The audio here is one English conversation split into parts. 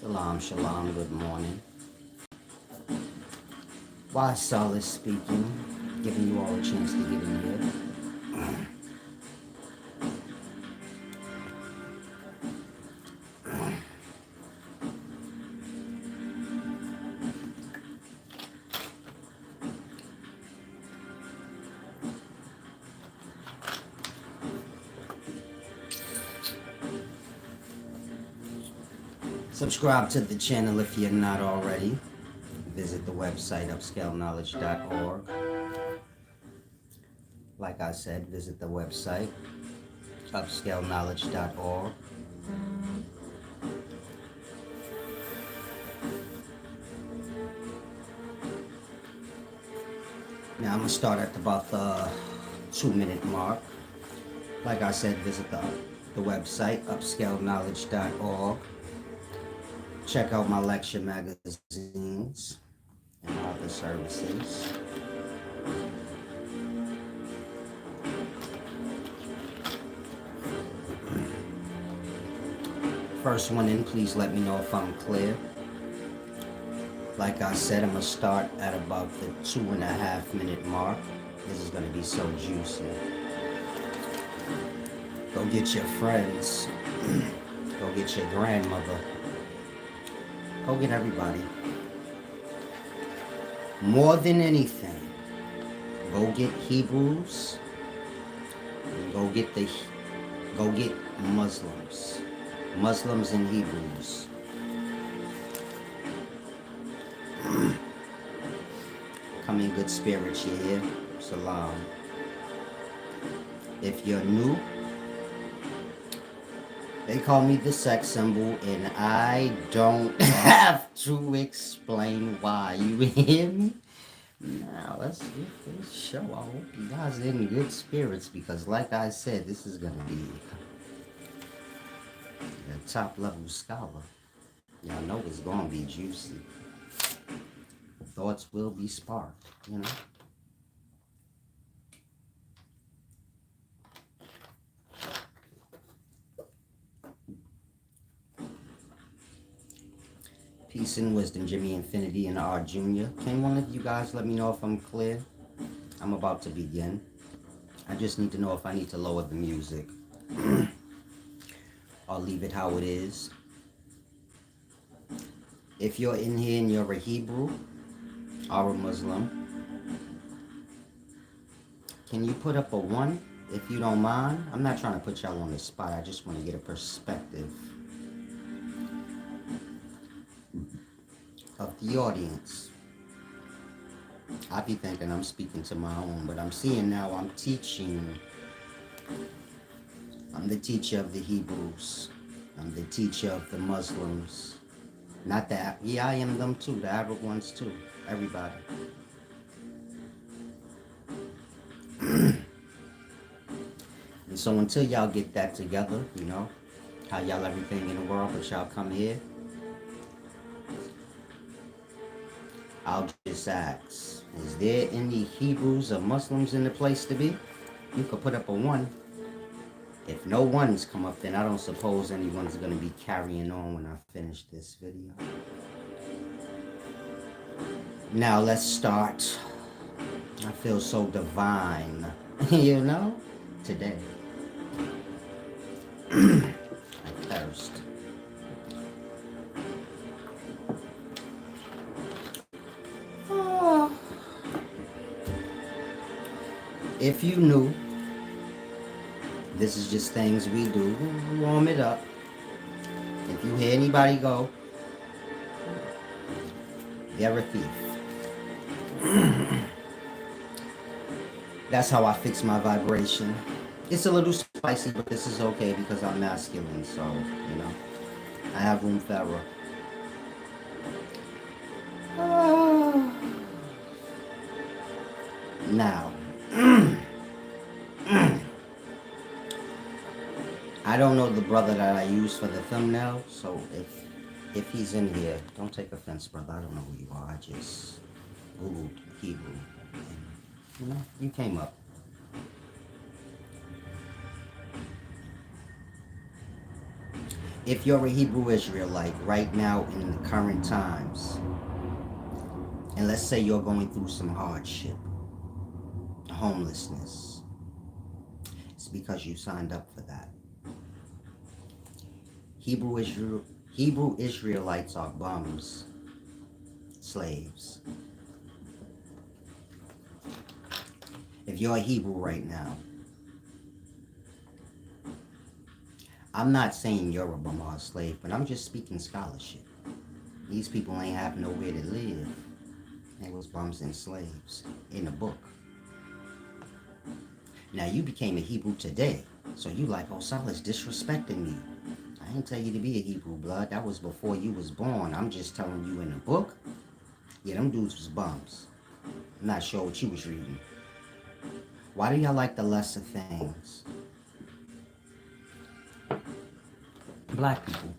Shalom, shalom, good morning. Why Solace speaking, giving you all a chance to get in here. Subscribe to the channel if you're not already. Visit the website upscaleknowledge.org. Like I said, visit the website upscaleknowledge.org. Now I'm going to start at about the 2-minute mark. Like I said, visit the website upscaleknowledge.org. Check out my lecture magazines and other services. First one in, please let me know if I'm clear. Like I said, I'm going to start at about the 2.5-minute mark. This is going to be so juicy. Go get your friends. Go get your grandmother. Go get everybody. More than anything, go get Hebrews. And go get Muslims. Muslims and Hebrews. Come in good spirits, you hear? Salam. If you're new, they call me the sex symbol, and I don't have to explain why. You hear me? Now, let's get this show. I hope you guys are in good spirits, because like I said, this is going to be a top-level scholar. Y'all know it's going to be juicy. Thoughts will be sparked, you know? Peace and wisdom, Jimmy Infinity and R Jr. Can one of you guys let me know if I'm clear? I'm about to begin. I just need to know if I need to lower the music. I'll leave it how it is. If you're in here and you're a Hebrew or a Muslim, can you put up a 1 if you don't mind? I'm not trying to put y'all on the spot. I just want to get a perspective of the audience. I be thinking I'm speaking to my own, but I'm seeing now I'm teaching. I'm the teacher of the Hebrews. I'm the teacher of the Muslims. Not that, yeah, I am them too, the Arab ones too, everybody. And so until y'all get that together, you know, how y'all everything in the world, but y'all come here, I'll just ask, is there any Hebrews or Muslims in the place to be? You could put up a 1. If no ones come up, then I don't suppose anyone's going to be carrying on when I finish this video. Now let's start. I feel so divine, you know, today. I thirst. If you knew, this is just things we do. Warm it up. If you hear anybody go, they're a thief. That's how I fix my vibration. It's a little spicy, but this is okay because I'm masculine, so, you know, I have room for error. Now, I don't know the brother that I use for the thumbnail, so if he's in here, don't take offense, brother. I don't know who you are. I just Googled Hebrew. And, you know, you came up. If you're a Hebrew Israelite right now in the current times, and let's say you're going through some hardship, homelessness, it's because you signed up for that. Hebrew Israelites are bums, slaves. If you're a Hebrew right now, I'm not saying you're a bum or a slave, but I'm just speaking scholarship. These people ain't have nowhere to live. They was bums and slaves in the book. Now you became a Hebrew today, so you like, oh, Salah's disrespecting me. I ain't tell you to be a Hebrew, blood. That was before you was born. I'm just telling you in the book, yeah, them dudes was bums. I'm not sure what you was reading. Why do y'all like the lesser things? Black people.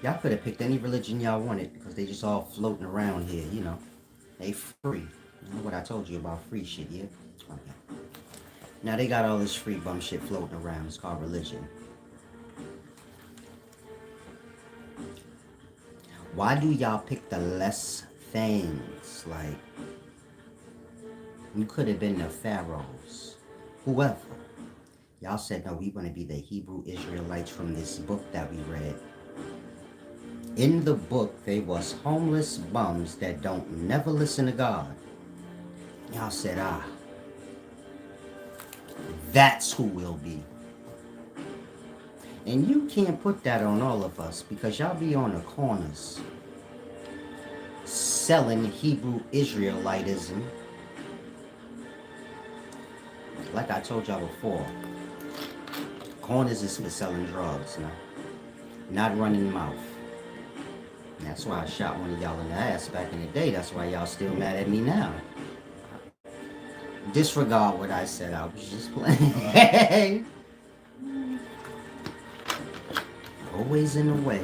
Y'all could have picked any religion y'all wanted because they just all floating around here, you know. They free. You know what I told you about free shit, yeah? Okay. Now they got all this free bum shit floating around. It's called religion. Why do y'all pick the less things? Like, you could have been the pharaohs, whoever. Y'all said, no, we want to be the Hebrew Israelites from this book that we read. In the book, they was homeless bums that don't never listen to God. Y'all said, that's who we'll be. And you can't put that on all of us because y'all be on the corners selling Hebrew Israelitism. Like I told y'all before, corners is for selling drugs now, not running mouth. And that's why I shot one of y'all in the ass back in the day. That's why y'all still mad at me now. Disregard what I said. I was just playing. Always in the way.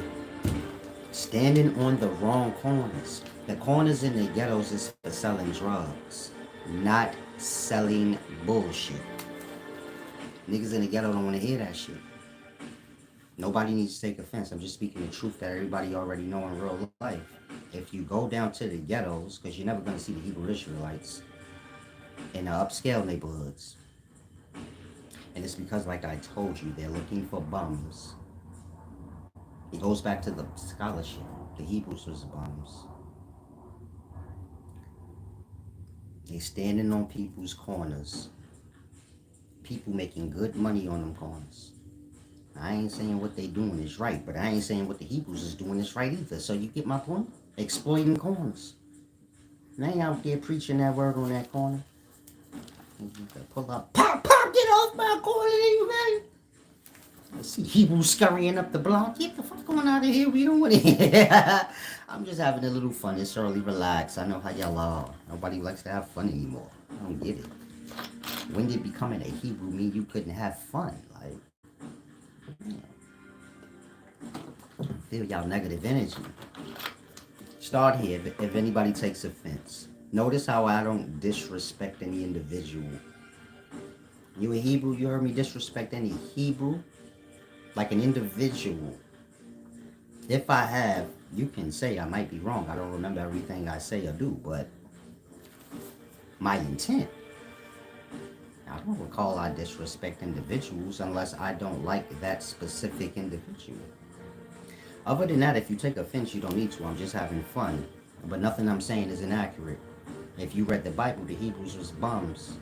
Standing on the wrong corners. The corners in the ghettos is for selling drugs, not selling bullshit. Niggas in the ghetto don't want to hear that shit. Nobody needs to take offense. I'm just speaking the truth that everybody already know in real life. If you go down to the ghettos, because you're never going to see the Hebrew Israelites in the upscale neighborhoods. And it's because, like I told you, they're looking for bums. It goes back to the scholarship. The Hebrews was bums. They standing on people's corners. People making good money on them corners. I ain't saying what they doing is right, but I ain't saying what the Hebrews is doing is right either. So you get my point? Exploiting corners. And they ain't out there preaching that word on that corner. You can pull up, pop, get off my corner, you man. I see Hebrews scurrying up the block. Get the fuck on out of here. We don't want to. I'm just having a little fun. It's early, relax. I know how y'all are. Nobody likes to have fun anymore. I don't get it. When did becoming a Hebrew mean you couldn't have fun? Like, you know, feel y'all negative energy. Start here if anybody takes offense. Notice how I don't disrespect any individual. You a Hebrew, you heard me disrespect any Hebrew? Like an individual. If I have, you can say I might be wrong. I don't remember everything I say or do, but my intent. I don't recall I disrespect individuals unless I don't like that specific individual. Other than that, if you take offense, you don't need to. I'm just having fun. But nothing I'm saying is inaccurate. If you read the Bible, the Hebrews was bums.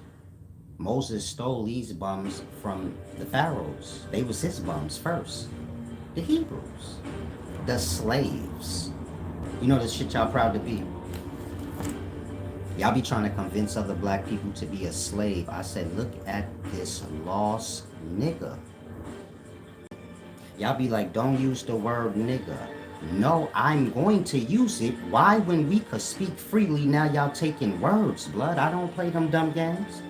Moses stole these bums from the pharaohs. They was his bums first. The Hebrews. The slaves. You know the shit y'all proud to be. Y'all be trying to convince other black people to be a slave. I said, look at this lost nigga. Y'all be like, don't use the word nigga. No, I'm going to use it. Why, when we could speak freely, now y'all taking words, blood? I don't play them dumb games.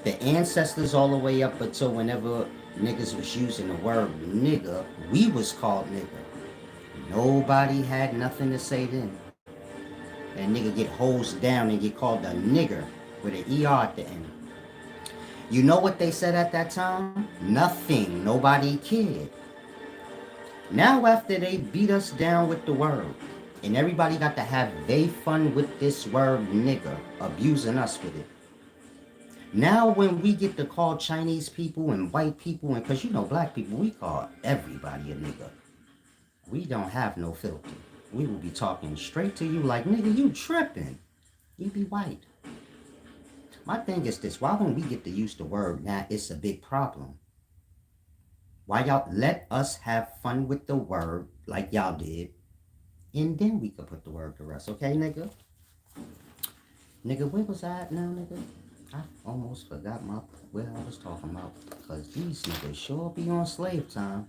The ancestors all the way up until whenever niggas was using the word nigga, we was called nigga. Nobody had nothing to say then. That nigga get hosed down and get called a nigger with an ER at the end. You know what they said at that time? Nothing. Nobody cared. Now after they beat us down with the word, and everybody got to have they fun with this word nigga, abusing us with it. Now when we get to call Chinese people and white people, and because you know black people, we call everybody a nigga. We don't have no filter. We will be talking straight to you like, nigga, you tripping. You be white. My thing is this, why when we get to use the word now, it's a big problem. Why y'all let us have fun with the word like y'all did, and then we could put the word to rest, okay, nigga? Nigga, where was I at now, nigga? I almost forgot where I was talking about, because these niggas sure be on slave time.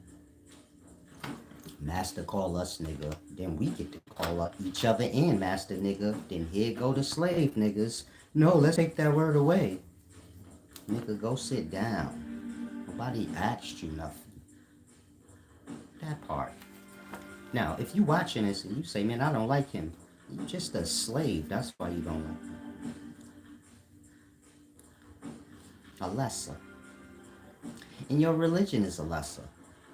Master call us nigga, then we get to call up each other and master nigga, then here go the slave niggas. No, let's take that word away. Nigga, go sit down. Nobody asked you nothing. That part. Now, if you watching this and you say, man, I don't like him, you just a slave. That's why you don't like him. A lesser. And your religion is a lesser.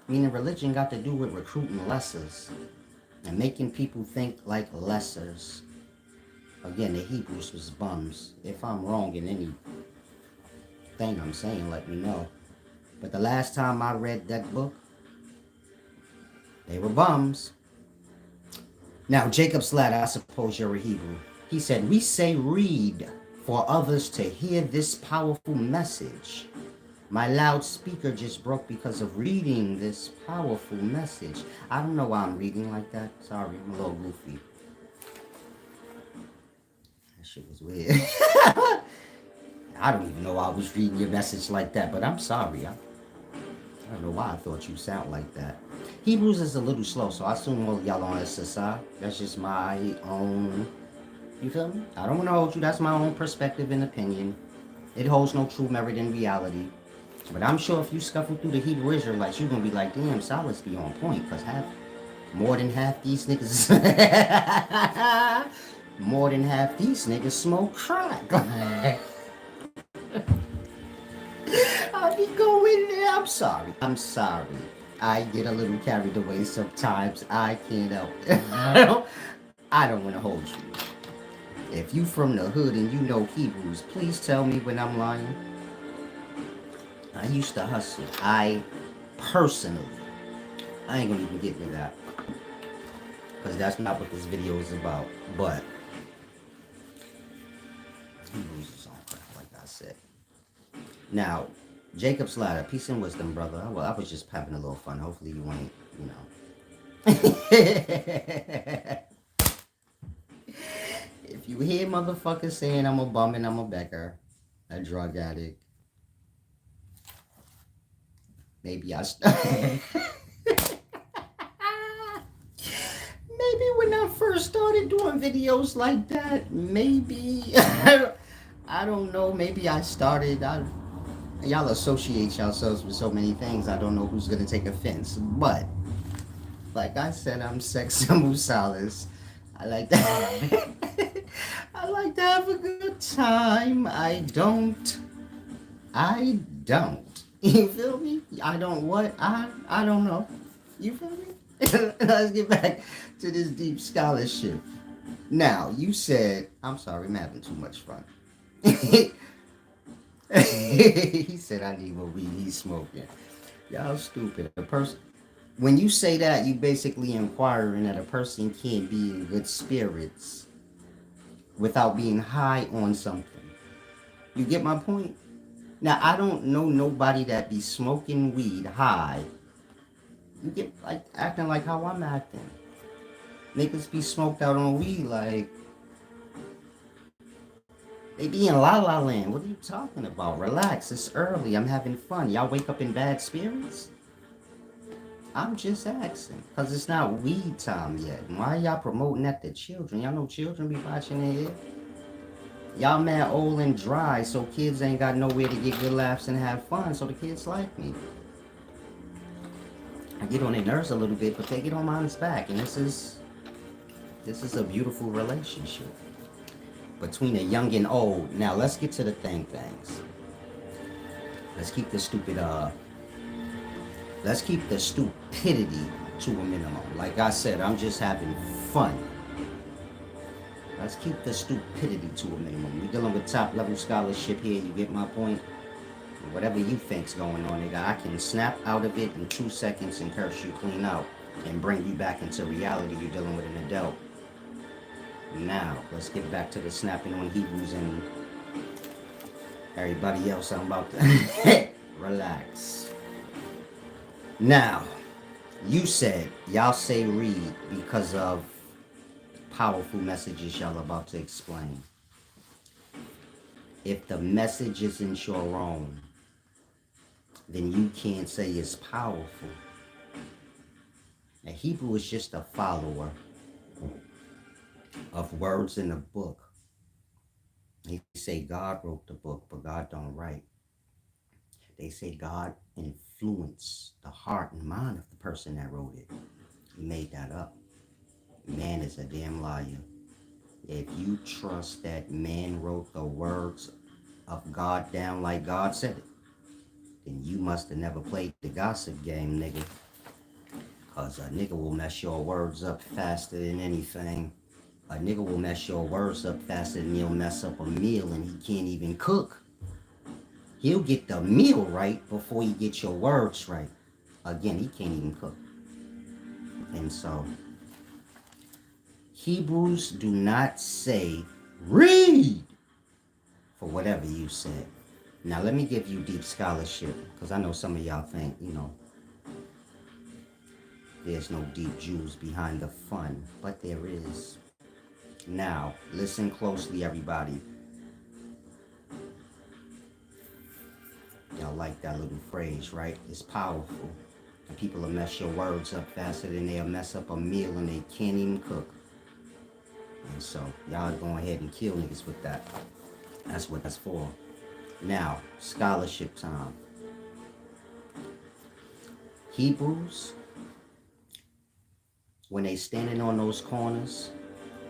Meaning religion got to do with recruiting lessers and making people think like lessers. Again, the Hebrews was bums. If I'm wrong in anything I'm saying, let me know. But the last time I read that book, they were bums. Now, Jacob's ladder, I suppose you're a Hebrew. He said, we say read for others to hear this powerful message. My loudspeaker just broke because of reading this powerful message. I don't know why I'm reading like that. Sorry, I'm a little goofy. That shit was weird. I don't even know why I was reading your message like that, but I'm sorry. I don't know why I thought you sound like that. Hebrews is a little slow, so I assume all y'all on SSI. That's just my own, you feel me? I don't want to hold you. That's my own perspective and opinion. It holds no true merit in reality. But I'm sure if you scuffle through the Hebrew Israelites, you're going to be like, damn, Silas be on point. Because more than half these niggas, more than half these niggas smoke crack. I be going there. I'm sorry. I get a little carried away sometimes. I can't help it. I don't want to hold you. If you from the hood and you know Hebrews, please tell me when I'm lying. I used to hustle. I personally, I ain't gonna even get into that, because that's not what this video is about. But Hebrews is on crap, like I said. Now, Jacob's ladder, peace and wisdom, brother. Well, I was just having a little fun. Hopefully you ain't, If you hear motherfuckers saying I'm a bum and I'm a beggar, a drug addict, maybe maybe when I first started doing videos like that, maybe, I don't know, maybe I started, y'all associate yourselves with so many things, I don't know who's going to take offense, but, like I said, I'm Sex Symbol Silas. I like that. I like to have a good time. I don't. You feel me? I don't what? I don't know. You feel me? Let's get back to this deep scholarship. Now, you said, I'm sorry, I'm having too much fun. He said, I need more weed, he's smoking. Y'all stupid. When you say that, you basically inquiring that a person can't be in good spirits without being high on something. You get my point? Now, I don't know nobody that be smoking weed high. You get like acting like how I'm acting. Niggas be smoked out on weed like they be in la la land. What are you talking about? Relax, it's early. I'm having fun. Y'all wake up in bad spirits? I'm just asking, because it's not weed time yet. Why y'all promoting that to children? Y'all know children be watching it here. Y'all mad old and dry, so kids ain't got nowhere to get good laughs and have fun, so the kids like me. I get on their nerves a little bit, but they get on mine's back, and this is a beautiful relationship between a young and old. Now let's get to the things. Let's keep the let's keep the stupidity to a minimum. Like I said, I'm just having fun. Let's keep the stupidity to a minimum. We're dealing with top level scholarship here. You get my point? Whatever you think's going on, nigga, I can snap out of it in 2 seconds and curse you clean out and bring you back into reality. You're dealing with an adult. Now, let's get back to the snapping on Hebrews and everybody else. I'm about to relax. Now, you said, y'all say read because of powerful messages y'all about to explain. If the message isn't your own, then you can't say it's powerful. Now, Hebrew is just a follower of words in the book. They say God wrote the book, but God don't write. They say God influenced the heart and mind of the person that wrote it. He made that up. Man is a damn liar. If you trust that man wrote the words of God down like God said it, then you must have never played the gossip game, nigga. Cause a nigga will mess your words up faster than anything. A nigga will mess your words up faster than he'll mess up a meal, and he can't even cook. He'll get the meal right before he gets your words right. Again, he can't even cook. And so, Hebrews do not say, read, for whatever you said. Now, let me give you deep scholarship, because I know some of y'all think, there's no deep jewels behind the fun, but there is. Now, listen closely, everybody. Y'all like that little phrase, right? It's powerful. And people will mess your words up faster than they'll mess up a meal, and they can't even cook. And so, y'all go ahead and kill niggas with that. That's what that's for. Now, scholarship time. Hebrews, when they standing on those corners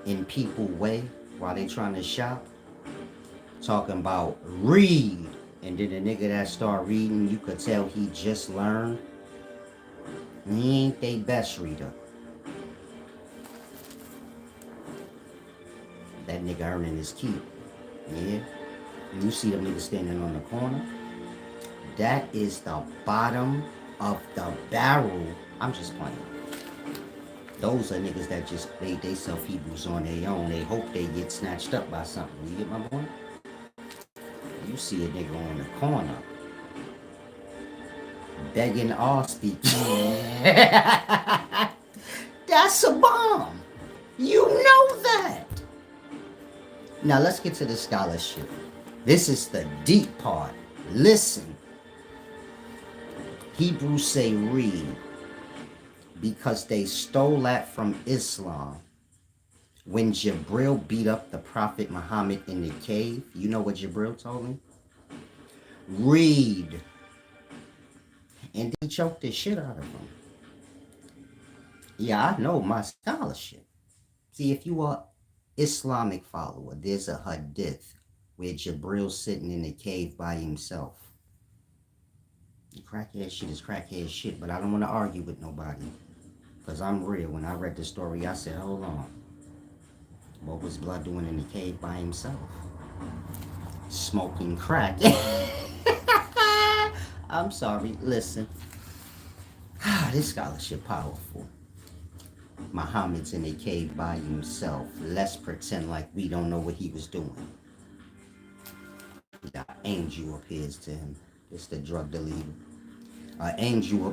in people way while they trying to shop, talking about read, and then the nigga that start reading, you could tell he just learned. He ain't they best reader. That nigga earning his keep. Yeah. And you see them niggas standing on the corner. That is the bottom of the barrel. I'm just playing. Those are niggas that just made they self Hebrews on their own. They hope they get snatched up by something. You get my point? You see a nigga on the corner begging or speaking. That's a bomb. You know that. Now let's get to the scholarship. This is the deep part. Listen. Hebrews say read because they stole that from Islam. When Jibril beat up the Prophet Muhammad in the cave, you know what Jibril told him? Read. And he choked the shit out of him. Yeah, I know my scholarship. See, if you are Islamic follower, there's a hadith where Jibril's sitting in the cave by himself. Crackhead shit is crackhead shit, but I don't want to argue with nobody. Because I'm real. When I read the story, I said, hold on. What was Blood doing in the cave by himself? Smoking crack. I'm sorry. Listen. This scholarship powerful. Muhammad's in a cave by himself. Let's pretend like we don't know what he was doing. The angel appears to him. It's the drug dealer. Angel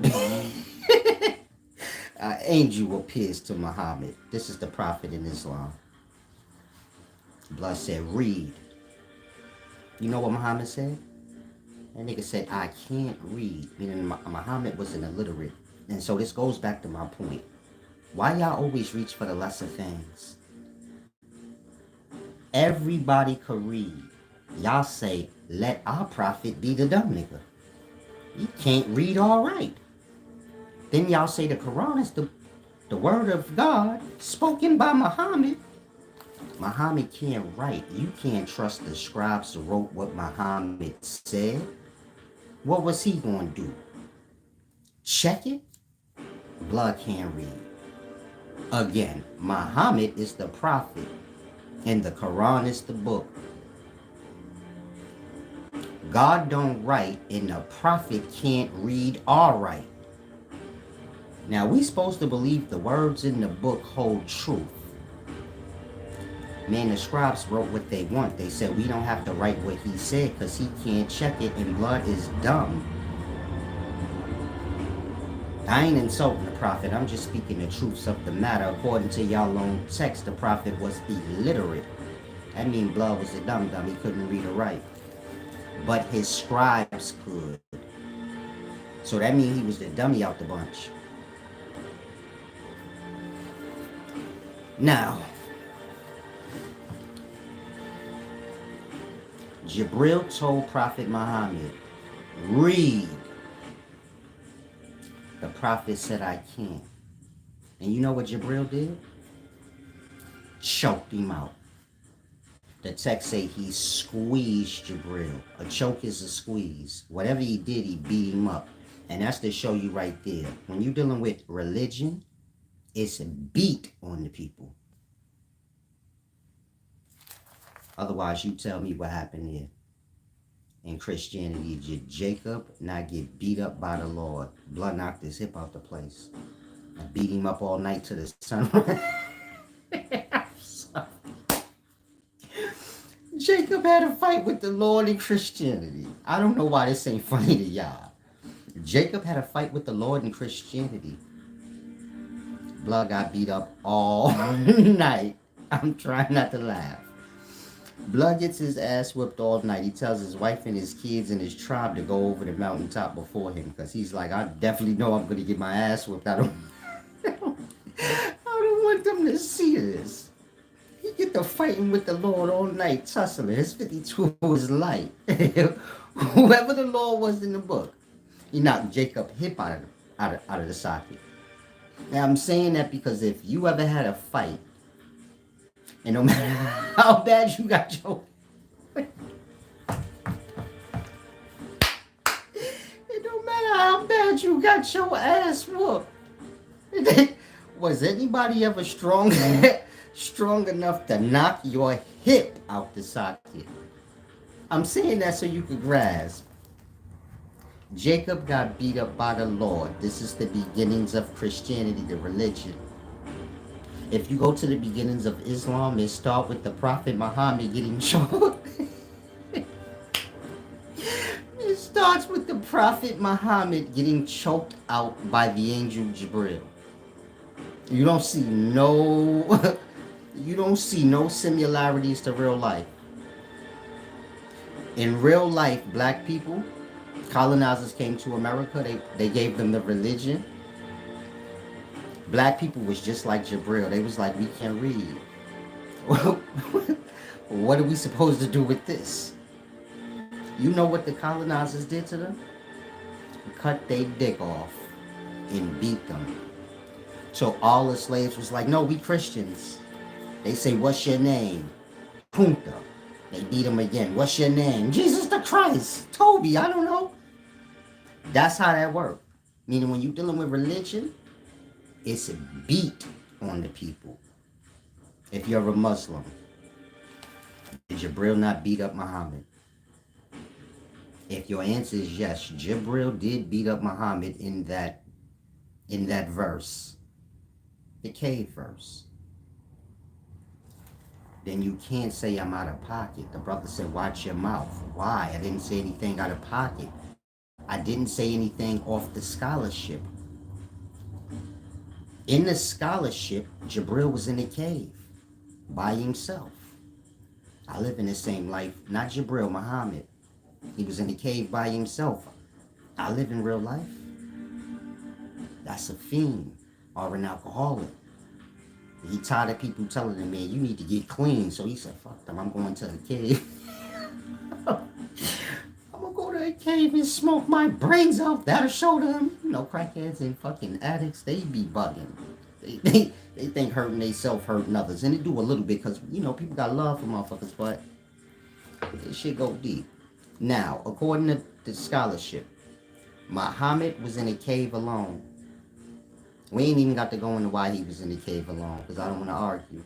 appears to Muhammad. This is the prophet in Islam. Blood said, read. You know what Muhammad said? That nigga said, I can't read. Meaning Muhammad was an illiterate. And so this goes back to my point. Why y'all always reach for the lesser things? Everybody could read. Y'all say, let our prophet be the dumb nigga. He can't read all right. Then y'all say the Quran is the word of God spoken by Muhammad. Muhammad can't write. You can't trust the scribes who wrote what Muhammad said. What was he going to do? Check it? Blood can't read. Again, Muhammad is the prophet, and the Quran is the book. God don't write, and the prophet can't read or write. Now, we supposed to believe the words in the book hold truth. Man, the scribes wrote what they want. They said we don't have to write what he said because he can't check it, and blood is dumb. I ain't insulting the prophet. I'm just speaking the truths of the matter. According to y'all own text, the prophet was illiterate. That means blood was a dumb. He couldn't read or write. But his scribes could. So that means he was the dummy out the bunch. Now, Jibril told Prophet Muhammad, read. The prophet said, I can't. And you know what Jibril did? Choked him out. The text say he squeezed Jibril. A choke is a squeeze. Whatever he did, he beat him up. And that's to show you right there. When you're dealing with religion, it's a beat on the people. Otherwise, you tell me what happened here. In Christianity, did Jacob not get beat up by the Lord? Blood knocked his hip out the place. I beat him up all night to the sun. Jacob had a fight with the Lord in Christianity. I don't know why this ain't funny to y'all. Jacob had a fight with the Lord in Christianity. Blood got beat up all night. I'm trying not to laugh. Blood gets his ass whipped all night. He tells his wife and his kids and his tribe to go over the mountaintop before him because he's like, I definitely know I'm going to get my ass whipped. I don't want them to see this. He get to fighting with the Lord all night, tussling. His 52 was light. Whoever the Lord was in the book, he knocked Jacob hip out of the socket. Now, I'm saying that because if you ever had a fight, and no matter how bad you got your... It don't matter how bad you got your ass whooped. Was anybody ever strong enough to knock your hip out the socket? I'm saying that so you could grasp. Jacob got beat up by the Lord. This is the beginnings of Christianity, the religion. If you go to the beginnings of Islam, it starts with the Prophet Muhammad getting choked. It starts with the Prophet Muhammad getting choked out by the angel Jibril. You don't see no similarities to real life. In real life, black people, colonizers came to America, they gave them the religion. Black people was just like Jibril. They was like, we can't read. What are we supposed to do with this? You know what the colonizers did to them? Cut their dick off and beat them. So all the slaves was like, no, we Christians. They say, what's your name? Punta. They beat them again. What's your name? Jesus the Christ. Toby, I don't know. That's how that worked. Meaning when you're dealing with religion, it's a beat on the people. If you're a Muslim, did Jibril not beat up Muhammad? If your answer is yes, Jibril did beat up Muhammad in that verse, the cave verse, then you can't say I'm out of pocket. The brother said, watch your mouth. Why? I didn't say anything out of pocket. I didn't say anything off the scholarship. In the scholarship, Jibril was in a cave by himself. I live in the same life, not Jibril, Muhammad. He was in a cave by himself. I live in real life. That's a fiend or an alcoholic. He tired of people telling him, man, you need to get clean. So he said, fuck them, I'm going to the cave. I'm going to go to a cave and smoke my brains out. That'll show them. You know, crackheads and fucking addicts, they be bugging. They think hurting themselves, hurting others. And they do a little bit because, you know, people got love for motherfuckers, but this shit go deep. Now, according to the scholarship, Muhammad was in a cave alone. We ain't even got to go into why he was in the cave alone, because I don't want to argue.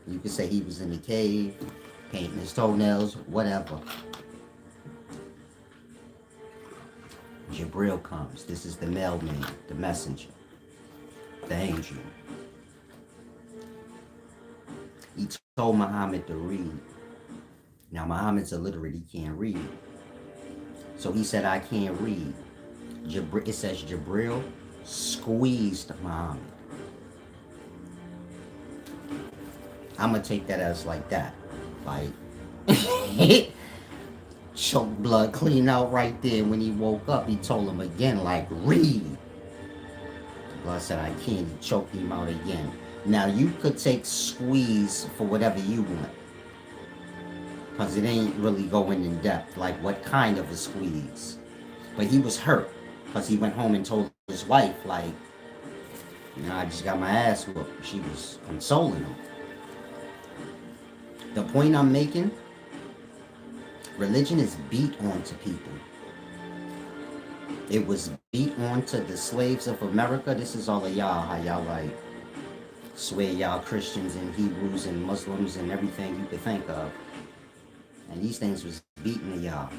You could say he was in the cave, painting his toenails, whatever. Jibril comes. This is the mailman, the messenger, the angel. He told Muhammad to read. Now, Muhammad's illiterate. He can't read. So he said, I can't read. It says Jibril squeezed Muhammad. I'm going to take that as like that. Like, choked blood clean out right there. When he woke up, he told him again, like, read. Blood said, I can't. He choked him out again. Now, you could take squeeze for whatever you want. Because it ain't really going in depth. Like, what kind of a squeeze? But he was hurt. Because he went home and told his wife, like, you know, I just got my ass whooped. She was consoling him. The point I'm making, religion is beat onto people. It was beat onto the slaves of America. This is all of y'all, how y'all like swear y'all Christians and Hebrews and Muslims and everything you could think of. And these things was beaten to y'all.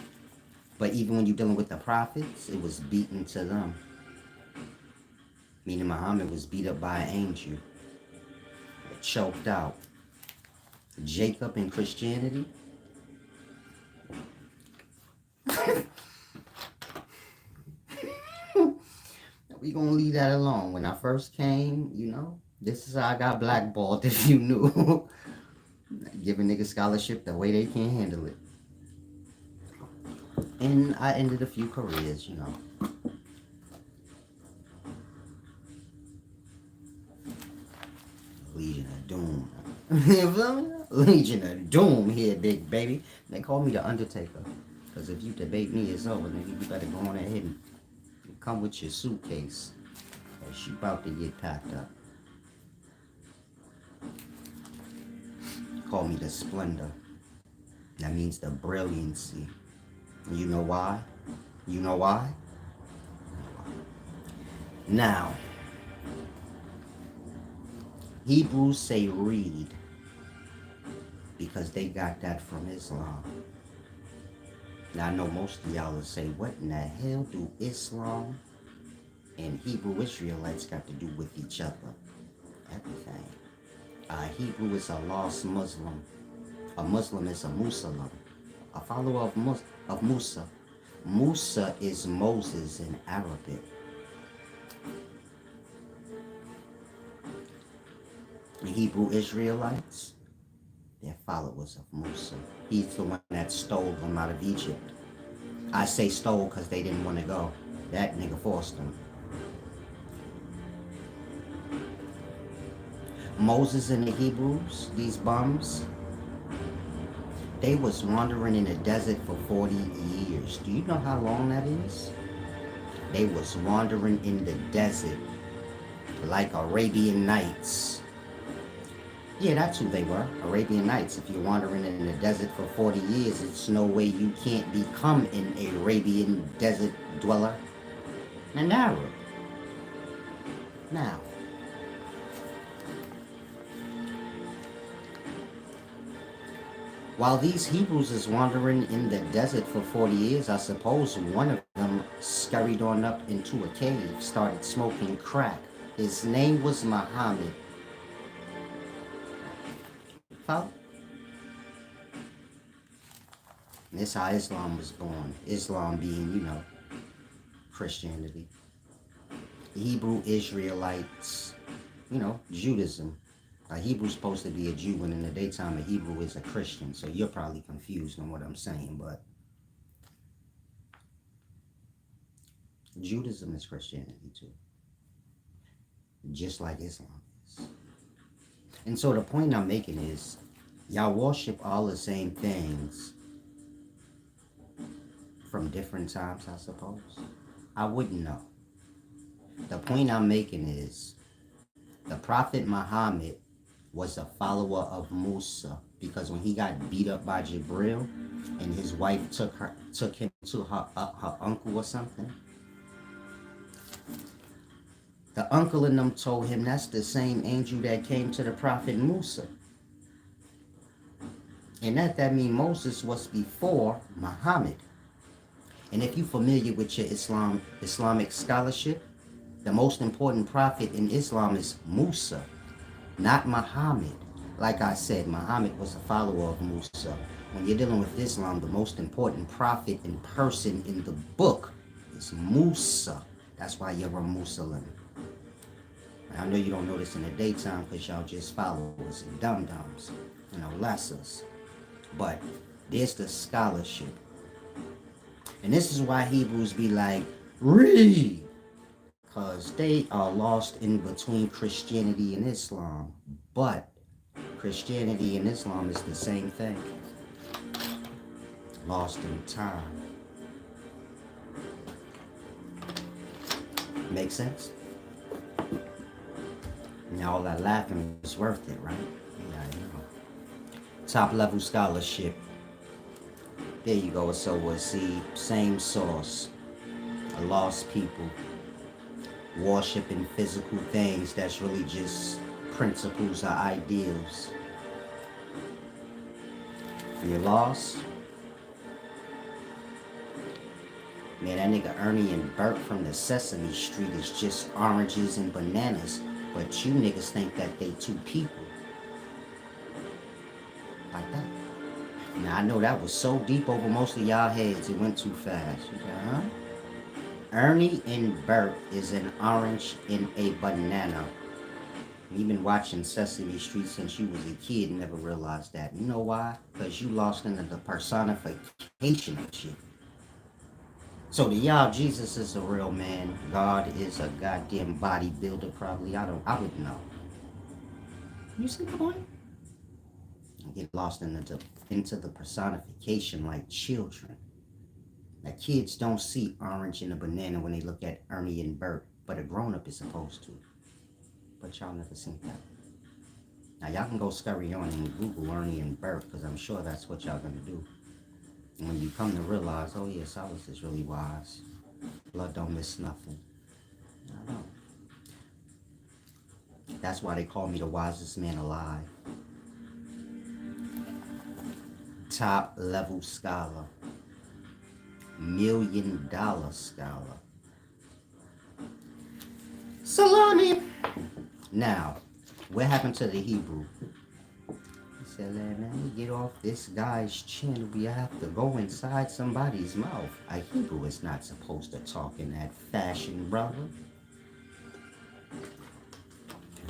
But even when you're dealing with the prophets, it was beaten to them. Meaning Muhammad was beat up by an angel. Choked out. Jacob in Christianity. We gonna leave that alone. When I first came, you know, this is how I got blackballed, if you knew. Giving niggas scholarship the way they can't handle it. And I ended a few careers, you know. Legion of Doom. Legion of Doom here, big baby. They call me the Undertaker. Because if you debate me, it's over, nigga. You better go on ahead and come with your suitcase. Or she about to get packed up. Call me the Splendor. That means the brilliancy. You know why? You know why? Now, Hebrews say read because they got that from Islam. Now, I know most of y'all will say, what in the hell do Islam and Hebrew Israelites got to do with each other? Everything. A Hebrew is a lost Muslim. A Muslim is a Muslim. A follower of Musa. Musa is Moses in Arabic. The Hebrew Israelites, they're followers of Musa. He's the one that stole them out of Egypt. I say stole because they didn't want to go. That nigga forced them. Moses and the Hebrews, these bums, they was wandering in the desert for 40 years. Do you know how long that is? They was wandering in the desert like Arabian Nights. Yeah, that's who they were, Arabian Nights. If you're wandering in the desert for 40 years, it's no way you can't become an Arabian desert dweller. An Arab. Now, while these Hebrews is wandering in the desert for 40 years, I suppose one of them scurried on up into a cave, started smoking crack. His name was Muhammad. Follow? That's how Islam was born. Islam being, you know, Christianity. Hebrew Israelites, you know, Judaism. A Hebrew's supposed to be a Jew, and in the daytime, a Hebrew is a Christian. So you're probably confused on what I'm saying, but Judaism is Christianity too. Just like Islam is. And so the point I'm making is, y'all worship all the same things from different times, I suppose. I wouldn't know. The point I'm making is, the Prophet Muhammad was a follower of Musa, because when he got beat up by Jibril and his wife took him to her uncle or something, the uncle and them told him that's the same angel that came to the prophet Musa. And that means Moses was before Muhammad. And if you're familiar with your Islamic scholarship, the most important prophet in Islam is Musa, not Muhammad. Like I said, Muhammad was a follower of Musa. When you're dealing with Islam, the most important prophet in person in the book is Musa. That's why you're a Muslim. I know you don't know this in the daytime because y'all just followers and dum-dums, lessers. But there's the scholarship. And this is why Hebrews be like, read. Because they are lost in between Christianity and Islam. But Christianity and Islam is the same thing. Lost in time. Make sense? Now all that laughing is worth it, right? Yeah, I know. Top level scholarship. There you go. So we'll see. Same source. A lost people. Worshiping physical things that's really just principles or ideals. You're lost. Man, that nigga Ernie and Bert from the Sesame Street is just oranges and bananas. But you niggas think that they two people. Like that. Now I know that was so deep over most of y'all heads, it went too fast. You go, huh? Ernie and Bert is an orange and a banana. You've been watching Sesame Street since you was a kid and never realized that. You know why? Because you lost into the personification of shit. So to y'all, Jesus is a real man. God is a goddamn bodybuilder, probably. I wouldn't know. You see the point? Get lost into the personification like children. Like kids don't see orange and a banana when they look at Ernie and Bert, but a grown-up is supposed to. But y'all never seen that. Now y'all can go scurry on and Google Ernie and Bert, because I'm sure that's what y'all gonna do. And when you come to realize, oh yeah, Silas is really wise. Blood don't miss nothing. I know. That's why they call me the wisest man alive. Top level scholar. $1 million scholar. Salami. Now, what happened to the Hebrew? He said, let me get off this guy's chin. We have to go inside somebody's mouth. A Hebrew is not supposed to talk in that fashion, brother.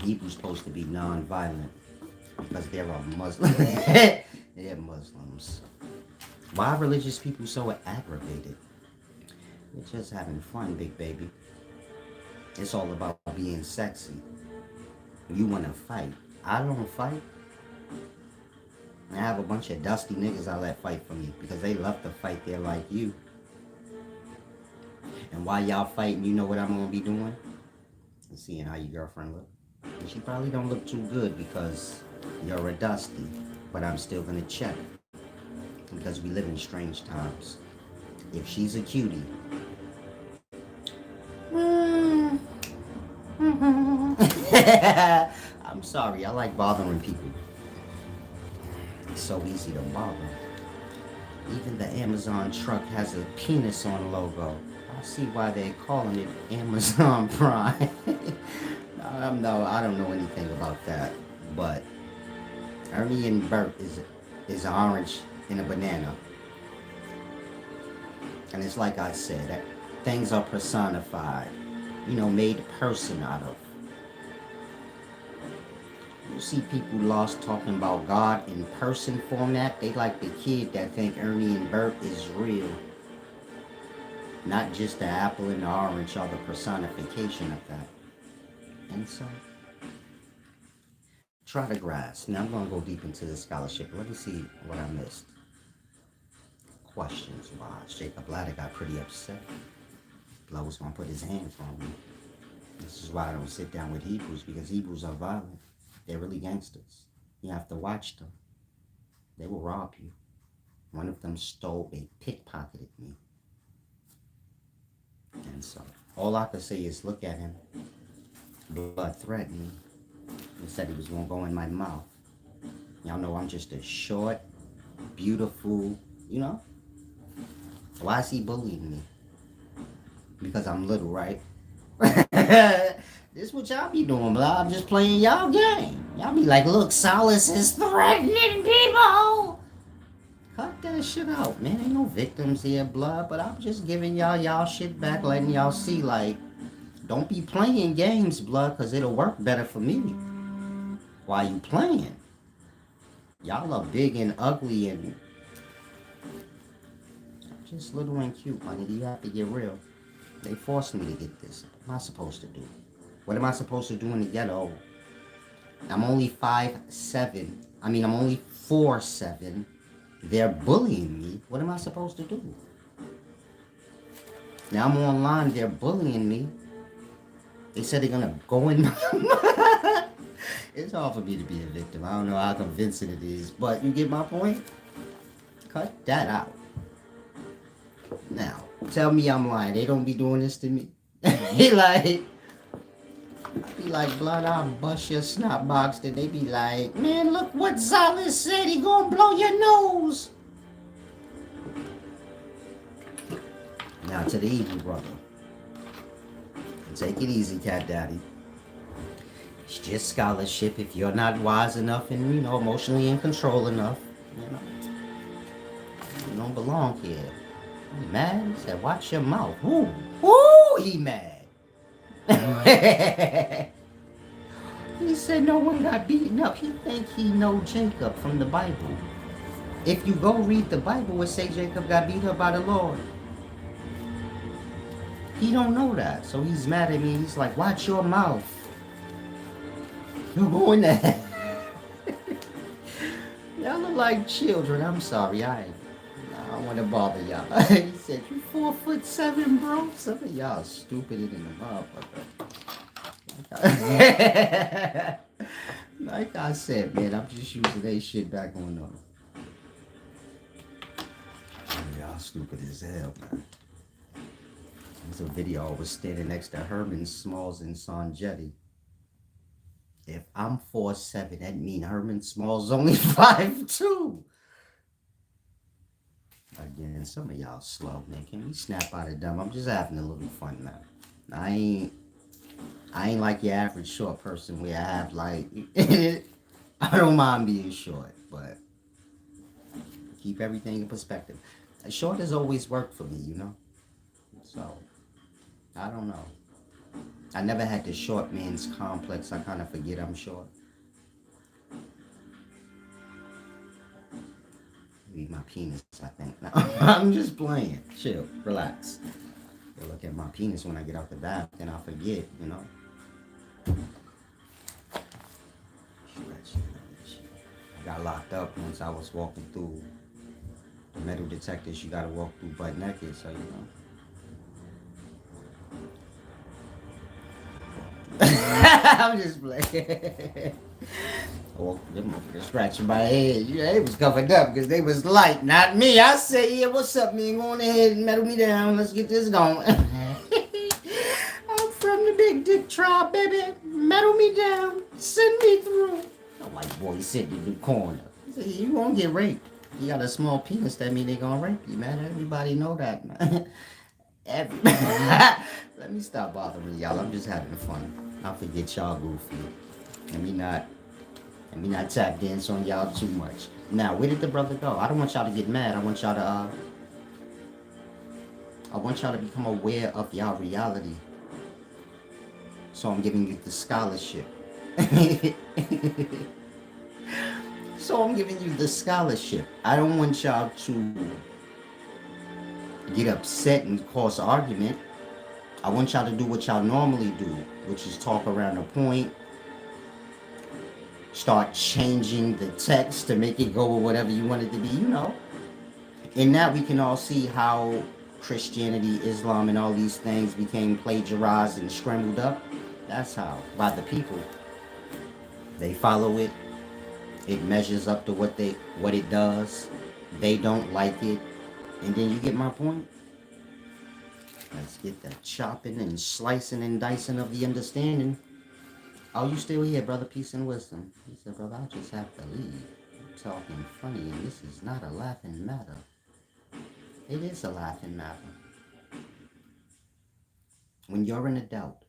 Hebrew's supposed to be non-violent because they're a Muslim. They're Muslims. Why are religious people so aggravated? They're just having fun, big baby. It's all about being sexy. You want to fight. I don't fight. I have a bunch of dusty niggas I let fight for me because they love to fight. They're like you. And while y'all fighting, you know what I'm going to be doing? I'm seeing how your girlfriend look. And she probably don't look too good because you're a dusty. But I'm still going to check. Because we live in strange times. If she's a cutie. I'm sorry, I like bothering people. It's so easy to bother. Even the Amazon truck has a penis on logo. I see why they're calling it Amazon Prime. No, I don't know anything about that. But Ernie and Bert is orange and a banana. And it's like I said, that things are personified. Made a person out of. You see people lost talking about God in person format. They like the kid that think Ernie and Bert is real. Not just the apple and the orange or the personification of that. And so, try to grasp. Now I'm going to go deep into the scholarship. Let me see what I missed. Questions wise. Jacob Ladder got pretty upset. Blow was going to put his hands on me. This is why I don't sit down with Hebrews, because Hebrews are violent. They're really gangsters. You have to watch them. They will rob you. One of them stole, they pickpocketed me. And so all I could say is look at him. Blood threatened me. He said he was going to go in my mouth. Y'all know I'm just a short, beautiful, you know? Why is he bullying me? Because I'm little, right? This what y'all be doing, blah. I'm just playing y'all game. Y'all be like, look, Solace is threatening people. Cut that shit out, man. Ain't no victims here, blood. But I'm just giving y'all shit back, letting y'all see, like, don't be playing games, blood, because it'll work better for me. While you playing. Y'all are big and ugly and just little and cute, honey. You have to get real. They forced me to get this. What am I supposed to do? What am I supposed to do in the ghetto? I'm only 5'7". I'm only 4'7". They're bullying me. What am I supposed to do? Now I'm online. They're bullying me. They said they're gonna go in. It's hard for me to be a victim. I don't know how convincing it is, but you get my point. Cut that out. Now, tell me I'm lying. They don't be doing this to me. Be like, blood, I'll bust your snot box. Then they be like, man, look what Silas said. He gonna blow your nose. Now to the evil brother. Take it easy, Cat Daddy. It's just scholarship. If you're not wise enough and, emotionally in control enough, you don't belong here. He mad? He said, watch your mouth. Woo! Woo! He mad. He said no one got beaten up. He think he know Jacob from the Bible. If you go read the Bible, it say Jacob got beat up by the Lord. He don't know that. So he's mad at me. He's like, watch your mouth. You going there. Y'all look like children. I'm sorry. I don't want to bother y'all. He said, you 4'7", bro. Some of y'all stupider than the motherfucker. Like I said, man, I'm just using that shit back on them. Y'all stupid as hell, man. There's a video I was standing next to Herman Smalls and Sanjetti. If I'm 4'7", that mean Herman Smalls only 5'2". Again, some of y'all slow, man. Can we snap out of dumb? I'm just having a little fun now. I ain't like your average short person where I have like I don't mind being short, but keep everything in perspective. Short has always worked for me, So I don't know. I never had the short man's complex. I kind of forget I'm short. Maybe my penis, I think. No, I'm just playing. Chill. Relax. You'll look at my penis when I get out the bath, and I'll forget, I got locked up once I was walking through the metal detectors. You got to walk through butt naked, so I'm just playing. Oh, them motherfuckers scratching my head. They was covered up because they was light, not me. I say, yeah, what's up, man? Go on ahead and metal me down. Let's get this going. I'm from the big dick tribe, baby. Metal me down. Send me through. A white boy sitting in the corner. Say, you won't get raped. You got a small penis, that mean they gonna rape you, man. Everybody know that, man. Let me stop bothering y'all. I'm just having fun. I'll forget y'all goofy. Let me not tap dance on y'all too much. Now, where did the brother go? I don't want y'all to get mad. I want y'all to become aware of y'all reality. So I'm giving you the scholarship. I don't want y'all to get upset and cause argument. I want y'all to do what y'all normally do, which is talk around the point. Start changing the text to make it go with whatever you want it to be, And now we can all see how Christianity, Islam, and all these things became plagiarized and scrambled up. That's how, by the people. They follow it, It measures up to what it does. They don't like it. And then you get my point? Let's get the chopping and slicing and dicing of the understanding. Oh, you still here, brother? Peace and wisdom. He said, brother, I just have to leave. You're talking funny, and this is not a laughing matter. It is a laughing matter. When you're in a doubt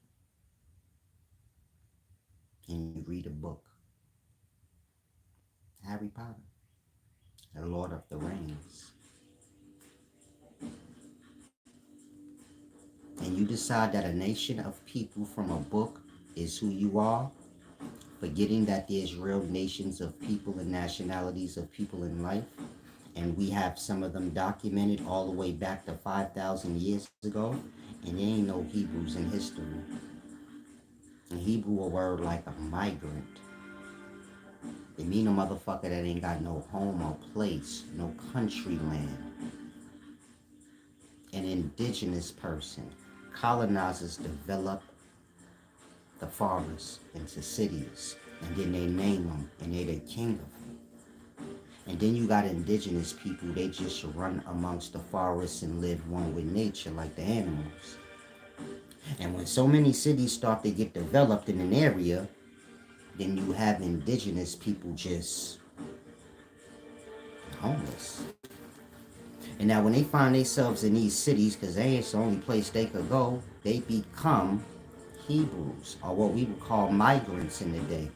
and you read a book, Harry Potter, the Lord of the Rings, and you decide that a nation of people from a book is who you are, forgetting that there's real nations of people and nationalities of people in life, and we have some of them documented all the way back to 5,000 years ago, and there ain't no Hebrews in history. In Hebrew, a word like a migrant. It mean a motherfucker that ain't got no home or place, no country land. An indigenous person. Colonizers develop the forests into cities, and then they name them, and they the king of them. And then you got indigenous people, they just run amongst the forests and live one with nature like the animals. And when so many cities start to get developed in an area, then you have indigenous people just homeless. And now when they find themselves in these cities, because it's the only place they could go, they become Hebrews, or what we would call migrants in the day.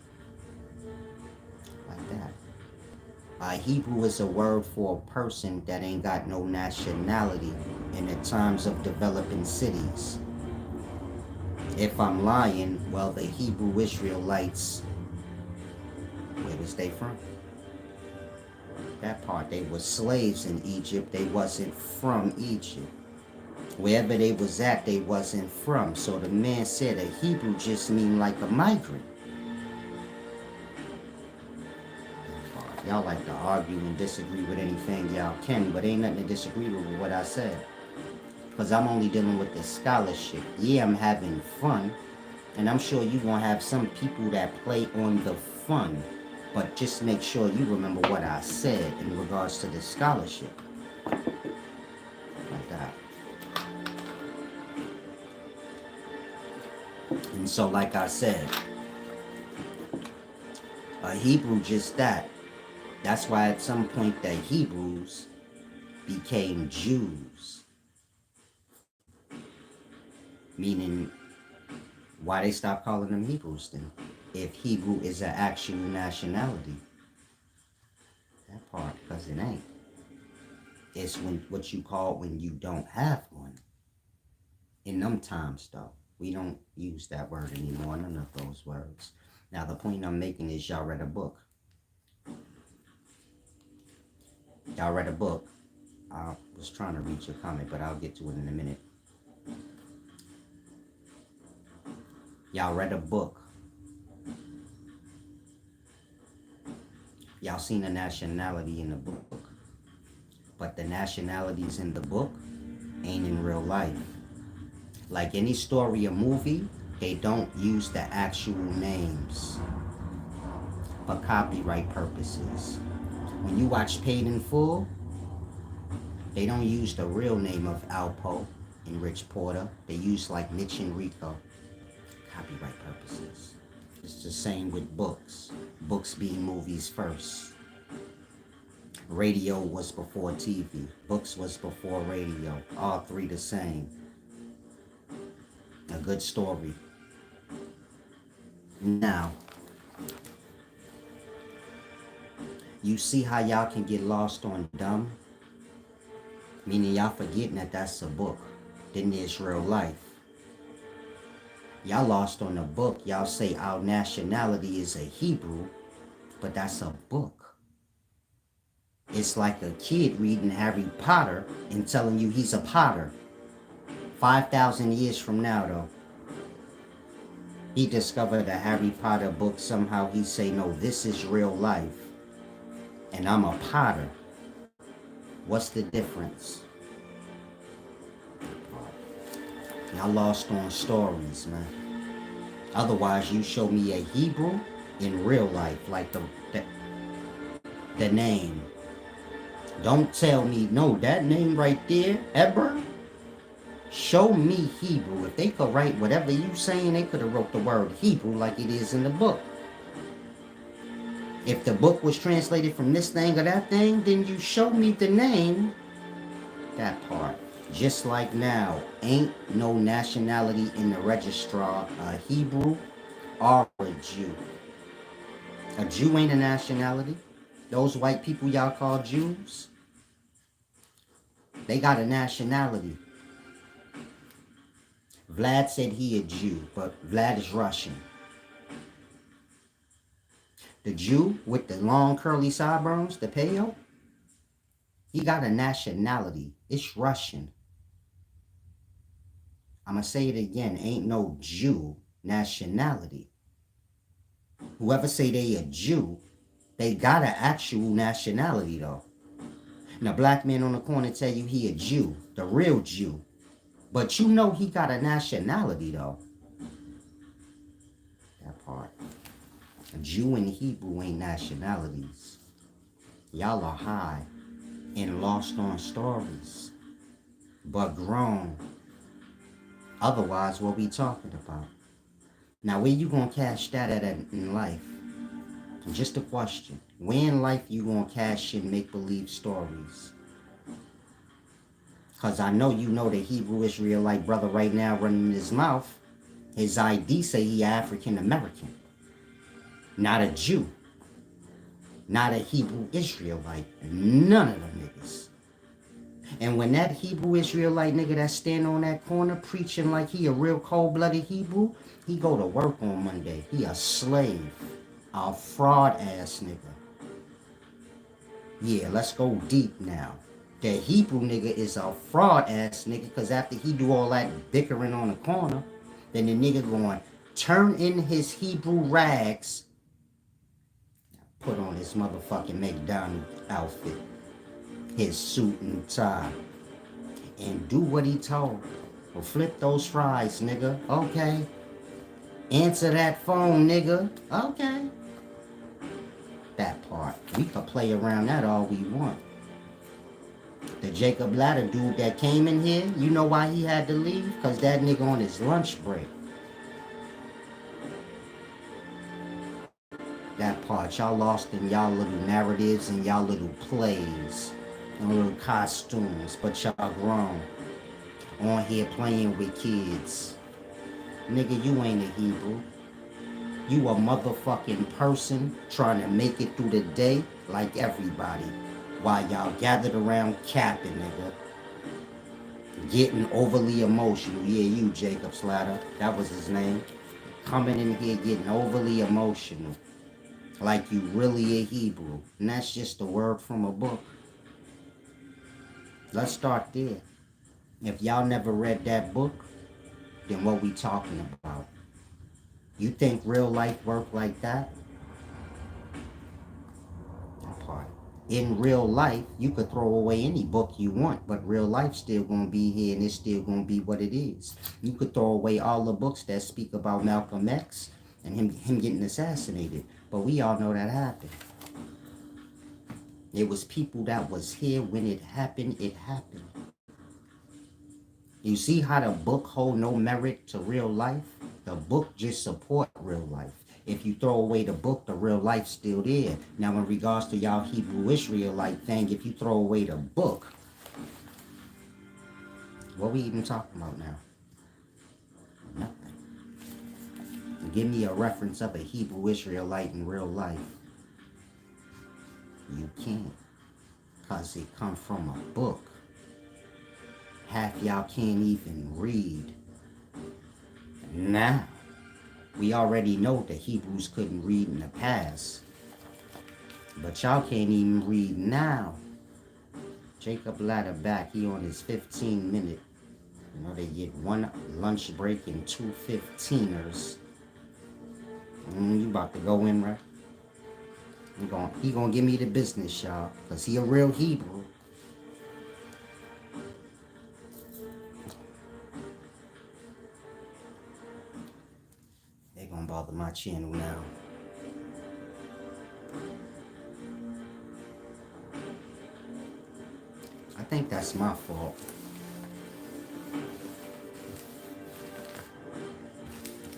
Like that. Hebrew is a word for a person that ain't got no nationality in the times of developing cities. If I'm lying, well, the Hebrew Israelites, where was they from? That part, they were slaves in Egypt. They wasn't from Egypt. Wherever they was at, they wasn't from. So the man said a Hebrew just mean like a migrant. Y'all like to argue and disagree with anything y'all can, but ain't nothing to disagree with what I said. Because I'm only dealing with the scholarship. Yeah, I'm having fun. And I'm sure you're going to have some people that play on the fun. But just make sure you remember what I said in regards to the scholarship. Like that. And so, like I said, a Hebrew just that. That's why at some point the Hebrews became Jews. Meaning, why they stopped calling them Hebrews then? If Hebrew is an actual nationality. That part, because it ain't. It's when what you call when you don't have one. In them times, though, we don't use that word anymore, none of those words. Now, the point I'm making is y'all read a book. Y'all read a book. I was trying to read your comment, but I'll get to it in a minute. Y'all read a book. Y'all seen a nationality in the book. But the nationalities in the book ain't in real life. Like any story or movie, they don't use the actual names for copyright purposes. When you watch Paid in Full, they don't use the real name of Alpo and Rich Porter. They use like Mitch and Rico. Copyright purposes. It's the same with books. Books being movies first. Radio was before TV. Books was before radio. All three the same. A good story. Now, you see how y'all can get lost on dumb? Meaning y'all forgetting that that's a book. Then there's real life. Y'all lost on the book. Y'all say our nationality is a Hebrew, but that's a book. It's like a kid reading Harry Potter and telling you he's a Potter. 5,000 years from now, though, he discovered a Harry Potter book. Somehow he say, no, this is real life. And I'm a Potter. What's the difference? Y'all lost on stories, man. Otherwise, you show me a Hebrew in real life, like the name. Don't tell me, no, that name right there, Eber, show me Hebrew. If they could write whatever you saying, they could have wrote the word Hebrew like it is in the book. If the book was translated from this thing or that thing, then you show me the name, that part. Just like now, ain't no nationality in the registrar, a Hebrew or a Jew. A Jew ain't a nationality. Those white people y'all call Jews, they got a nationality. Vlad said he a Jew, but Vlad is Russian. The Jew with the long curly sideburns, the pale, he got a nationality. It's Russian. I'm going to say it again. Ain't no Jew nationality. Whoever say they a Jew, they got an actual nationality though. Now, black man on the corner tell you he a Jew, the real Jew. But you know he got a nationality though. That part. A Jew and Hebrew ain't nationalities. Y'all are high and lost on stories, but grown. Otherwise, what we talking about? Now, where you gonna cash that at in life? Just a question. Where in life you gonna cash in make-believe stories? Because I know you know the Hebrew Israelite brother right now running his mouth. His ID say he African American. Not a Jew. Not a Hebrew Israelite. None of them niggas. And when that Hebrew Israelite nigga that stand on that corner preaching like he a real cold-blooded Hebrew, he go to work on Monday. He a slave. A fraud ass nigga. Yeah, let's go deep now. The Hebrew nigga is a fraud ass nigga because after he do all that bickering on the corner, then the nigga going turn in his Hebrew rags, put on his motherfucking McDonald's outfit, his suit and tie, and do what he told. Well, flip those fries, nigga. Okay. Answer that phone, nigga. Okay. That part. We could play around that all we want. The Jacob Ladder dude that came in here, you know why he had to leave? Because that nigga on his lunch break. That part. Y'all lost in y'all little narratives and y'all little plays and little costumes, but y'all grown. On here playing with kids. Nigga, you ain't a Hebrew. You a motherfucking person trying to make it through the day like everybody. While y'all gathered around capping, nigga. Getting overly emotional. Yeah, you, Jacob Slatter. That was his name. Coming in here getting overly emotional. Like you really a Hebrew. And that's just a word from a book. Let's start there. If y'all never read that book, then what we talking about? You think real life work like that? That part. In real life, you could throw away any book you want, but real life still gonna be here and it's still gonna be what it is. You could throw away all the books that speak about Malcolm X and him getting assassinated, but we all know that happened. It was people that was here when it happened, it happened. You see how the book hold no merit to real life? The book just support real life. If you throw away the book, the real life's still there. Now, in regards to y'all Hebrew Israelite thing, if you throw away the book, what we even talking about now? Nothing. Give me a reference of a Hebrew Israelite in real life. You can't. Because it come from a book. Half y'all can't even read. Now, we already know the Hebrews couldn't read in the past. But y'all can't even read now. Jacob Ladder back. He on his 15-minute. You know, they get one lunch break and two 15ers. You about to go in, right? He gonna give me the business, y'all. Because he a real Hebrew. They gonna bother my channel now. think that's my fault.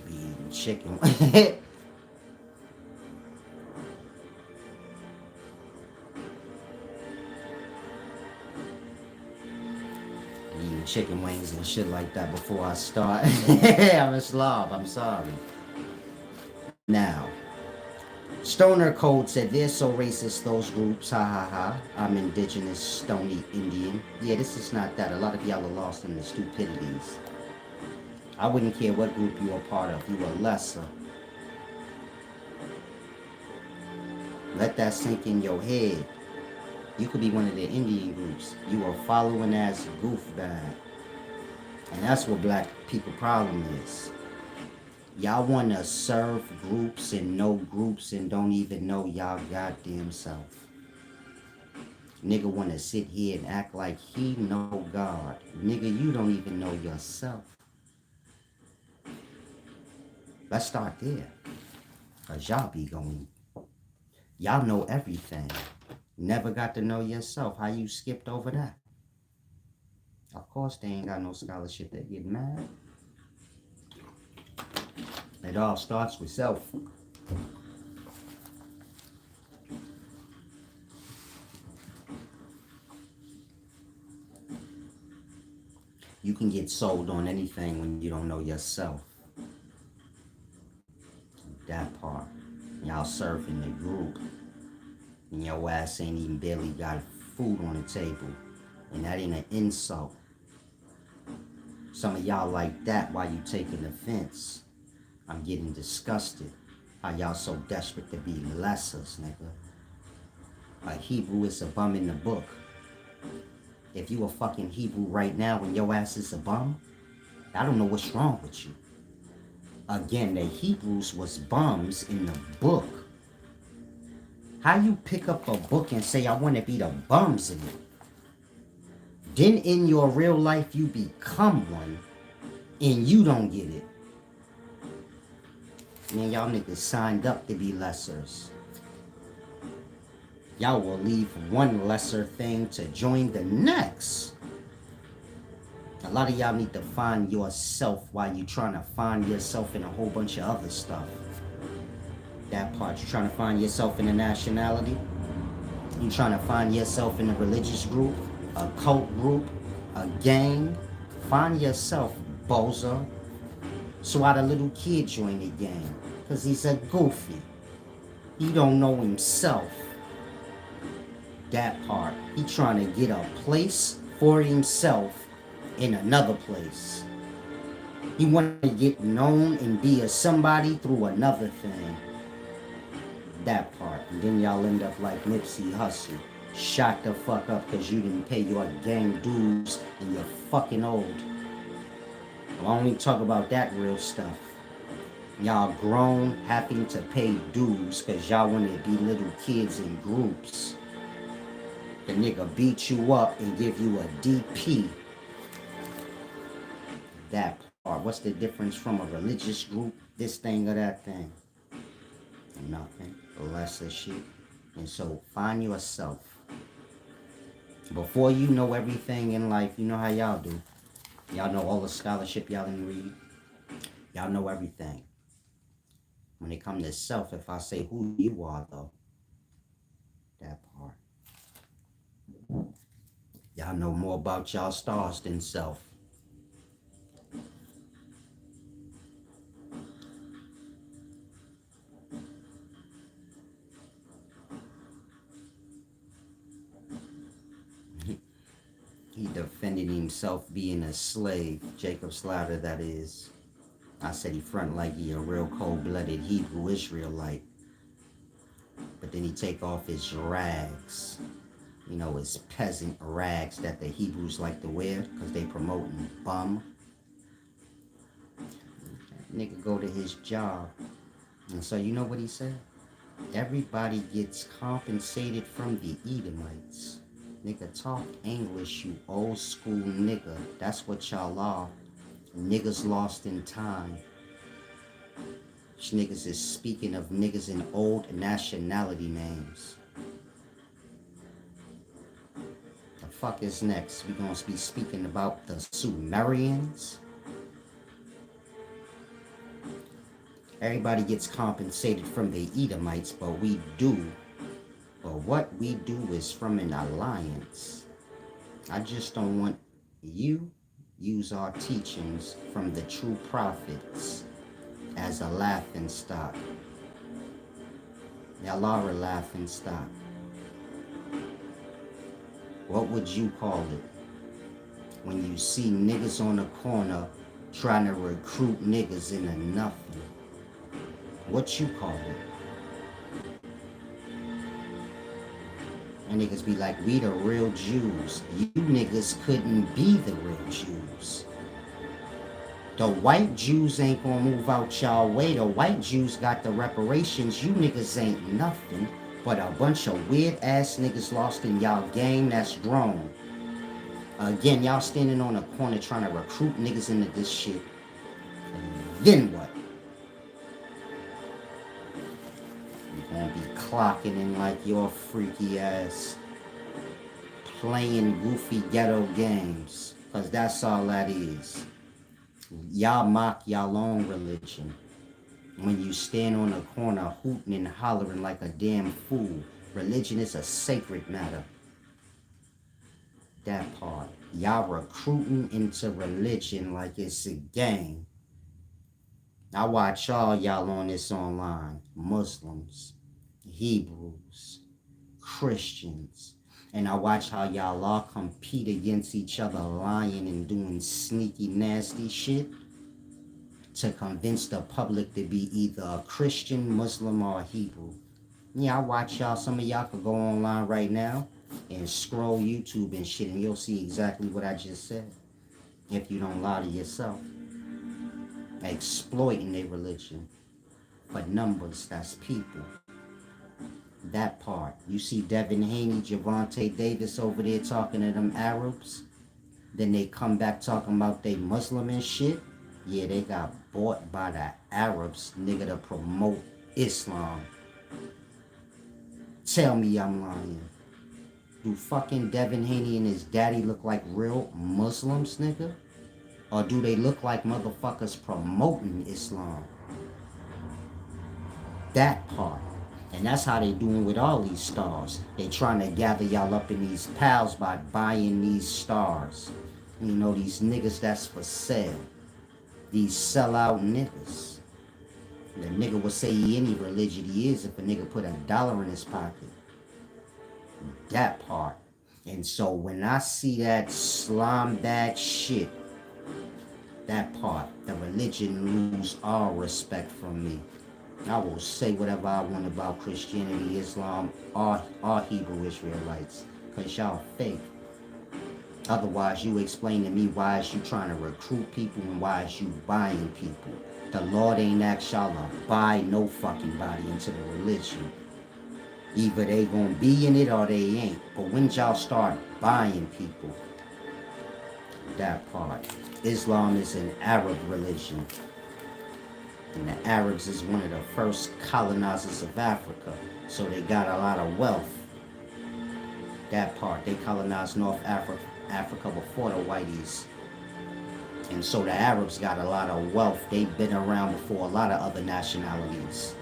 Be eating chicken. Eating chicken wings and shit like that before I start. I'm a slob. I'm sorry. Now, Stoner Code said they're so racist, those groups. Ha ha ha. I'm indigenous, stony Indian. Yeah, this is not that. A lot of y'all are lost in the stupidities. I wouldn't care what group you are part of. You are lesser. Let that sink in your head. You could be one of the Indian groups. You are following as goofbag. And that's what black people problem is. Y'all want to serve groups and know groups and don't even know y'all goddamn self. Nigga want to sit here and act like he know God. Nigga, you don't even know yourself. Let's start there. Because y'all be going, y'all know everything. Never got to know yourself. How you skipped over that? Of course they ain't got no scholarship. They get mad. It all starts with self. You can get sold on anything when you don't know yourself. That part. Y'all surfing the group. And your ass ain't even barely got food on the table. And that ain't an insult. Some of y'all like that while you taking offense. I'm getting disgusted. How y'all so desperate to be lessers, nigga. A Hebrew is a bum in the book. If you a fucking Hebrew right now and your ass is a bum, I don't know what's wrong with you. Again, the Hebrews was bums in the book. How you pick up a book and say, I want to be the bums in it? Then in your real life, you become one and you don't get it. Man, y'all niggas signed up to be lessers. Y'all will leave one lesser thing to join the next. A lot of y'all need to find yourself while you're trying to find yourself in a whole bunch of other stuff. That part, you're trying to find yourself in a nationality. You're trying to find yourself in a religious group, a cult group, a gang. Find yourself, bozo. So why the little kid join the gang? Because he's a goofy. He don't know himself. That part. He trying to get a place for himself in another place. He want to get known and be a somebody through another thing. That part. And then y'all end up like Nipsey Hussle. Shot the fuck up because you didn't pay your gang dues and you're fucking old. I only talk about that real stuff. Y'all grown, having to pay dues because y'all want to be little kids in groups. The nigga beat you up and give you a DP. That part. What's the difference from a religious group, this thing or that thing? Nothing. Lesser shit. And so find yourself. Before you know everything in life, you know how y'all do. Y'all know all the scholarship y'all didn't read. Y'all know everything. When it comes to self, if I say who you are though, that part. Y'all know more about y'all stars than self. He defended himself being a slave. Jacob Slaughter, that is. I said he front like he a real cold-blooded Hebrew Israelite. But then he take off his rags. You know, his peasant rags that the Hebrews like to wear because they promoting bum. That nigga go to his job. And so you know what he said? Everybody gets compensated from the Edomites. Nigga, talk English, you old school nigga. That's what y'all are. Niggas lost in time. These niggas is speaking of niggas in old nationality names. The fuck is next? We gonna be speaking about the Sumerians. Everybody gets compensated from the Edomites, but what we do is from an alliance. I just don't want you use our teachings from the true prophets as a laughing stock. Y'all are a laughing stock. What would you call it when you see niggas on the corner trying to recruit niggas into nothing? What you call it? And niggas be like, we the real Jews. You niggas couldn't be the real Jews. The white Jews ain't gonna move out y'all way. The white Jews got the reparations. You niggas ain't nothing but a bunch of weird ass niggas lost in y'all game that's grown. Again, y'all standing on a corner trying to recruit niggas into this shit. And then what? You're gonna be clocking in like your freaky ass, playing goofy ghetto games. Cause that's all that is. Y'all mock y'all own religion. When you stand on a corner hooting and hollering like a damn fool. Religion is a sacred matter. That part. Y'all recruiting into religion like it's a game. I watch all y'all on this online. Muslims, Hebrews, Christians. And I watch how y'all all compete against each other, lying and doing sneaky, nasty shit to convince the public to be either a Christian, Muslim, or Hebrew. Yeah, I watch y'all. Some of y'all could go online right now and scroll YouTube and shit, and you'll see exactly what I just said. If you don't lie to yourself. Exploiting their religion. But numbers, that's people. That part. You see Devin Haney, Javante Davis over there talking to them Arabs. Then they come back talking about they Muslim and shit. Yeah, they got bought by the Arabs, nigga, to promote Islam. Tell me I'm lying. Do fucking Devin Haney and his daddy look like real Muslims, nigga? Or do they look like motherfuckers promoting Islam? That part. And that's how they doing with all these stars. They trying to gather y'all up in these pals by buying these stars. You know, these niggas that's for sale. These sellout niggas. The nigga will say any religion he is if a nigga put $1 in his pocket. That part. And so when I see that slime bag shit, that part, the religion lose all respect from me. I will say whatever I want about Christianity, Islam, or Hebrew Israelites, because y'all fake. Otherwise, you explain to me why is you trying to recruit people and why is you buying people. The Lord ain't asked y'all to buy no fucking body into the religion. Either they gonna be in it or they ain't. But when y'all start buying people, that part. Islam is an Arab religion. And the Arabs is one of the first colonizers of Africa. So they got a lot of wealth. That part. They colonized North Africa before the whiteys. And so the Arabs got a lot of wealth. They've been around before a lot of other nationalities.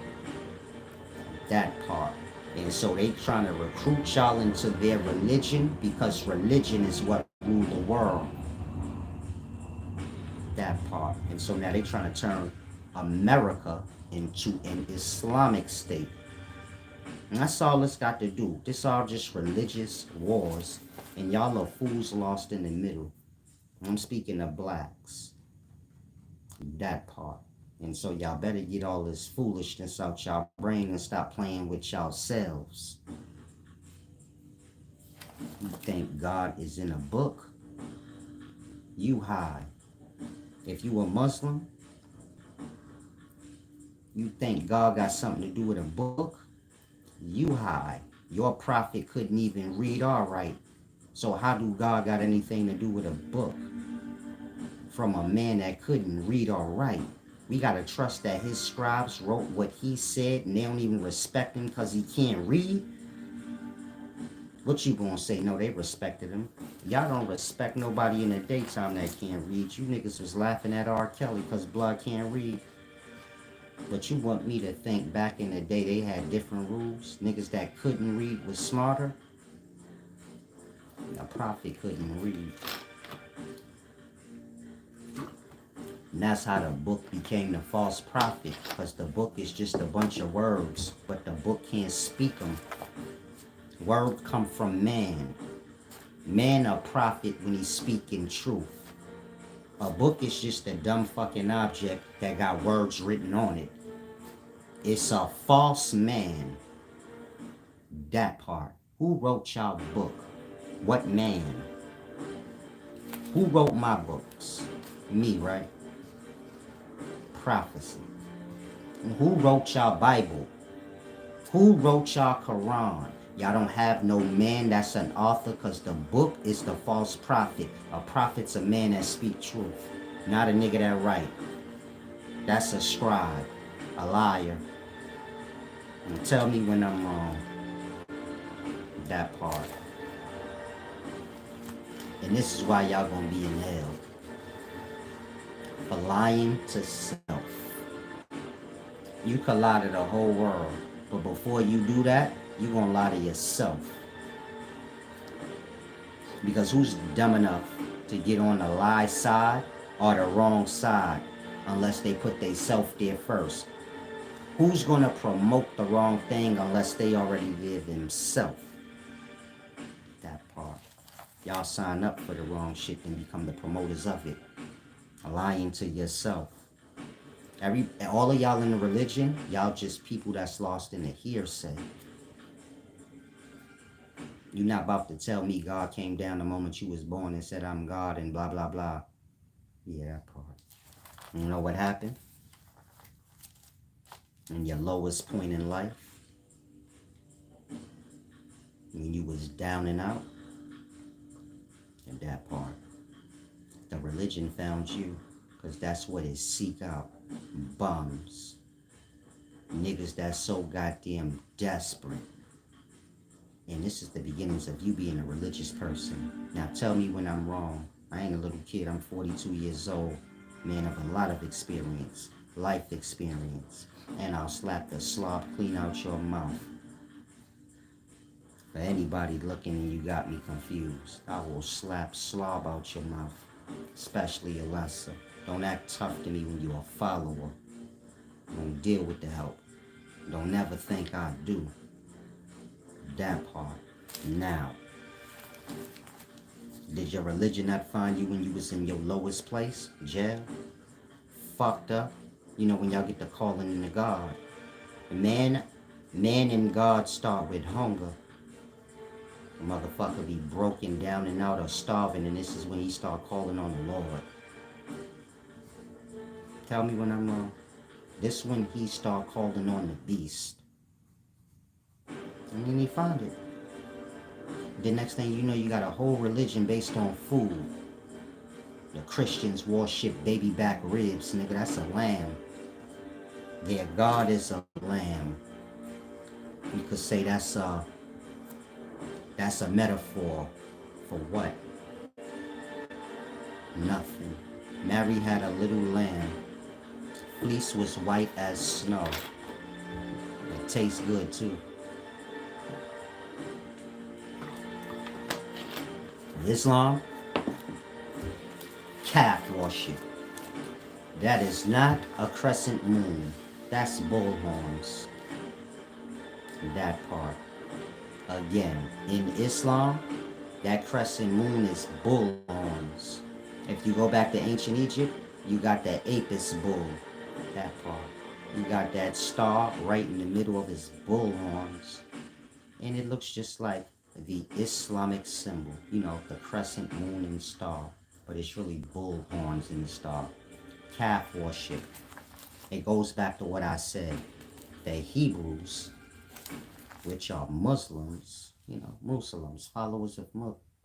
That part. And so they trying to recruit y'all into their religion because religion is what rule the world. That part. And so now they trying to turn America into an Islamic state. And that's all it's got to do. This all just religious wars. And y'all are fools lost in the middle. I'm speaking of blacks. That part. And so y'all better get all this foolishness out y'all brain and stop playing with y'all selves. You think God is in a book? You high. If you a Muslim, you think God got something to do with a book? You high. Your prophet couldn't even read or write. So how do God got anything to do with a book? From a man that couldn't read or write. We gotta trust that his scribes wrote what he said and they don't even respect him because he can't read. What you gonna say? No, they respected him. Y'all don't respect nobody in the daytime that can't read. You niggas was laughing at R. Kelly because blood can't read. But you want me to think back in the day they had different rules? Niggas that couldn't read was smarter? A prophet couldn't read. And that's how the book became the false prophet. Because the book is just a bunch of words. But the book can't speak them. Word come from man. Man a prophet when he's speaking truth. A book is just a dumb fucking object that got words written on it. It's a false man. That part. Who wrote y'all book? What man? Who wrote my books? Me, right? Prophecy. Who wrote y'all Bible? Who wrote y'all Quran? Y'all don't have no man that's an author because the book is the false prophet. A prophet's a man that speak truth. Not a nigga that write. That's a scribe. A liar. And tell me when I'm wrong. That part. And this is why y'all gonna be in hell. For lying to self. You could lie to the whole world. But before you do that, you gonna lie to yourself. Because who's dumb enough to get on the lie side or the wrong side unless they put themselves there first? Who's gonna promote the wrong thing unless they already live themselves? That part. Y'all sign up for the wrong shit and become the promoters of it. Lying to yourself. All of y'all in the religion, y'all just people that's lost in the hearsay. You're not about to tell me God came down the moment you was born and said I'm God and blah blah blah. Yeah, that part. You know what happened? In your lowest point in life, when you was down and out, and that part. The religion found you, because that's what it seek out. Bums. Niggas that's so goddamn desperate. And this is the beginnings of you being a religious person. Now tell me when I'm wrong. I ain't a little kid. I'm 42 years old. Man of a lot of experience. Life experience. And I'll slap the slob clean out your mouth. For anybody looking and you got me confused, I will slap slob out your mouth. Especially Alessa. Don't act tough to me when you're a follower. Don't deal with the help. Don't never think I do. That part. Now, did your religion not find you when you was in your lowest place? Jail? Fucked up? You know, when y'all get the calling into God. Man and God start with hunger. The motherfucker be broken down and out or starving, and this is when he start calling on the Lord. Tell me when I'm wrong. This when he start calling on the beast. And then he found it. The next thing you know, you got a whole religion based on food. The Christians worship baby back ribs, nigga. That's a lamb. Their God is a lamb. You could say that's a metaphor for what? Nothing. Mary had a little lamb. Fleece was white as snow. It tastes good too. Islam, calf worship. That is not a crescent moon. That's bull horns. That part. Again, in Islam, that crescent moon is bull horns. If you go back to ancient Egypt, you got that apis bull. That part. You got that star right in the middle of his bull horns. And it looks just like the Islamic symbol, you know, the crescent moon and star, but it's really bull horns in the star. Calf worship. It goes back to what I said. The Hebrews, which are Muslims, you know, Muslims, followers of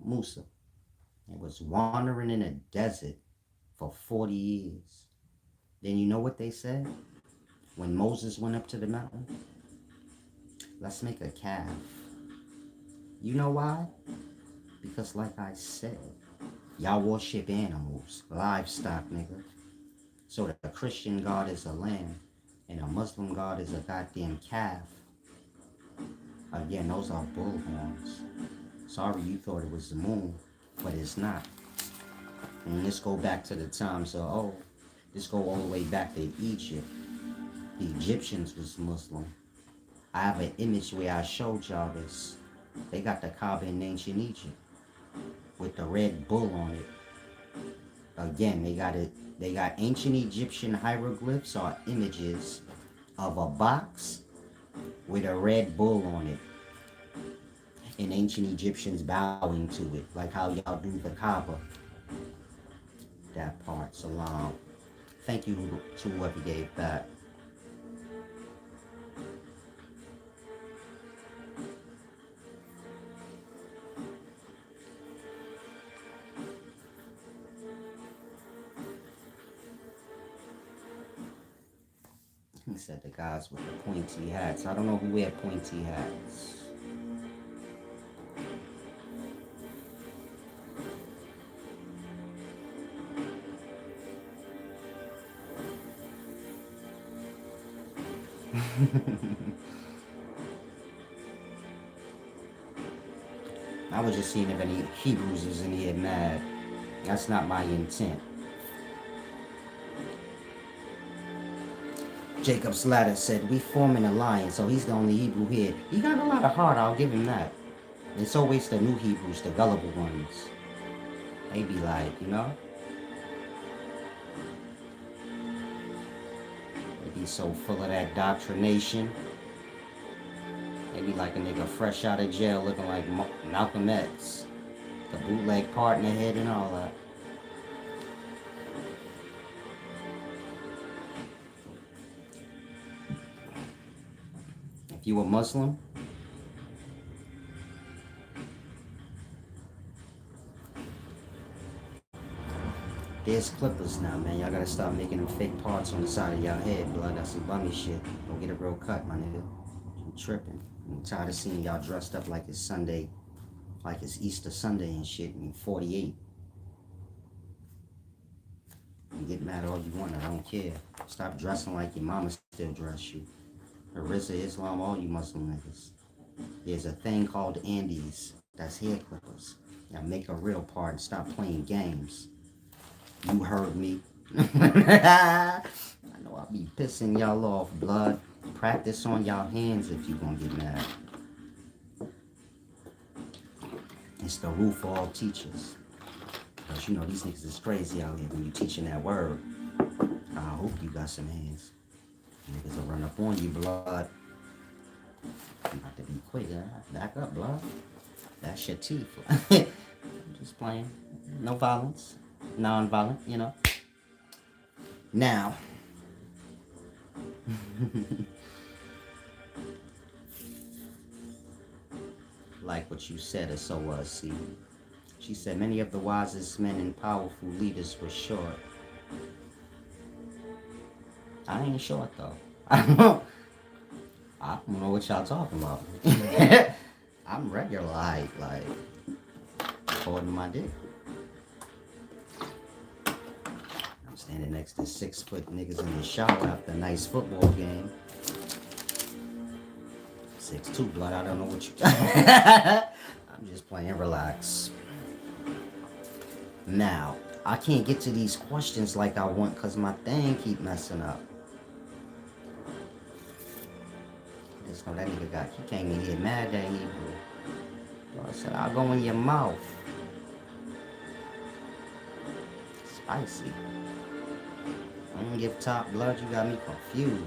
Musa, it was wandering in a desert for 40 years. Then you know what they said? When Moses went up to the mountain? Let's make a calf. You know why? Because like I said, y'all worship animals, livestock, nigga. So the Christian God is a lamb, and a Muslim God is a goddamn calf. Again, those are bull horns. Sorry you thought it was the moon, but it's not. And let's go back to the times of, let's go all the way back to Egypt. The Egyptians was Muslim. I have an image where I showed y'all this. They got the Kaaba in ancient Egypt with the red bull on it. Again, they got ancient Egyptian hieroglyphs or images of a box with a red bull on it. And ancient Egyptians bowing to it, like how y'all do the Kaaba. That part, salam. Thank you to whoever gave that. He said the guys with the pointy hats. I don't know who wear pointy hats. I was just seeing if any Hebrews is in here mad. That's not my intent. Jacob's Ladder said, we form an alliance, so he's the only Hebrew here. He got a lot of heart, I'll give him that. It's always the new Hebrews, the gullible ones. They be like, you know? They be so full of that doctrination. They be like a nigga fresh out of jail looking like Malcolm X. The bootleg partner head and all that. If you a Muslim, there's clippers now, man. Y'all gotta stop making them fake parts on the side of y'all head, blood. That's some bummy shit. Don't get a real cut, my nigga. I'm tripping. I'm tired of seeing y'all dressed up like it's Sunday, like it's Easter Sunday and shit. And 48. You get mad all you want. I don't care. Stop dressing like your mama still dress you. Arisa, Islam, all you Muslim niggas. There's a thing called Andes. That's hair clippers. Now make a real part and stop playing games. You heard me. I know I'll be pissing y'all off, blood. Practice on y'all hands if you gonna get mad. It's the rule for all teachers. Because you know these niggas is crazy out here when you teaching that word. I hope you got some hands. Niggas will run up on you, blood. You have to be quick, huh? Back up, blood. That's your teeth. I'm just playing. No violence. Non-violent, you know. Now. Like what you said, or so was, see. She said many of the wisest men and powerful leaders were short. I ain't short though. I don't know what y'all talking about. I'm regular height, like according to my dick. I'm standing next to 6 foot niggas in the shower after a nice football game. 6'2", blood. I don't know what you. I'm just playing. Relax. Now I can't get to these questions like I want because my thing keep messing up. Just know that nigga he came in here mad at Hebrew. I said, I'll go in your mouth. Spicy. I don't give top blood, you got me confused.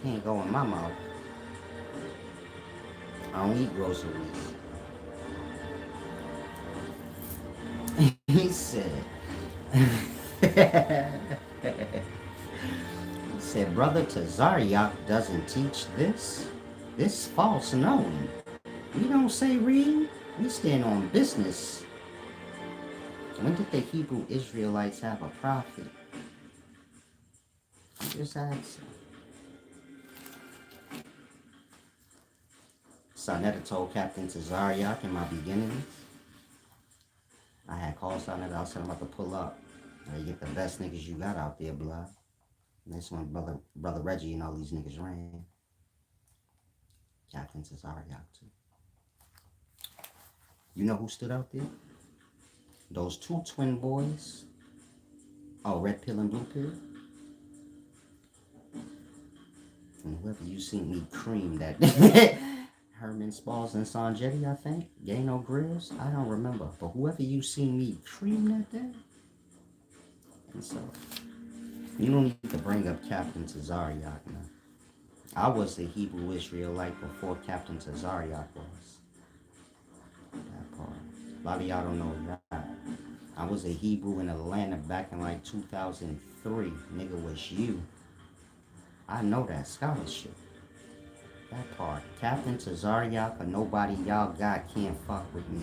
Can't go in my mouth. I don't eat groceries. He said, Brother Tazariak doesn't teach this. This false knowing. We don't say read, we stand on business. When did the Hebrew Israelites have a prophet? Just ask. Sarnetta told Captain Tazariak in my beginnings. I had called Sarnetta. I said I'm about to pull up. You get the best niggas you got out there, blood. And that's when brother Reggie and all these niggas ran. Captain Tazariak too. You know who stood out there? Those two twin boys. Oh, red pill and blue pill. And whoever you seen me cream that Herman Spalls and Sanjetti, I think. Gano Grills. I don't remember. But whoever you seen me cream that day. And so, you don't need to bring up Captain Tazariak now. I was a Hebrew Israelite before Captain Tazariak was. That part. A lot of y'all don't know that. I was a Hebrew in Atlanta back in like 2003. Nigga was you. I know that scholarship. That part. Captain Tazariak or nobody y'all got can't fuck with me.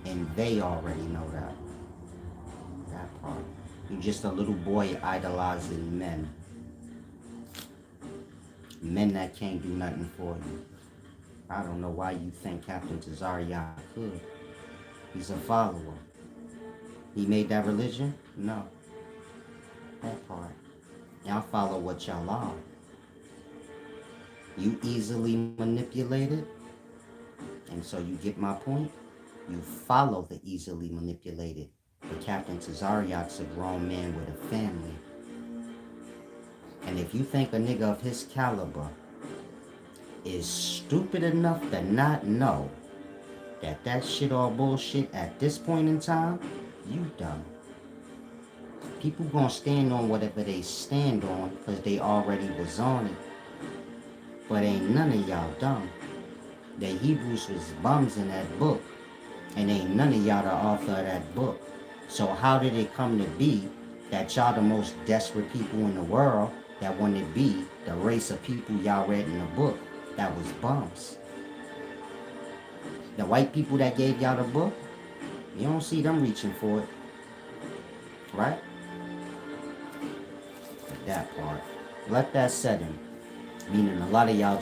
And they already know that. That part. You just a little boy idolizing men. Men that can't do nothing for you. I don't know why you think Captain Tazariak could. He's a follower. He made that religion? No. That part. Y'all follow what y'all are. You easily manipulated. And so you get my point? You follow the easily manipulated. But Captain Tazariak's a grown man with a family. And if you think a nigga of his caliber is stupid enough to not know that shit all bullshit at this point in time, you dumb. People gonna stand on whatever they stand on because they already was on it. But ain't none of y'all dumb. The Hebrews was bums in that book. And ain't none of y'all the author of that book. So how did it come to be that y'all the most desperate people in the world that want to be the race of people y'all read in the book that was bums? The white people that gave y'all the book, you don't see them reaching for it. Right? That part. Let that set in. Meaning a lot of y'all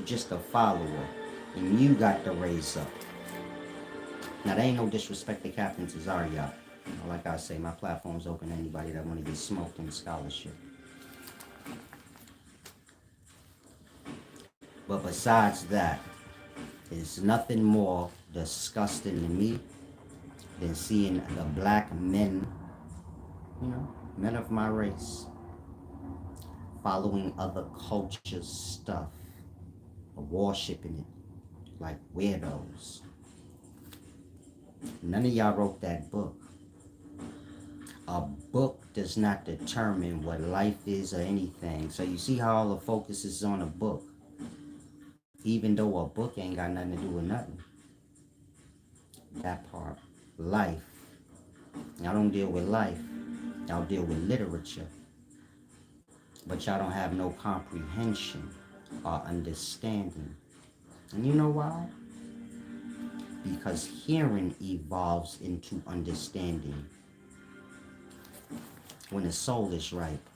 just a follower. And you got to raise up. Now, there ain't no disrespect to Captain Tazariak. Like I say, my platform's open to anybody that want to get smoked in scholarship. But besides that, there's nothing more disgusting to me than seeing the black men, men of my race, following other cultures' stuff, worshiping it like weirdos. None of y'all wrote that book. A book does not determine what life is or anything. So you see how all the focus is on a book. Even though a book ain't got nothing to do with nothing. That part. Life. Y'all don't deal with life. Y'all deal with literature. But y'all don't have no comprehension or understanding. And you know why? Because hearing evolves into understanding. When the soul is ripe.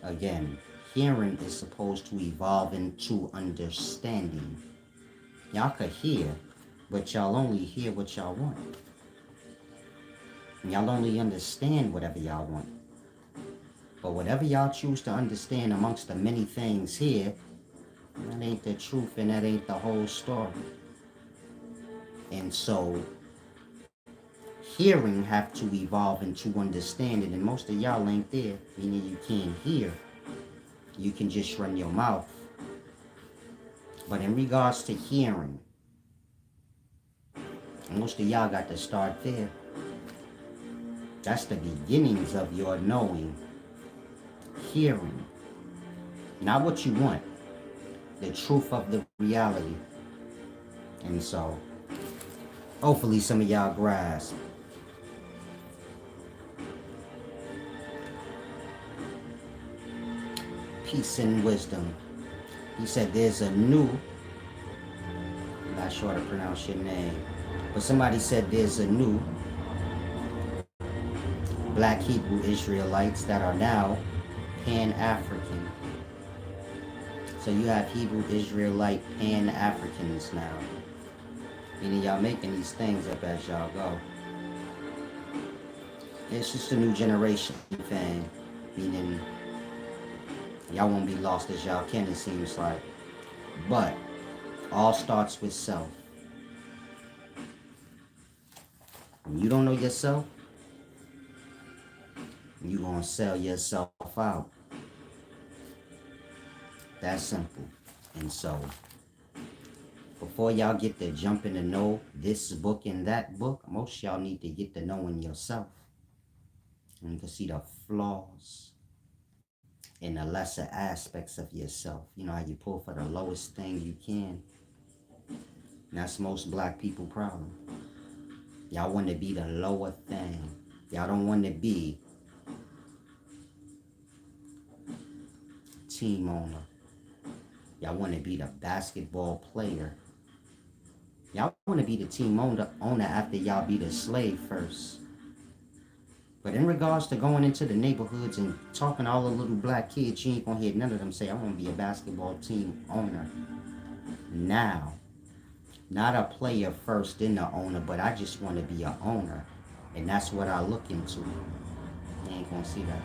Again, hearing is supposed to evolve into understanding. Y'all could hear, but y'all only hear what y'all want. And y'all only understand whatever y'all want. But whatever y'all choose to understand amongst the many things here, that ain't the truth and that ain't the whole story. And so, hearing have to evolve into understanding, and most of y'all ain't there, meaning you can't hear. You can just run your mouth. But in regards to hearing, most of y'all got to start there. That's the beginnings of your knowing. Hearing. Not what you want. The truth of the reality. And so, hopefully some of y'all grasp. Peace and wisdom. He said there's a new, I'm not sure how to pronounce your name, but somebody said there's a new black Hebrew Israelites that are now Pan-African. So you have Hebrew Israelite Pan-Africans now. Meaning y'all making these things up as y'all go. It's just a new generation thing. Meaning y'all won't be lost as y'all can, it seems like. But all starts with self. When you don't know yourself, you're going to sell yourself out. That's simple. And so, before y'all get to jumping to know this book and that book, most y'all need to get to knowing yourself. And you can see the flaws and the lesser aspects of yourself. You know how you pull for the lowest thing you can. And that's most black people problem. Y'all want to be the lower thing. Y'all don't want to be team owner. Y'all want to be the basketball player. Y'all want to be the team owner after y'all be the slave first. But in regards to going into the neighborhoods and talking to all the little black kids, you ain't going to hear none of them say, I want to be a basketball team owner. Now, not a player first, then the owner, but I just want to be an owner. And that's what I look into. You ain't going to see that.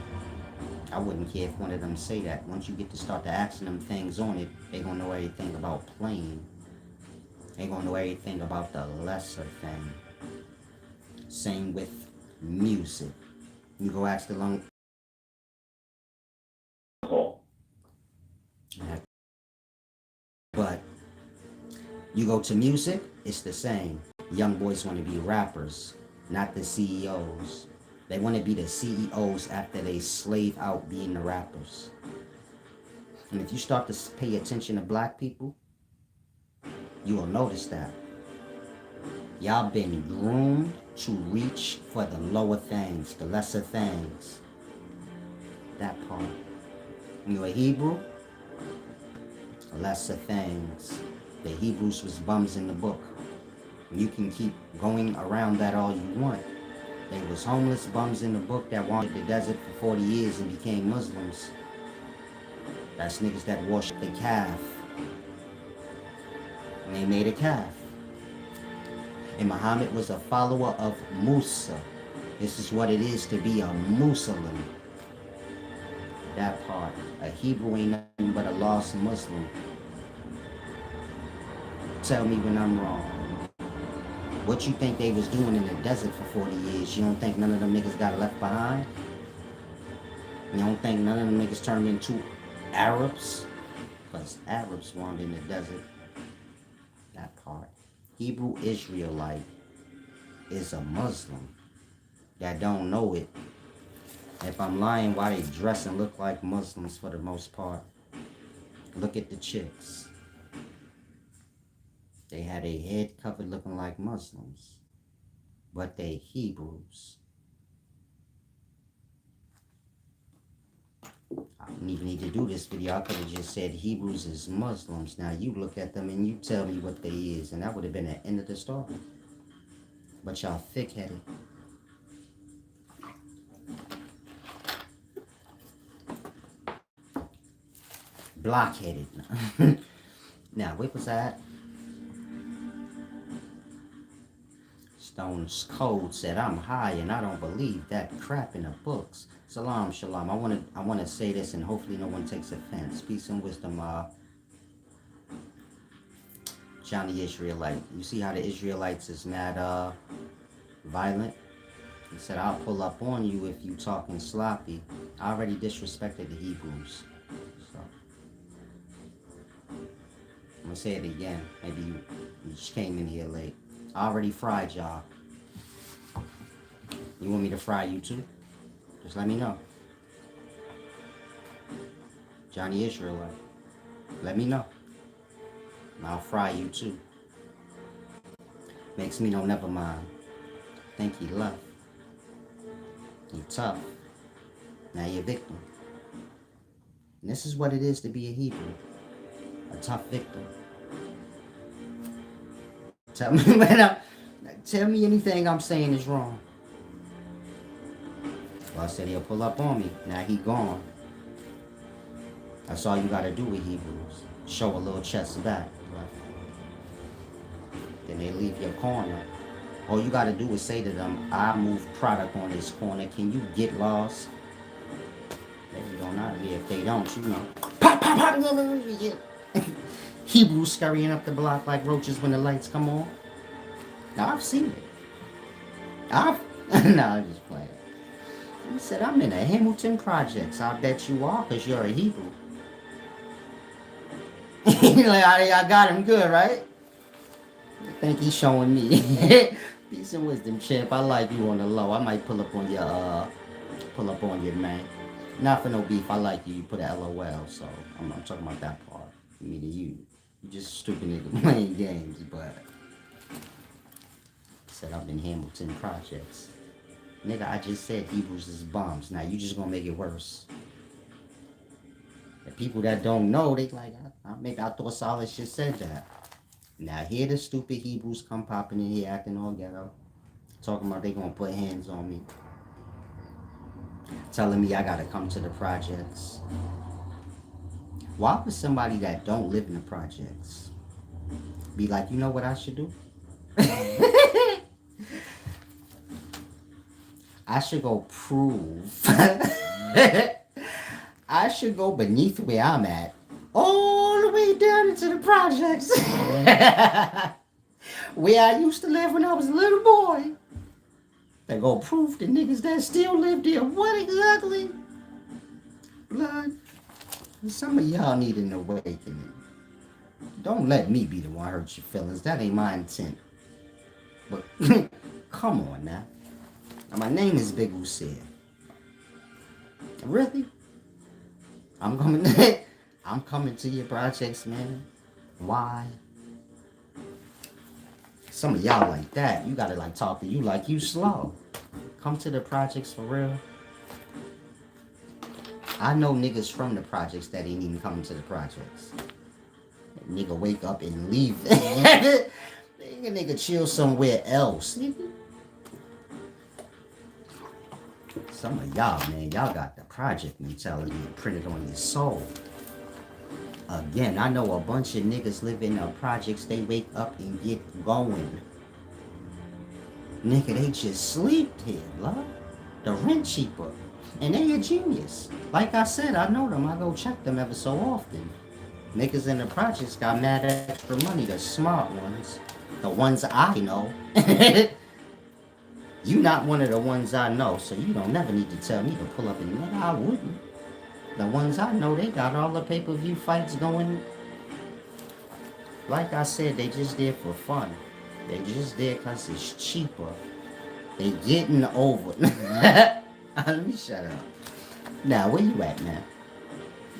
I wouldn't care if one of them say that. Once you get to start to asking them things on it, they going to know everything about playing. They going to know everything about the lesser thing. Same with music. You go ask the long... But you go to music, it's the same. Young boys want to be rappers, not the CEOs. They want to be the CEOs after they slave out being the rappers. And if you start to pay attention to black people, you will notice that. Y'all been groomed to reach for the lower things, the lesser things. That part. When you're a Hebrew, lesser things. The Hebrews was bums in the book. You can keep going around that all you want. They was homeless bums in the book that wandered the desert for 40 years and became Muslims. That's niggas that worship the calf. And they made a calf. And Muhammad was a follower of Musa. This is what it is to be a Muslim. That part. A Hebrew ain't nothing but a lost Muslim. Tell me when I'm wrong. What you think they was doing in the desert for 40 years? You don't think none of them niggas got left behind? You don't think none of them niggas turned into Arabs? Because Arabs wandered in the desert. That part. Hebrew Israelite is a Muslim that don't know it. If I'm lying, why they dress and look like Muslims for the most part? Look at the chicks. They had a head covered looking like Muslims, but they Hebrews. I didn't even need to do this video. I could have just said Hebrews is Muslims. Now you look at them and you tell me what they is, and that would have been the end of the story. But y'all thick-headed. Blockheaded. Now, where was that? Stone's Code said, I'm high and I don't believe that crap in the books. Salam, shalom. I want to say this and hopefully no one takes offense. Peace and wisdom, Johnny Israelite. You see how the Israelites is mad violent? He said, I'll pull up on you if you talking sloppy. I already disrespected the Hebrews. So I'm going to say it again. Maybe you just came in here late. I already fried y'all. You want me to fry you too? Just let me know. Johnny Israelite. Let me know. And I'll fry you too. Makes me know never mind. Think he left. He tough. Now you're a victim. And this is what it is to be a Hebrew. A tough victim. Tell me anything I'm saying is wrong. Well, I said he'll pull up on me. Now he gone. That's all you gotta do with Hebrews. Show a little chest back. Right? Then they leave your corner. All you gotta do is say to them, I move product on this corner. Can you get lost? They don't know. Yeah, if they don't, you know. Pop, pop, pop. Yeah. Hebrews scurrying up the block like roaches when the lights come on. Now, I've seen it. No, I'm just playing. He said, I'm in the Hamilton Projects. I bet you are, because you're a Hebrew. Like, I got him good, right? I think he's showing me. Peace and wisdom, champ. I like you on the low. I might pull up on your man. Not for no beef. I like you. You put a LOL, so I'm talking about that part. Me to you. You just stupid nigga playing games, but said I'm in Hamilton Projects. Nigga, I just said Hebrews is bombs. Now you just gonna make it worse. The people that don't know, they like, maybe I thought solid shit said that. Now here the stupid Hebrews come popping in here acting all ghetto. Talking about they gonna put hands on me. Telling me I gotta come to the projects. Why would somebody that don't live in the projects be like, you know what I should do? I should go prove. I should go beneath where I'm at, all the way down into the projects. Where I used to live when I was a little boy. They go prove the niggas that still live there. What exactly? Blood. Some of y'all need an awakening. Don't let me be the one hurt your feelings. That ain't my intent. But come on now. My name is Big Usair. Really? I'm coming to your projects, man. Why? Some of y'all like that. You gotta like talk to you like you slow. Come to the projects for real. I know niggas from the projects that ain't even coming to the projects. Nigga wake up and leave. Nigga chill somewhere else. Nigga. Some of y'all, man, y'all got the project mentality printed on your soul. Again, I know a bunch of niggas live in the projects, they wake up and get going. Nigga, they just sleep here, love. The rent cheaper. And they a genius. Like I said, I know them. I go check them ever so often. Niggas in the projects got mad extra money, the smart ones. The ones I know. You not one of the ones I know, so you don't never need to tell me to pull up and nigga, I wouldn't. The ones I know, they got all the pay-per-view fights going. Like I said, they just there for fun. They just there because it's cheaper. They getting over. Let me shut up. Now, where you at, man?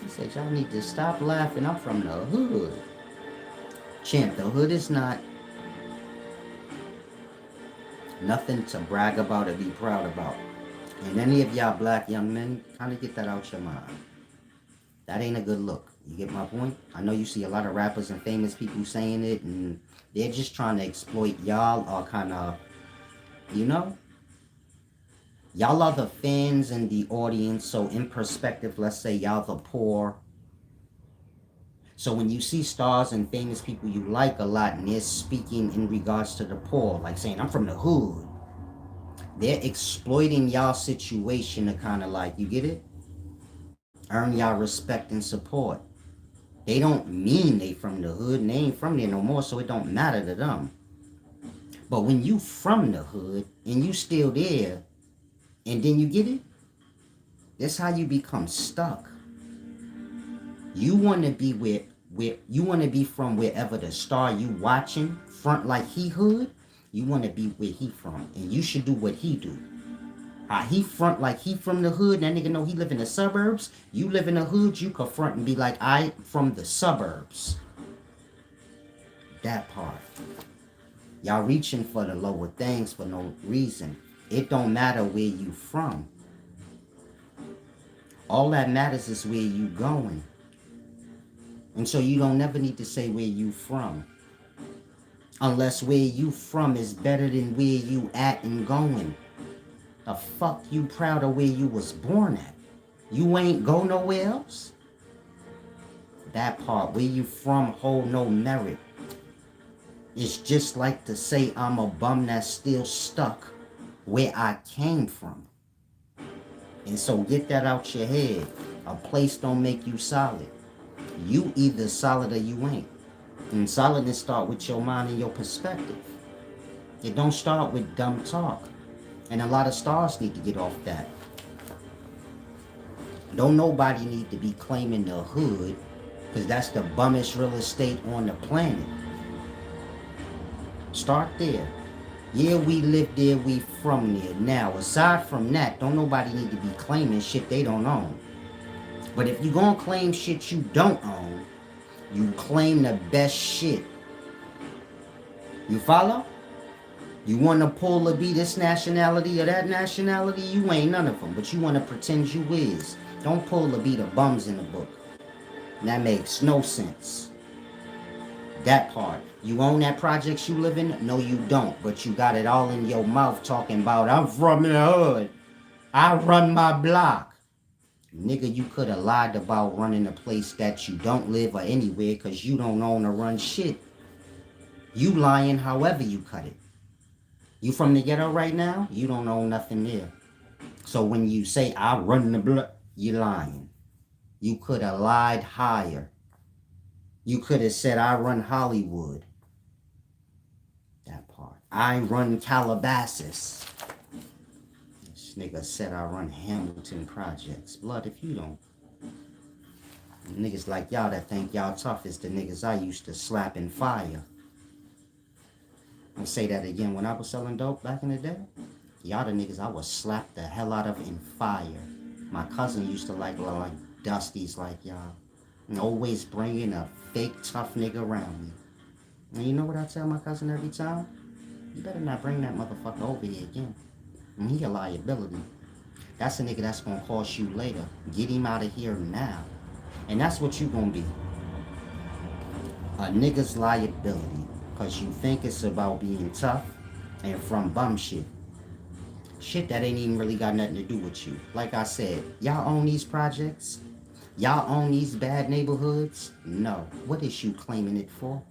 He said, y'all need to stop laughing. I'm from the hood. Champ, the hood is not nothing to brag about or be proud about. And any of y'all black young men, kind of get that out your mind. That ain't a good look. You get my point? I know you see a lot of rappers and famous people saying it, and they're just trying to exploit y'all or kind of, you know? Y'all are the fans and the audience, so in perspective, let's say y'all the poor. So when you see stars and famous people you like a lot, and they're speaking in regards to the poor, like saying, I'm from the hood, they're exploiting y'all situation to kind of like, you get it? Earn y'all respect and support. They don't mean they from the hood, and they ain't from there no more, so it don't matter to them. But when you from the hood, and you still there, and then you get it? That's how you become stuck. You want to be where you want to be from wherever the star you watching front like he hood. You want to be where he from, and you should do what he do. He front like he from the hood. That nigga know he live in the suburbs. You live in the hood, you confront and be like, I from the suburbs. That part. Y'all reaching for the lower things for no reason. It don't matter where you from. All that matters is where you going. And so you don't never need to say where you from. Unless where you from is better than where you at and going. The fuck you proud of where you was born at? You ain't go nowhere else? That part, where you from, hold no merit. It's just like to say I'm a bum that's still stuck where I came from. And so get that out your head. A place don't make you solid. You either solid or you ain't. And solidness start with your mind and your perspective. It don't start with dumb talk. And a lot of stars need to get off that. Don't nobody need to be claiming the hood, because that's the bummest real estate on the planet. Start there. Yeah, we live there, we from there. Now, aside from that, don't nobody need to be claiming shit they don't own. But if you gonna claim shit you don't own, you claim the best shit. You follow? You want to pull or be this nationality or that nationality, you ain't none of them. But you want to pretend you is. Don't pull or be the bums in the book. That makes no sense. That part. You own that project you live in? No, you don't. But you got it all in your mouth talking about, I'm from the hood. I run my block. Nigga, you could have lied about running a place that you don't live or anywhere because you don't own or run shit. You lying however you cut it. You from the ghetto right now? You don't own nothing there. So when you say, I run the block, you lying. You could have lied higher. You could have said, I run Hollywood. That part. I run Calabasas. This nigga said I run Hamilton Projects. Blood, if you don't. Niggas like y'all that think y'all tough is the niggas I used to slap in fire. I'll say that again. When I was selling dope back in the day, y'all the niggas I would slap the hell out of in fire. My cousin used to like dusties like y'all. And always bringing a fake tough nigga around me. And you know what I tell my cousin every time? You better not bring that motherfucker over here again. And he a liability. That's a nigga that's gonna cost you later. Get him out of here now. And that's what you gonna be. A nigga's liability. Cause you think it's about being tough and from bum shit. Shit that ain't even really got nothing to do with you. Like I said, y'all own these projects? Y'all own these bad neighborhoods? No. What is you claiming it for?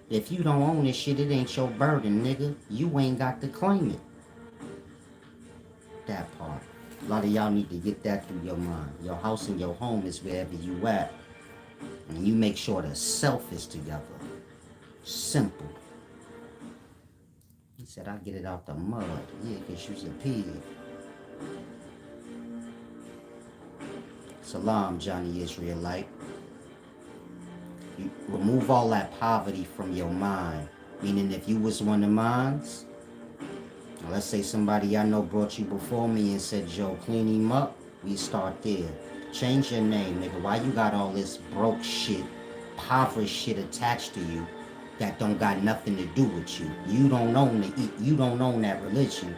If you don't own this shit, it ain't your burden, nigga. You ain't got to claim it. That part. A lot of y'all need to get that through your mind. Your house and your home is wherever you at. And you make sure the self is together. Simple. He said, I get it out the mud. Yeah, because you's a pig. Salam, Johnny Israelite. You remove all that poverty from your mind. Meaning if you was one of mines, let's say somebody I know brought you before me and said, Joe, clean him up. We start there. Change your name, nigga. Why you got all this broke shit, impoverished shit attached to you that don't got nothing to do with you? You don't own you don't own that religion.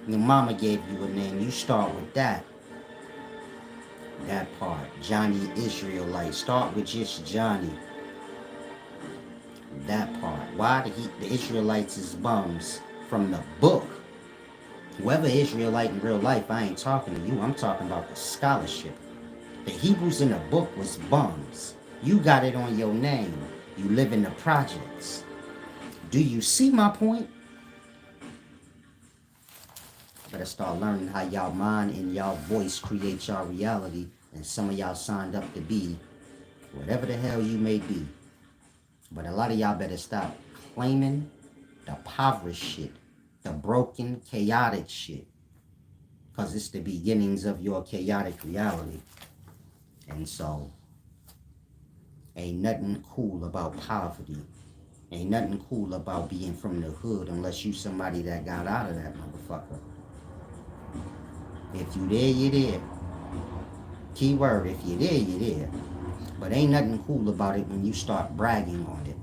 Your mama gave you a name. You start with that. That part. Johnny Israelite. Start with just Johnny. That part. Why the Israelites is bums? From the book. Whoever Israelite in real life, I ain't talking to you. I'm talking about the scholarship. The Hebrews in the book was bums. You got it on your name. You live in the projects. Do you see my point? Better start learning how y'all mind and y'all voice create y'all reality. And some of y'all signed up to be whatever the hell you may be. But a lot of y'all better stop claiming the impoverished shit. The broken, chaotic shit. Because it's the beginnings of your chaotic reality. And so, ain't nothing cool about poverty. Ain't nothing cool about being from the hood unless you somebody that got out of that motherfucker. If you there, you there. Keyword, if you there, you there. But ain't nothing cool about it when you start bragging on it.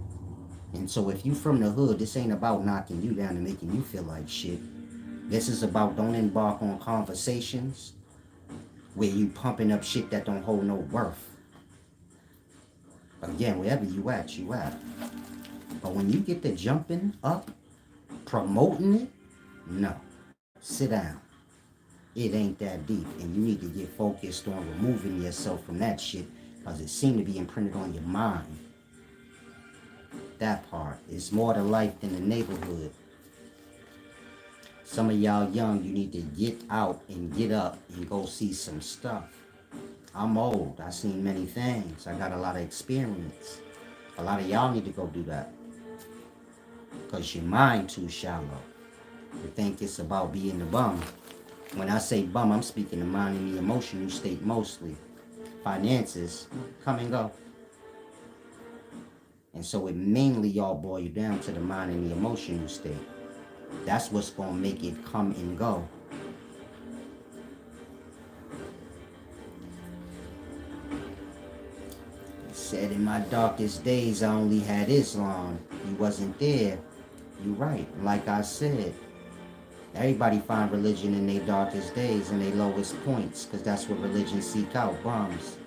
And so if you from the hood, this ain't about knocking you down and making you feel like shit. This is about don't embark on conversations where you pumping up shit that don't hold no worth. Again, wherever you at, you at. But when you get to jumping up, promoting it, no. Sit down. It ain't that deep. And you need to get focused on removing yourself from that shit. Because it seemed to be imprinted on your mind. That part is more to life than the neighborhood. Some of y'all young, you need to get out and get up and go see some stuff. I'm old. I've seen many things. I got a lot of experience. A lot of y'all need to go do that. Because your mind too shallow. You think it's about being a bum. When I say bum, I'm speaking the mind and the emotional state mostly. Finances come and go. And so it mainly all boils down to the mind and the emotional state. That's what's going to make it come and go. He said, in my darkest days, I only had Islam. You wasn't there. You right. Like I said, everybody find religion in their darkest days and their lowest points, because that's what religion seek out, bombs.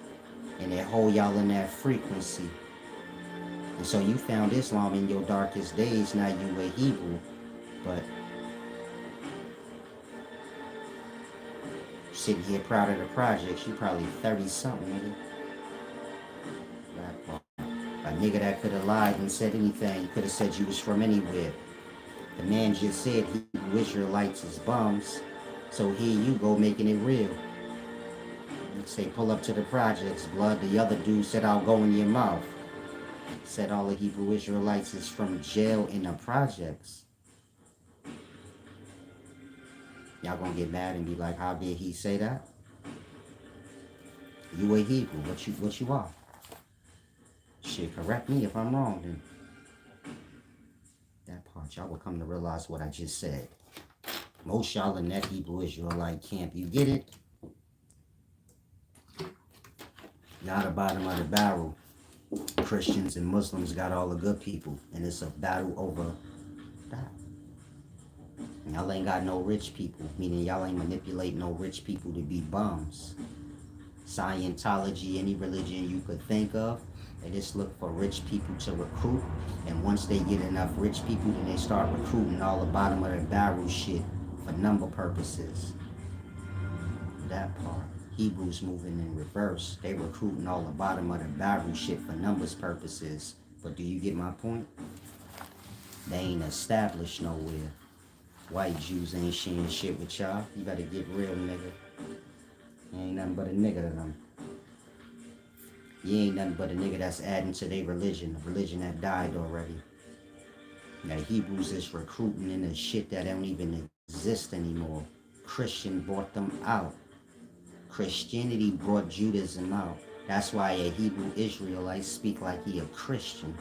And they hold y'all in that frequency. And so you found Islam in your darkest days, now you were Hebrew, but sitting here proud of the projects, you probably 30-something, nigga. That part. A nigga that could have lied and said anything, could have said you was from anywhere. The man just said Hebrew Israelites is bums, so here you go making it real. You say pull up to the projects, blood. The other dude said I'll go in your mouth. Said all the Hebrew Israelites is from jail in the projects. Y'all gonna get mad and be like, how did he say that? You a Hebrew, what you are? Shit, correct me if I'm wrong then. That part, y'all will come to realize what I just said. Most y'all in that Hebrew Israelite camp, you get it? Y'all the bottom of the barrel. Christians and Muslims got all the good people, and it's a battle over that. Y'all ain't got no rich people, meaning y'all ain't manipulate no rich people to be bums. Scientology, any religion you could think of, they just look for rich people to recruit, and once they get enough rich people, then they start recruiting all the bottom of the barrel shit for number purposes. That part. Hebrews moving in reverse. They recruiting all the bottom of the barrel shit for numbers purposes. But do you get my point? They ain't established nowhere. White Jews ain't sharing shit with y'all. You better get real, nigga. You ain't nothing but a nigga to them. You ain't nothing but a nigga that's adding to their religion, a religion that died already. Now Hebrews is recruiting in the shit that don't even exist anymore. Christian brought them out. Christianity brought Judaism out. That's why a Hebrew Israelite speak like he a Christian.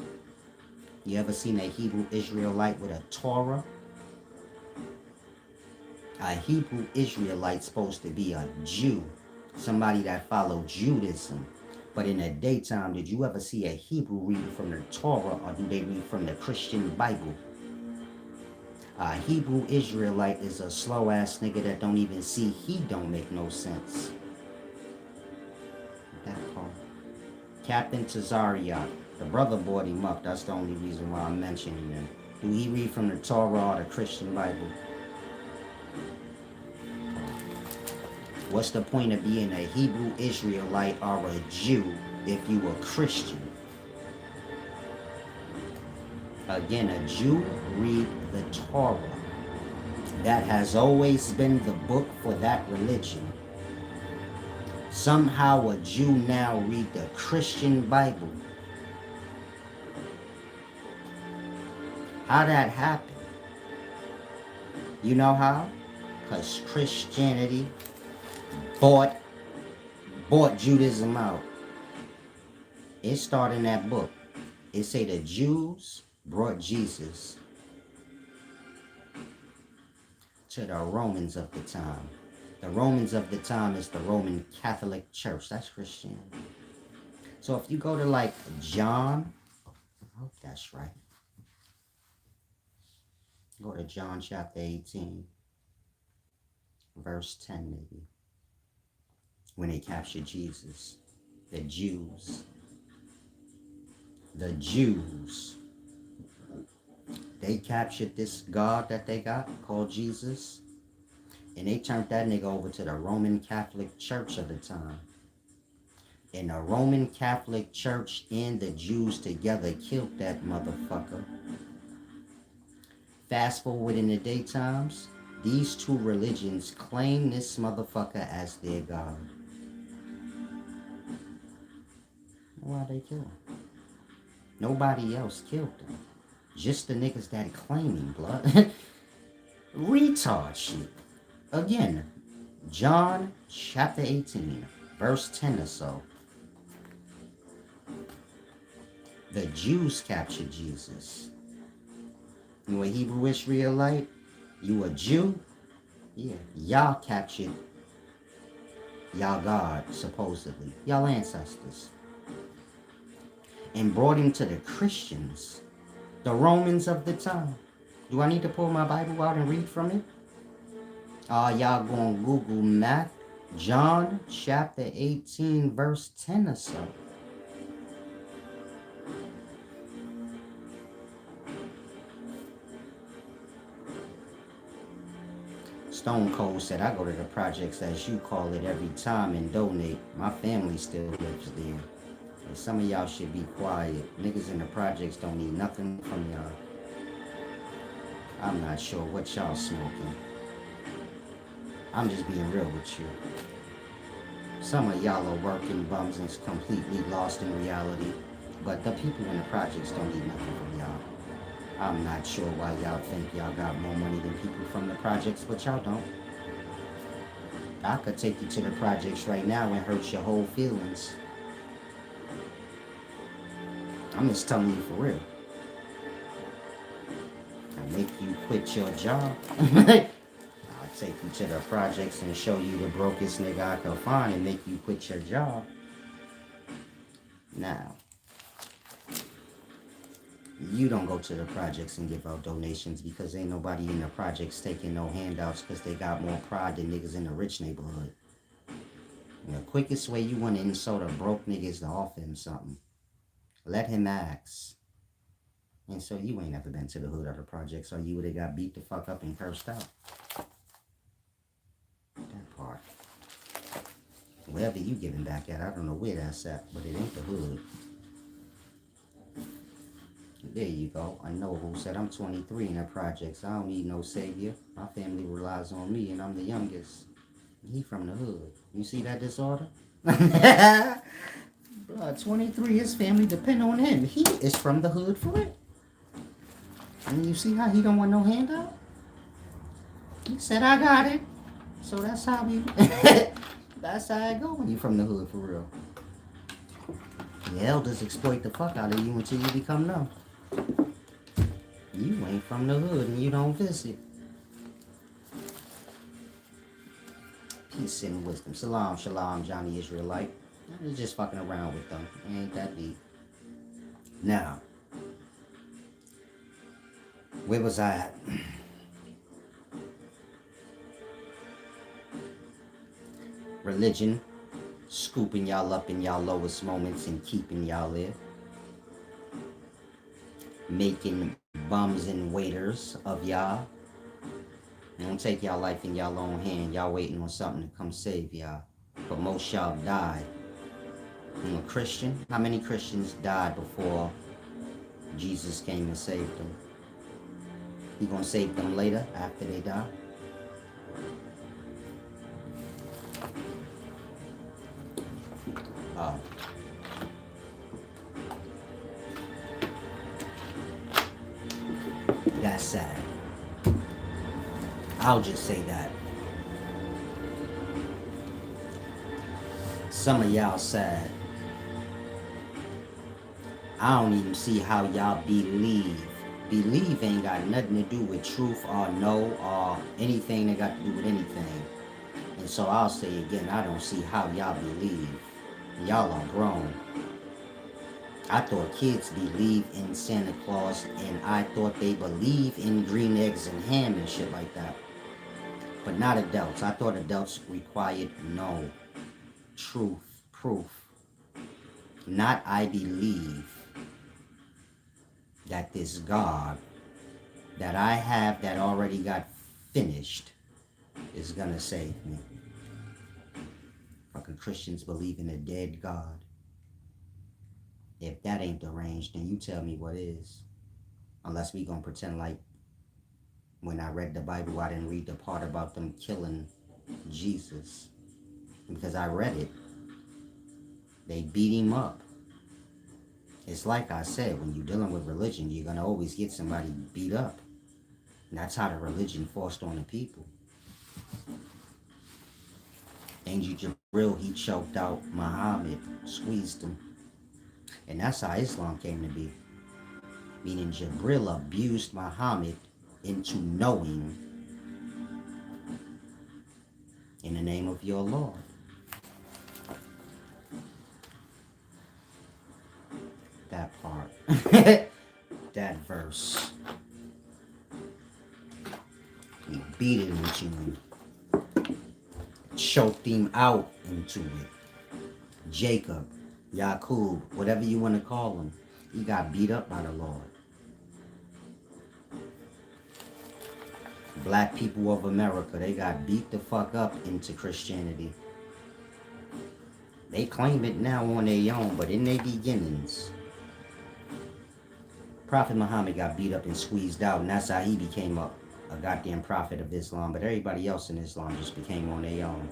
You ever seen a Hebrew Israelite with a Torah? A Hebrew Israelite supposed to be a Jew, somebody that followed Judaism. But in the daytime, did you ever see a Hebrew read from the Torah, or do they read from the Christian Bible? A Hebrew Israelite is a slow ass nigga that don't even see he don't make no sense. That part. Captain Tazariak, the brother brought him up. That's the only reason why I'm mentioning him. Do he read from the Torah or the Christian Bible? What's the point of being a Hebrew Israelite or a Jew if you a Christian? Again, a Jew read the Torah. That has always been the book for that religion. Somehow a Jew now read the Christian Bible. How that happened? You know how? Because Christianity bought Judaism out. It started in that book. It say the Jews brought Jesus to the Romans of the time. The Romans of the time is the Roman Catholic Church. That's Christianity. So if you go to like John, I hope that's right. Go to John chapter 18, verse 10 maybe. When they captured Jesus, the Jews, they captured this God that they got called Jesus, and they turned that nigga over to the Roman Catholic Church of the time. And the Roman Catholic Church and the Jews together killed that motherfucker. Fast forward in the daytimes, these two religions claim this motherfucker as their God. Why they kill him? Nobody else killed him. Just the niggas that claiming blood. Retard shit. Again, John chapter 18, verse 10 or so. The Jews captured Jesus. You a Hebrew Israelite? You a Jew? Yeah. Y'all captured y'all God, supposedly. Y'all ancestors. And brought him to the Christians. The Romans of the time. Do I need to pull my Bible out and read from it? Y'all going to Google Math. John chapter 18 verse 10 or so. Stone Cold said, I go to the projects, as you call it, every time and donate. My family still lives there. And some of y'all should be quiet. Niggas in the projects don't need nothing from y'all. I'm not sure what y'all smoking. I'm just being real with you. Some of y'all are working bums and completely lost in reality. But the people in the projects don't need nothing from y'all. I'm not sure why y'all think y'all got more money than people from the projects, but y'all don't. I could take you to the projects right now and hurt your whole feelings. I'm just telling you for real. I make you quit your job. I'll take you to the projects and show you the brokest nigga I could find and make you quit your job. Now, you don't go to the projects and give out donations because ain't nobody in the projects taking no handouts because they got more pride than niggas in the rich neighborhood. And the quickest way you want to insult a broke nigga is to offer him something. Let him ask. And so you ain't never been to the hood of the projects, or you would have got beat the fuck up and cursed out. That part. Wherever you giving back at, I don't know where that's at, but it ain't the hood. There you go. I know who said I'm 23 in the projects. I don't need no savior. My family relies on me, and I'm the youngest. He from the hood. You see that disorder? 23, his family depend on him. He is from the hood for it. And you see how he don't want no handout? He said, I got it. So that's how we... that's how it go when you from the hood for real. The elders exploit the fuck out of you until you become numb. You ain't from the hood and you don't visit. Peace and wisdom. Shalom, shalom, Johnny Israelite. I'm just fucking around with them. Ain't that deep. Now, where was I at? Religion, scooping y'all up in y'all lowest moments and keeping y'all there. Making bums and waiters of y'all. Don't take y'all life in y'all own hand. Y'all waiting on something to come save y'all. But most y'all died. I'm a Christian. How many Christians died before Jesus came and saved them? He gonna save them later after they die? That's sad. I'll just say that. Some of y'all sad. I don't even see how y'all believe. Believe ain't got nothing to do with truth or no or anything that got to do with anything. And so I'll say again, I don't see how y'all believe. Y'all are grown. I thought kids believe in Santa Claus, and I thought they believe in green eggs and ham and shit like that. But not adults. I thought adults required no truth, proof. Not I believe that this God that I have that already got finished is gonna save me. Fuck could Christians believe in a dead God? If that ain't deranged, then you tell me what is. Unless we gonna pretend like when I read the Bible, I didn't read the part about them killing Jesus. Because I read it. They beat him up. It's like I said, when you're dealing with religion, you're gonna always get somebody beat up. And that's how the religion forced on the people. Angel Jibril, he choked out Muhammad, squeezed him. And that's how Islam came to be. Meaning Jibril abused Muhammad into knowing in the name of your Lord. That part. That verse. He beat it into him. Choked him out into it. Jacob, Yaqub, whatever you want to call him, he got beat up by the Lord. Black people of America, they got beat the fuck up into Christianity. They claim it now on their own, but in their beginnings, Prophet Muhammad got beat up and squeezed out, and that's how he became a goddamn prophet of Islam. But everybody else in Islam just became on their own.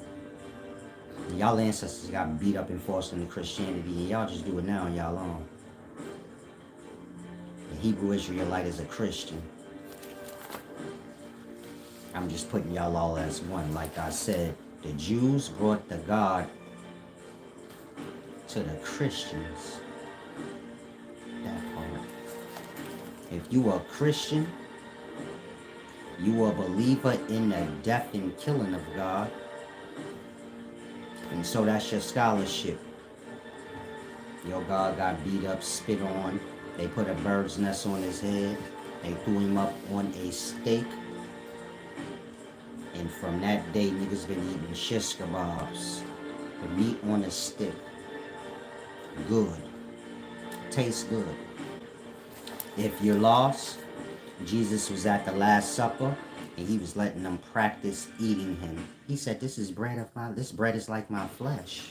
And y'all ancestors got beat up and forced into Christianity, and y'all just do it now on y'all own. The Hebrew Israelite is a Christian. I'm just putting y'all all as one. Like I said, the Jews brought the God to the Christians. That part. If you are a Christian, you are a believer in the death and killing of God. And so that's your scholarship. Your God got beat up, spit on. They put a bird's nest on his head. They threw him up on a stake. And from that day, niggas been eating shish kebabs. The meat on a stick. Good. Tastes good. If you're lost, Jesus was at the Last Supper and he was letting them practice eating him. He said, this bread is like my flesh.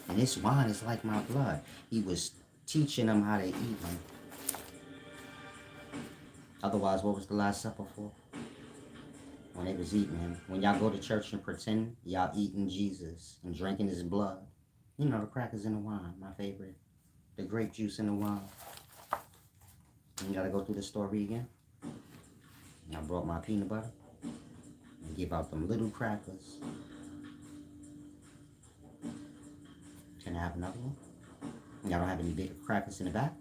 And this wine is like my blood. He was teaching them how to eat him. Otherwise, what was the Last Supper for? When they was eating him. When y'all go to church and pretend y'all eating Jesus and drinking his blood. You know, the crackers in the wine, my favorite. The grape juice in the wine. You gotta go through the story again. I brought my peanut butter and give out them little crackers. Can I have another one? Y'all don't have any bigger crackers in the back?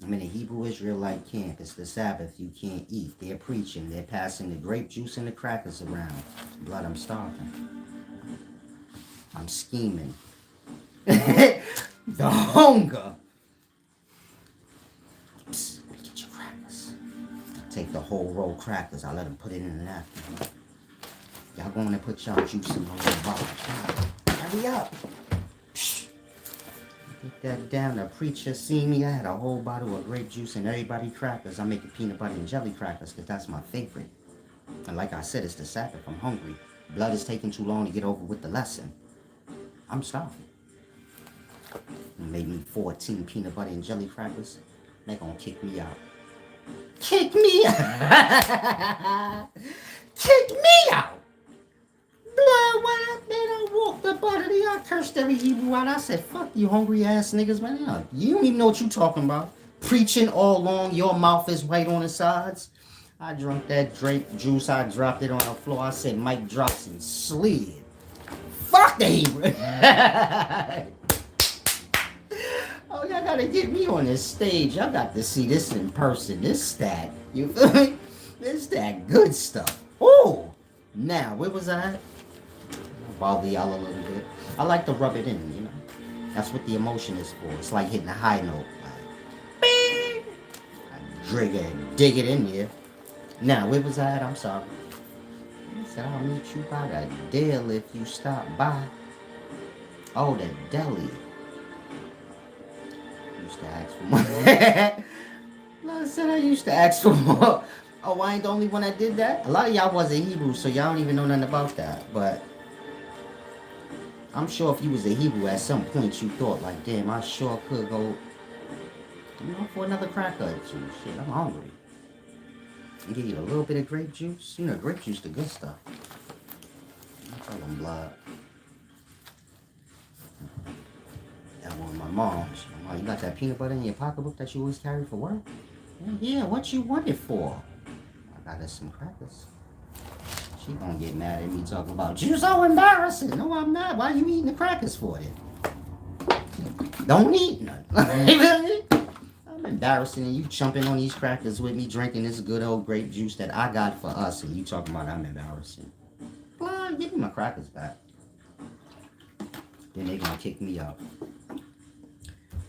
I'm in a Hebrew Israelite camp. It's the Sabbath. You can't eat. They're preaching. They're passing the grape juice and the crackers around. Blood, I'm starving. I'm scheming. The hunger. Psst, let me get your crackers. I take the whole roll of crackers. I let them put it in the napkin. Y'all going to put y'all juice in the little bottle. Hurry up. Get that down. The preacher seen me. I had a whole bottle of grape juice and everybody crackers. I'm making peanut butter and jelly crackers because that's my favorite. And like I said, it's the Sabbath. I'm hungry. Blood is taking too long to get over with the lesson. I'm starving. Made me 14 peanut butter and jelly crackers. They're gonna kick me out. Kick me out! Kick me out! Blood, why they don't walk the butter? I cursed every Hebrew out. I said, fuck you hungry ass niggas, man. You don't even know what you talking about. Preaching all along, your mouth is white on the sides. I drank that grape juice, I dropped it on the floor. I said, Mike drops and slid. Fuck the Hebrew. Oh, y'all gotta get me on this stage. Y'all got to see this in person. This that. You feel me? This that good stuff. Oh! Now, where was I at? Bother y'all a little bit. I like to rub it in, you know. That's what the emotion is for. It's like hitting a high note. Like, bing! I dig it in there. Now, where was I at? I'm sorry. He said, I'll meet you by the deal if you stop by. Oh, the deli. Used to ask for more. I said I used to ask for more. Oh, I ain't the only one that did that? A lot of y'all wasn't Hebrew, so y'all don't even know nothing about that. But I'm sure if you was a Hebrew at some point you thought like, damn, I sure could go, for another cracker or two. Shit, I'm hungry. You can eat a little bit of grape juice. Grape juice the good stuff. I tell them blood. That one of my mom's. You got that peanut butter in your pocketbook that you always carry for work? Yeah, what you want it for? I got us some crackers. She gonna get mad at me talking about, you so embarrassing. No, I'm not. Why are you eating the crackers for then? Don't eat nothing. I'm embarrassing and you jumping on these crackers with me, drinking this good old grape juice that I got for us, and you talking about I'm embarrassing. Well, give me my crackers back. Then they gonna kick me out.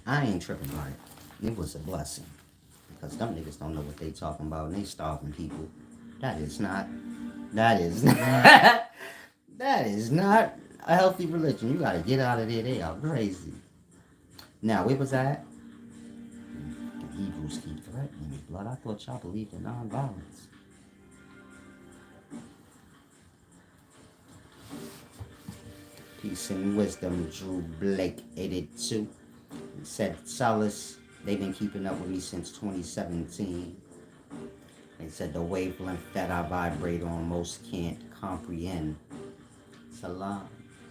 I ain't tripping about it. It was a blessing. Because them niggas don't know what they talking about and they starving people. That is not that is not a healthy religion. You gotta get out of there. They are crazy. Now, where was that? The Hebrews keep threatening me, blood. I thought y'all believed in nonviolence. Peace and wisdom, Drew Blake 82. He said, Solace, they've been keeping up with me since 2017. They said the wavelength that I vibrate on most can't comprehend. It's a lie.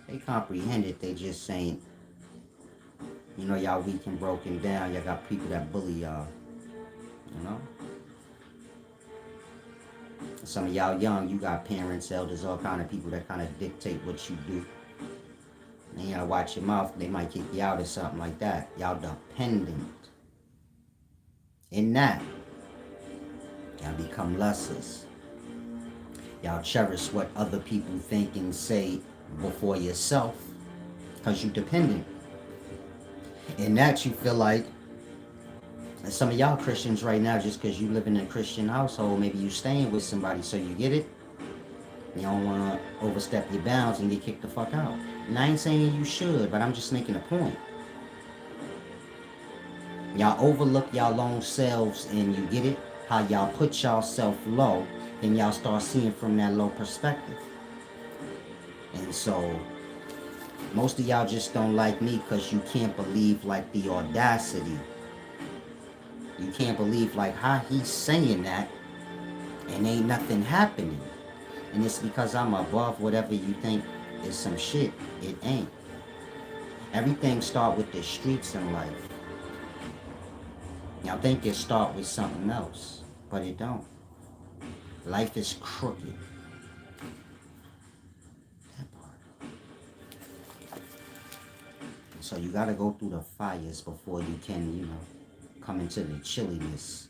They comprehend it, they just ain't. Y'all weak and broken down. Y'all got people that bully y'all. Some of y'all young, you got parents, elders, all kind of people that kind of dictate what you do. And you gotta watch your mouth. They might kick you out or something like that. Y'all dependent. In that, y'all become lessers. Y'all cherish what other people think and say before yourself, because you dependent. In that, you feel like, and some of y'all Christians right now, just because you live in a Christian household, maybe you staying with somebody, so you get it. You don't want to overstep your bounds and get kicked the fuck out. And I ain't saying you should, but I'm just making a point. Y'all overlook y'all own selves and you get it? How y'all put y'all self low and y'all start seeing from that low perspective. And so, most of y'all just don't like me because you can't believe like the audacity. You can't believe like how he's saying that and ain't nothing happening. And it's because I'm above whatever you think is some shit. It ain't. Everything start with the streets in life. Y'all think it start with something else, but it don't. Life is crooked. That part. So you gotta go through the fires before you can, come into the chilliness.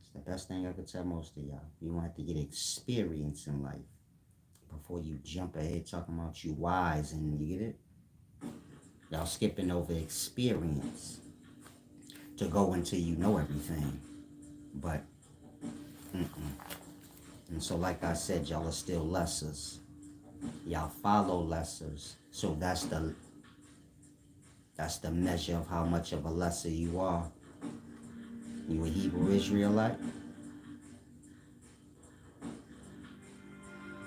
It's the best thing I could tell most of y'all. You want to get experience in life before you jump ahead talking about you wise, and you get it? Y'all skipping over experience to go into everything. But, And so like I said, y'all are still lessers. Y'all follow lessers. So that's the measure of how much of a lesser you are. You a Hebrew Israelite?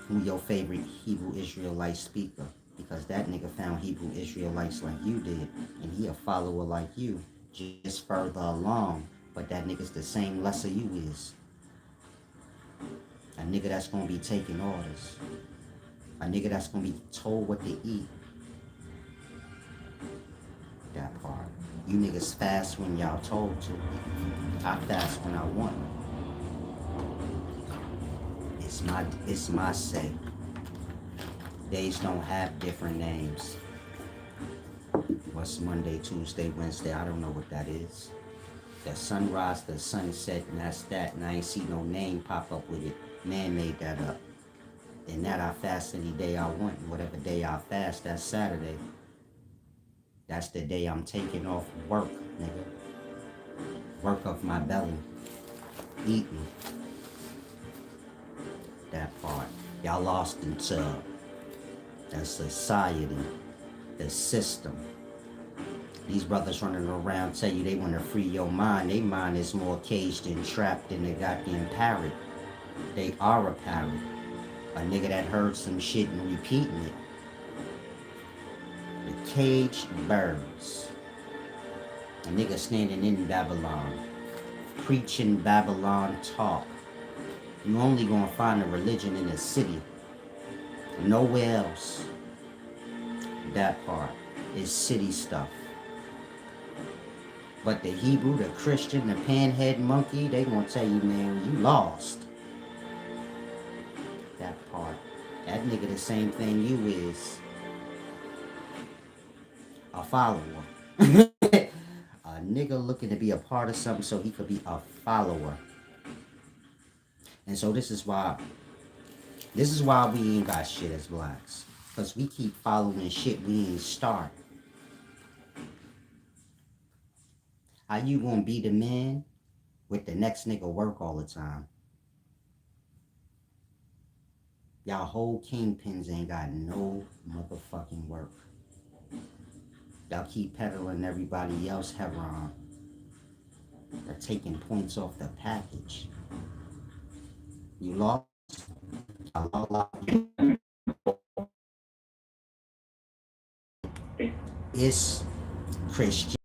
Who your favorite Hebrew Israelite speaker? Because that nigga found Hebrew Israelites like you did, and he a follower like you, just further along. But that nigga's the same lesser you is. A nigga that's gonna be taking orders. A nigga that's gonna be told what to eat. That part. You niggas fast when y'all told to. I fast when I want. It's my say. Days don't have different names. What's Monday, Tuesday, Wednesday? I don't know what that is. The sunrise, the sunset, and that's that. And I ain't see no name pop up with it. Man made that up. And that I fast any day I want. And whatever day I fast, that's Saturday. That's the day I'm taking off work, nigga. Work of my belly. Eating. That part. Y'all lost into the society, the system. These brothers running around tell you they want to free your mind. Their mind is more caged and trapped than a goddamn parrot. They are a parrot. A nigga that heard some shit and repeating it. caged birds. A nigga standing in Babylon, preaching Babylon talk. You only gonna find a religion in the city, nowhere else. That part is city stuff. But the Hebrew, the Christian, the panhead monkey, they gonna tell you, man, you lost. That part. That nigga the same thing you is. A follower. A nigga looking to be a part of something so he could be a follower. And so this is why we ain't got shit as blacks. Because we keep following shit we ain't start. How you gonna be the man with the next nigga work all the time? Y'all whole kingpins ain't got no motherfucking work. Y'all keep peddling everybody else heroin. They're taking points off the package. You lost? It's Christian,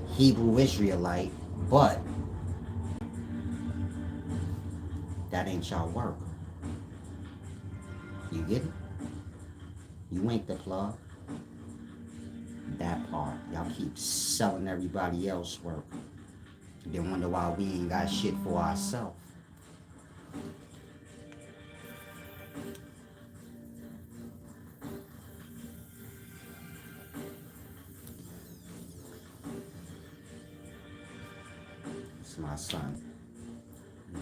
Hebrew Israelite, but that ain't y'all work. You get it? You ain't the plug. That part. Y'all keep selling everybody else work. Then wonder why we ain't got shit for ourselves. It's my son.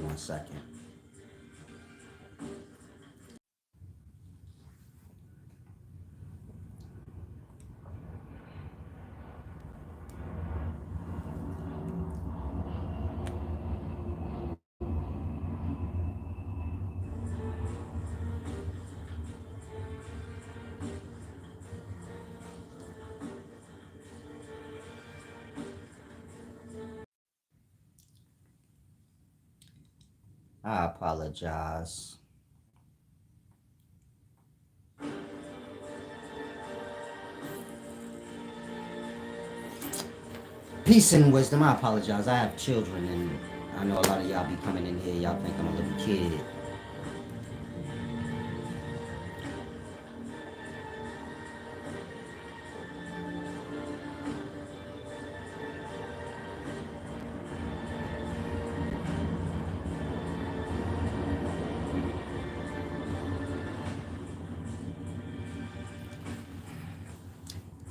1 second. I apologize. Peace and wisdom. I apologize. I have children, and I know a lot of y'all be coming in here. Y'all think I'm a little kid.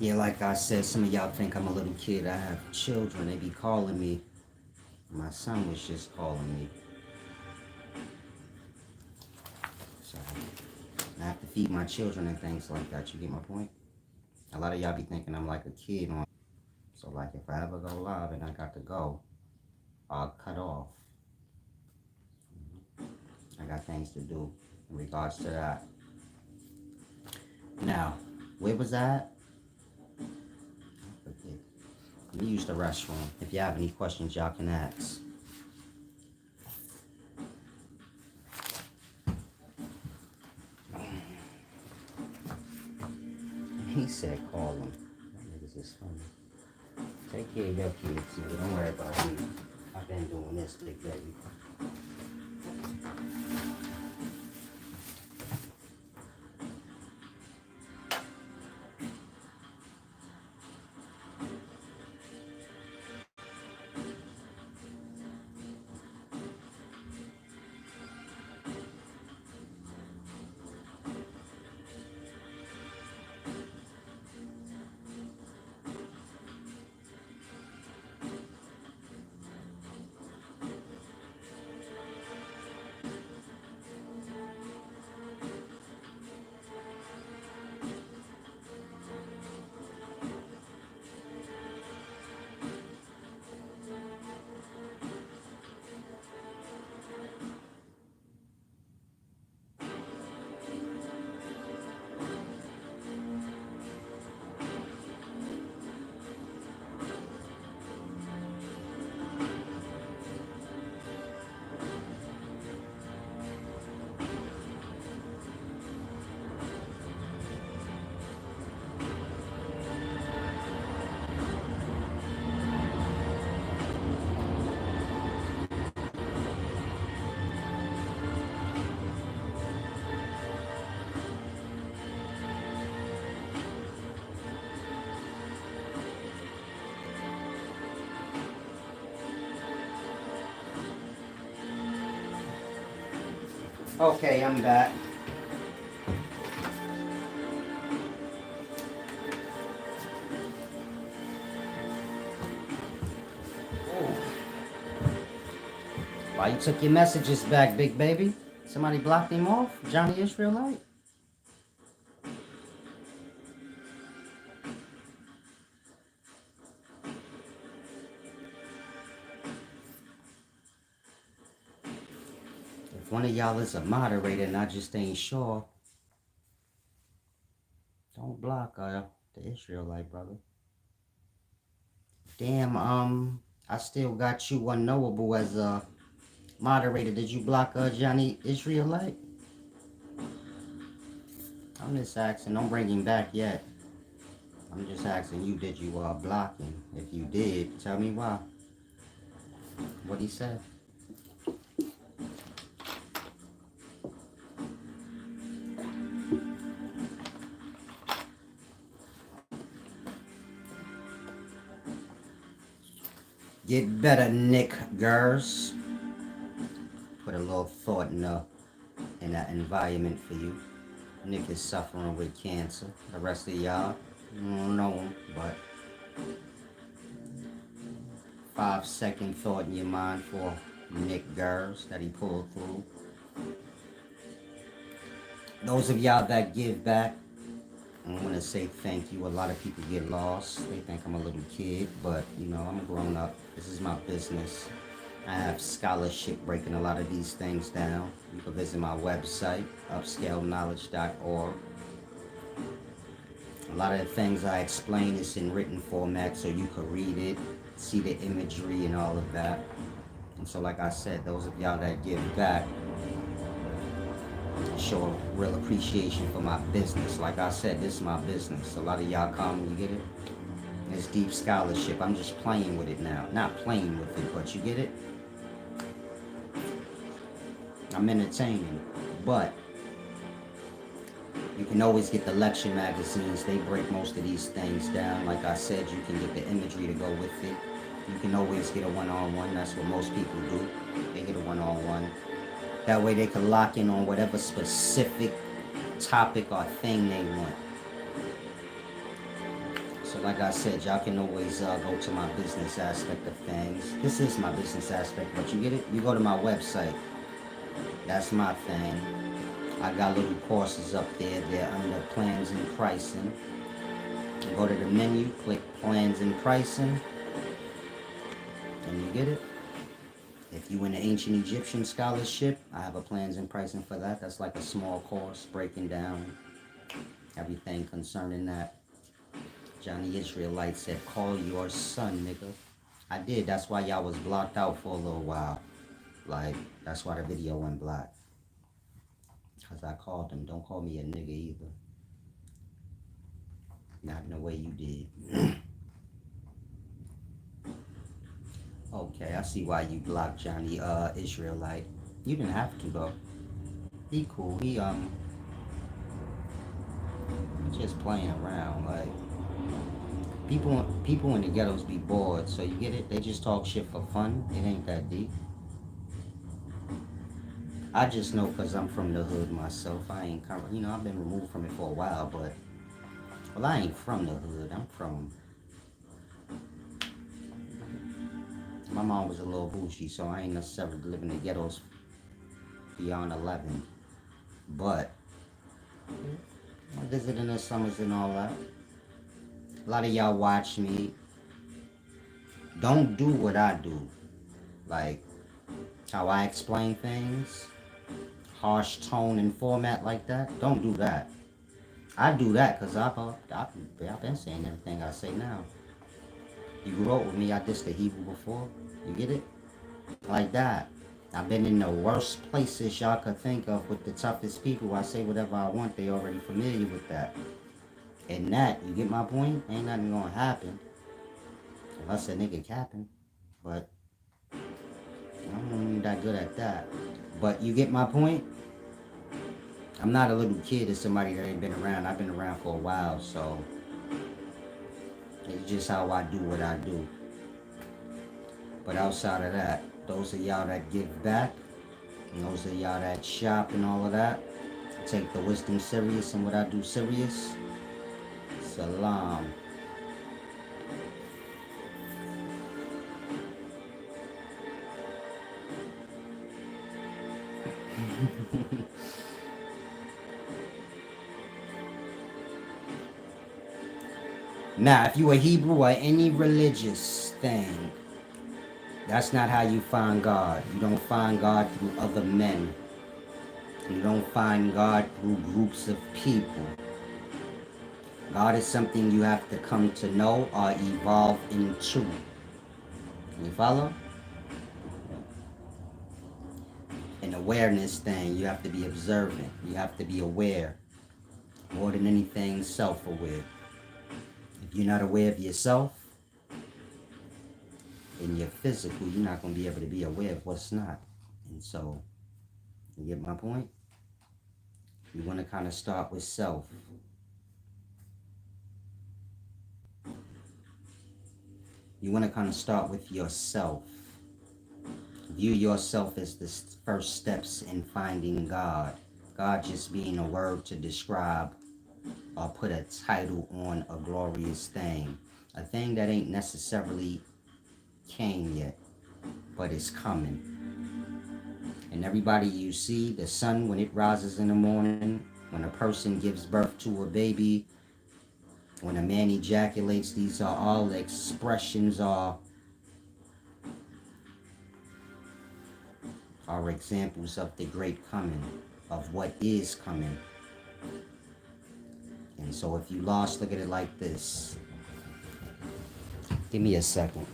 Yeah, like I said, some of y'all think I'm a little kid. I have children. They be calling me. My son was just calling me. So I have to feed my children and things like that. You get my point? A lot of y'all be thinking I'm like a kid on. So like if I ever go live and I got to go, I'll cut off. I got things to do in regards to that. Now, where was that? Okay. Let me use the restroom. If you have any questions, y'all can ask. He said call him. That niggas is funny. Take care of your kids, nigga. Don't worry about me. I've been doing this, big baby. Okay, I'm back. Oh, why you took your messages back, big baby? Somebody blocked him off? Johnny Israelite? If one of y'all is a moderator and I just ain't sure, don't block the Israelite, brother. Damn, I still got you unknowable as a moderator. Did you block Johnny Israelite? I'm just asking, don't bring him back yet. I'm just asking you, did you block him? If you did, tell me why. What he said. Get better, Nick Gers. Put a little thought in that environment for you. Nick is suffering with cancer. The rest of y'all don't know him, but 5-second thought in your mind for Nick Gers that he pulled through. Those of y'all that give back, I want to say thank you. A lot of people get lost. They think I'm a little kid, but you know, I'm a grown up. This is my business. I have scholarship breaking a lot of these things down. You can visit my website, upscaleknowledge.org. A lot of the things I explain is in written format so you can read it, see the imagery and all of that. And so like I said, those of y'all that give back, show a real appreciation for my business. Like I said, this is my business. A lot of y'all come, you get it? It's deep scholarship. I'm just playing with it now. Not playing with it, but you get it? I'm entertaining. But you can always get the lecture magazines. They break most of these things down. Like I said, you can get the imagery to go with it. You can always get a one-on-one. That's what most people do. They get a one-on-one. That way they can lock in on whatever specific topic or thing they want. So like I said, y'all can always go to my business aspect of things. This is my business aspect, but you get it? You go to my website. That's my thing. I got little courses up there. They're under plans and pricing. You go to the menu, click plans and pricing, and you get it. If you in the ancient Egyptian scholarship, I have a plans and pricing for that. That's like a small course breaking down everything concerning that. Johnny Israelite said, call your son, nigga. I did. That's why y'all was blocked out for a little while. Like, that's why the video went black. Because I called him. Don't call me a nigga either. Not in the way you did. Okay, I see why you blocked Johnny Israelite. You didn't have to though. He cool. He just playing around. Like people in the ghettos be bored, so you get it? They just talk shit for fun. It ain't that deep. I just know because I'm from the hood myself. I ain't you know, I've been removed from it for a while, but well, I ain't from the hood. I'm from. My mom was a little bougie, so I ain't necessarily living in the ghettos beyond 11. But I visit in the summers and all that. A lot of y'all watch me. Don't do what I do. Like how I explain things. Harsh tone and format like that. Don't do that. I do that because I've been saying everything I say now. You grew up with me. I dissed the Hebrew before. You get it? Like that. I've been in the worst places y'all could think of with the toughest people. I say whatever I want. They already familiar with that. And that, you get my point? Ain't nothing gonna happen. Unless a nigga capping. But I'm not even that good at that. But you get my point? I'm not a little kid. It's somebody that ain't been around. I've been around for a while, so it's just how I do what I do. But outside of that, those of y'all that give back, And those of y'all that shop and all of that, take the wisdom serious and what I do serious. Salam. Now, if you a Hebrew or any religious thing, that's not how you find God. You don't find God through other men. You don't find God through groups of people. God is something you have to come to know or evolve into. You follow? An awareness thing. You have to be observant. You have to be aware. More than anything, self-aware. If you're not aware of yourself and your physical, you're not going to be able to be aware of what's not. And so, you get my point? You want to kind of start with self. You want to kind of start with yourself. View yourself as the first steps in finding God. God just being a word to describe or put a title on a glorious thing. A thing that ain't necessarily came yet, but it's coming. And everybody you see, the sun when it rises in the morning, when a person gives birth to a baby, when a man ejaculates, these are all expressions or are examples of the great coming, of what is coming. And so if you lost, look at it like this. Give me a second.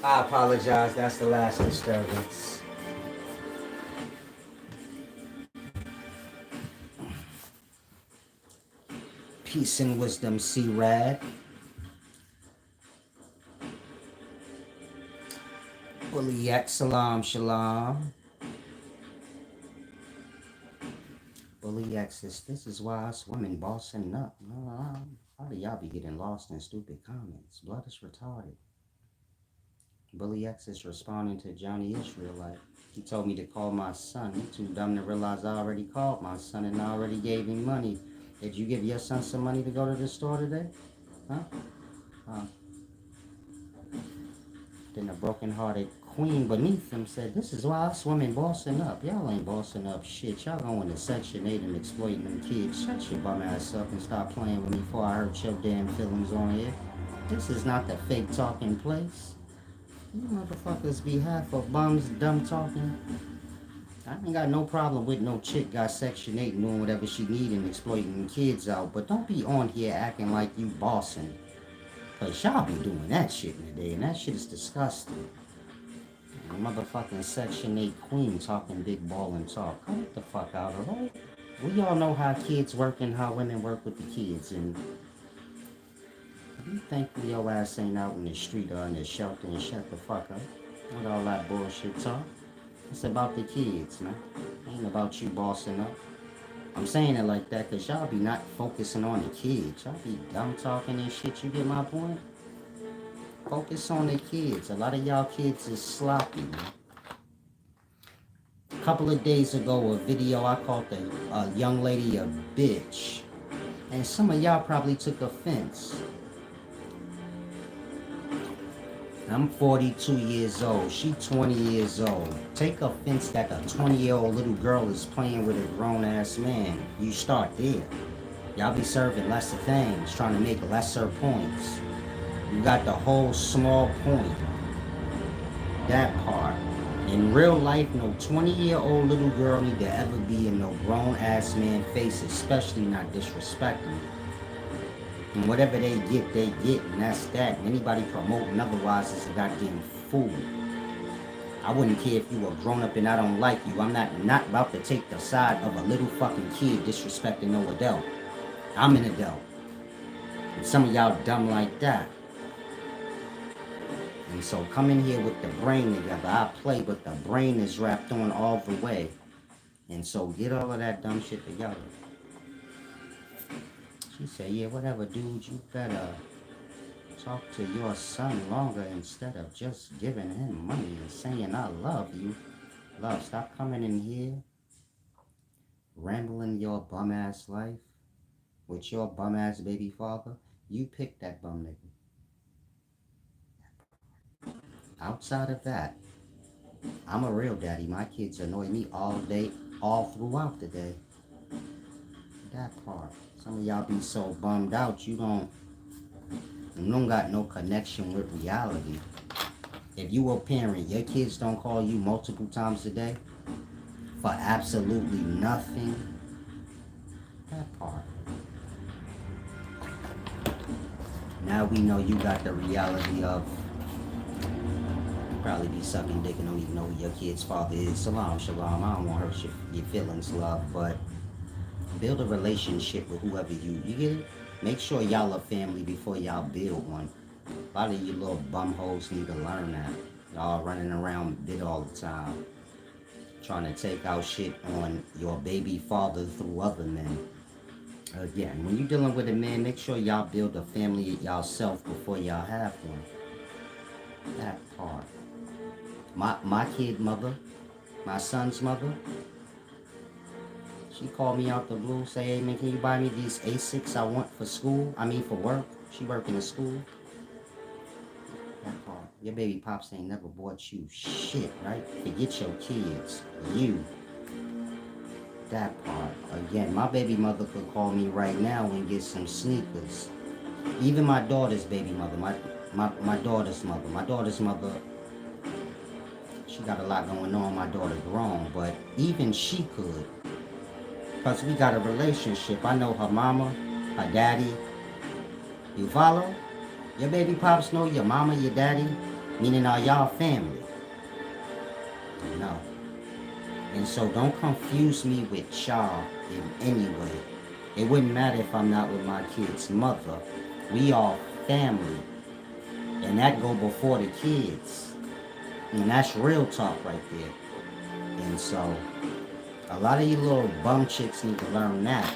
I apologize. That's the last disturbance. Peace and wisdom, C-Rad. Bully X, salam, shalom. Bully X, this is why us women bossing up. How do y'all be getting lost in stupid comments? Blood is retarded. Bully X is responding to Johnny Israelite. He told me to call my son. He too dumb to realize I already called my son and I already gave him money. Did you give your son some money to go to the store today? Huh? Then a broken-hearted queen beneath him said, this is why us women bossing up. Y'all ain't bossing up shit. Y'all going to Section 8 and exploiting them kids. Shut your bum ass up and stop playing with me before I hurt your damn feelings on here. This is not the fake talking place. You motherfuckers be half of bums dumb talking. I ain't got no problem with no chick got Section 8 and doing whatever she need and exploiting kids out. But don't be on here acting like you bossing. Cause y'all be doing that shit in the day, and that shit is disgusting. Motherfucking Section 8 queen talking big ball and talk. Come the fuck out of it. We all know how kids work and how women work with the kids, and you think your ass ain't out in the street or in the shelter and shut the fuck up with all that bullshit talk. It's about the kids, man. It ain't about you bossing up. I'm saying it like that because y'all be not focusing on the kids. Y'all be dumb talking and shit. You get my point? Focus on the kids. A lot of y'all kids is sloppy, man. A couple of days ago, a video I called a young lady a bitch. And some of y'all probably took offense. I'm 42 years old. She 20 years old. Take offense that a 20-year-old little girl is playing with a grown-ass man. You start there. Y'all be serving lesser things, trying to make lesser points. You got the whole small point. That part. In real life, no 20-year-old little girl need to ever be in no grown-ass man face, especially not disrespecting. And whatever they get, and that's that. And anybody promoting otherwise is a goddamn fool. I wouldn't care if you were grown up and I don't like you. I'm not about to take the side of a little fucking kid disrespecting no adult. I'm an adult. And some of y'all dumb like that. And so come in here with the brain together. I play, but the brain is wrapped on all the way. And so get all of that dumb shit together. She said, yeah, whatever, dude, you better talk to your son longer instead of just giving him money and saying, I love you. Love, stop coming in here, rambling your bum-ass life with your bum-ass baby father. You picked that bum nigga. Outside of that, I'm a real daddy. My kids annoy me all day, all throughout the day. That part. Some of y'all be so bummed out, you don't got no connection with reality. If you a parent, your kids don't call you multiple times a day for absolutely nothing. That part. Now we know you got the reality of probably be sucking dick and don't even know who your kid's father is. Salam, shalom. I don't want to hurt your feelings, love, but build a relationship with whoever you get it? Make sure y'all a family before y'all build one. A lot of you little bum hoes need to learn that. Y'all running around bit all the time. Trying to take out shit on your baby father through other men. Again, when you're dealing with a man, make sure y'all build a family yourself before y'all have one. That part. My kid mother, my son's mother, she called me out the blue, say, hey man, can you buy me these ASICs I want for school? I mean for work. She working in school. That part. Your baby pops ain't never bought you shit, right? Forget your kids. You. That part. Again, my baby mother could call me right now and get some sneakers. Even my daughter's baby mother, my daughter's mother. My daughter's mother, she got a lot going on. My daughter grown, but even she could. Because we got a relationship. I know her mama, her daddy. You follow? Your baby pops know your mama, your daddy, meaning are y'all family? No. And so don't confuse me with y'all in any way. It wouldn't matter if I'm not with my kid's mother. We are family. And that go before the kids. And that's real talk right there. And so, a lot of you little bum chicks need to learn that.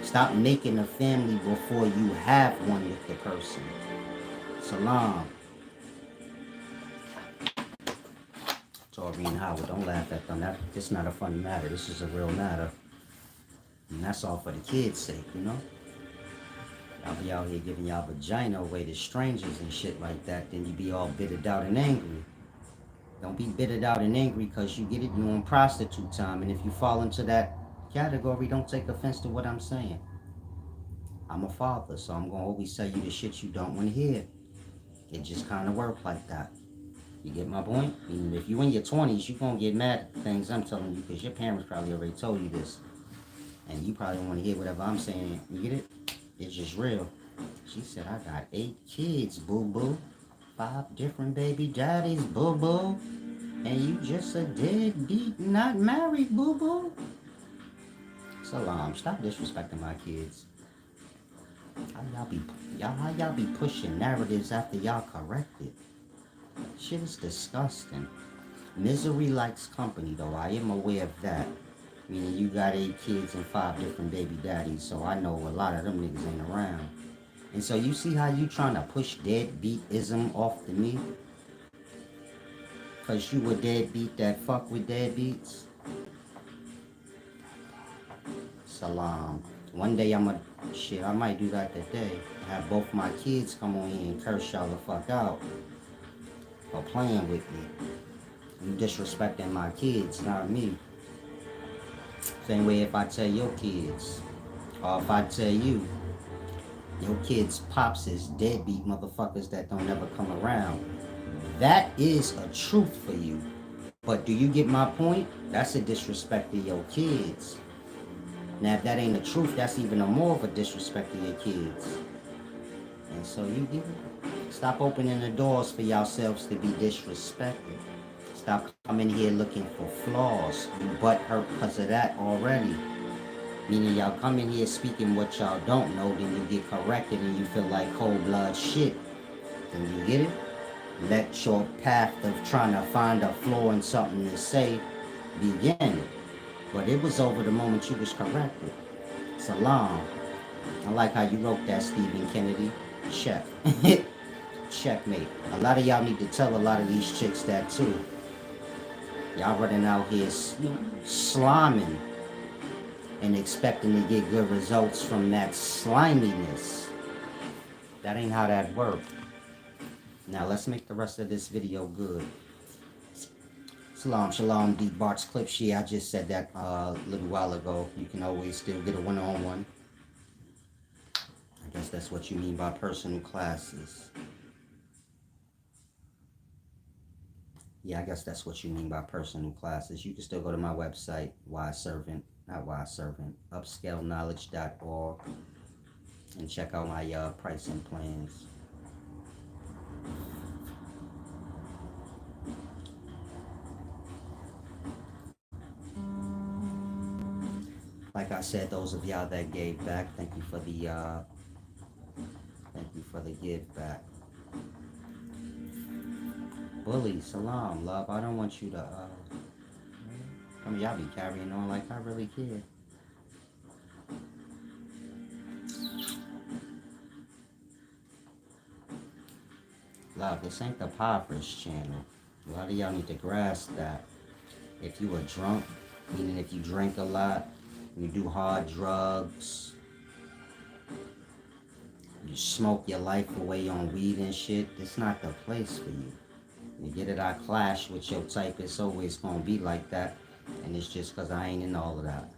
Stop making a family before you have one with the person. Salam. Tori and Howard, don't laugh at them. This is not a funny matter. This is a real matter. And that's all for the kids' sake, you know? I'll be out here giving y'all vagina away to strangers and shit like that. Then you be all bittered out and angry. Don't be bittered out and angry because you get it doing prostitute time. And if you fall into that category, don't take offense to what I'm saying. I'm a father, so I'm going to always tell you the shit you don't want to hear. It just kind of works like that. You get my point? And if you in your 20s, you're going to get mad at the things I'm telling you because your parents probably already told you this. And you probably don't want to hear whatever I'm saying. You get it? It's just real. She said, I got 8 kids, boo-boo. 5 different baby daddies, boo-boo. And you just a deadbeat, not married, boo-boo. Salam, stop disrespecting my kids. How y'all be pushing narratives after y'all corrected? Shit is disgusting. Misery likes company, though. I am aware of that. Meaning you got 8 kids and 5 different baby daddies, so I know a lot of them niggas ain't around. And so you see how you trying to push deadbeatism off to me? Cause you a deadbeat that fuck with deadbeats? Salam. One day I might do that today. Have both my kids come on here and curse y'all the fuck out for playing with me. You disrespecting my kids, not me. Same way if I tell your kids, or if I tell you, your kids' pops is deadbeat motherfuckers that don't ever come around. That is a truth for you. But do you get my point? That's a disrespect to your kids. Now, if that ain't the truth, that's even a more of a disrespect to your kids. And so you stop opening the doors for yourselves to be disrespected. Stop coming here looking for flaws. You butt hurt because of that already. Meaning y'all come in here speaking what y'all don't know, then you get corrected and you feel like cold blood shit. Then you get it? Let your path of trying to find a flaw in something to say begin. But it was over the moment you was corrected. Salam. I like how you wrote that, Stephen Kennedy. Check. Checkmate. A lot of y'all need to tell a lot of these chicks that too. Y'all running out here sliming and expecting to get good results from that sliminess. That ain't how that works. Now let's make the rest of this video good. Salam, shalom, D Bart's clips. Yeah, I just said that a little while ago. You can always still get a one-on-one. I guess that's what you mean by personal classes. Yeah, I guess that's what you mean by personal classes. You can still go to my website, upscaleknowledge.org, and check out my pricing plans. Like I said, those of y'all that gave back, thank you for the give back. Bully, salam, love. I don't want you to I mean, y'all be carrying on like I really care. Love, this ain't the Panafrcianism channel. A lot of y'all need to grasp that. If you are drunk, meaning if you drink a lot, you do hard drugs, you smoke your life away on weed and shit, it's not the place for you. You get it, I clash with your type, it's always gonna be like that, and it's just cause I ain't in all of that.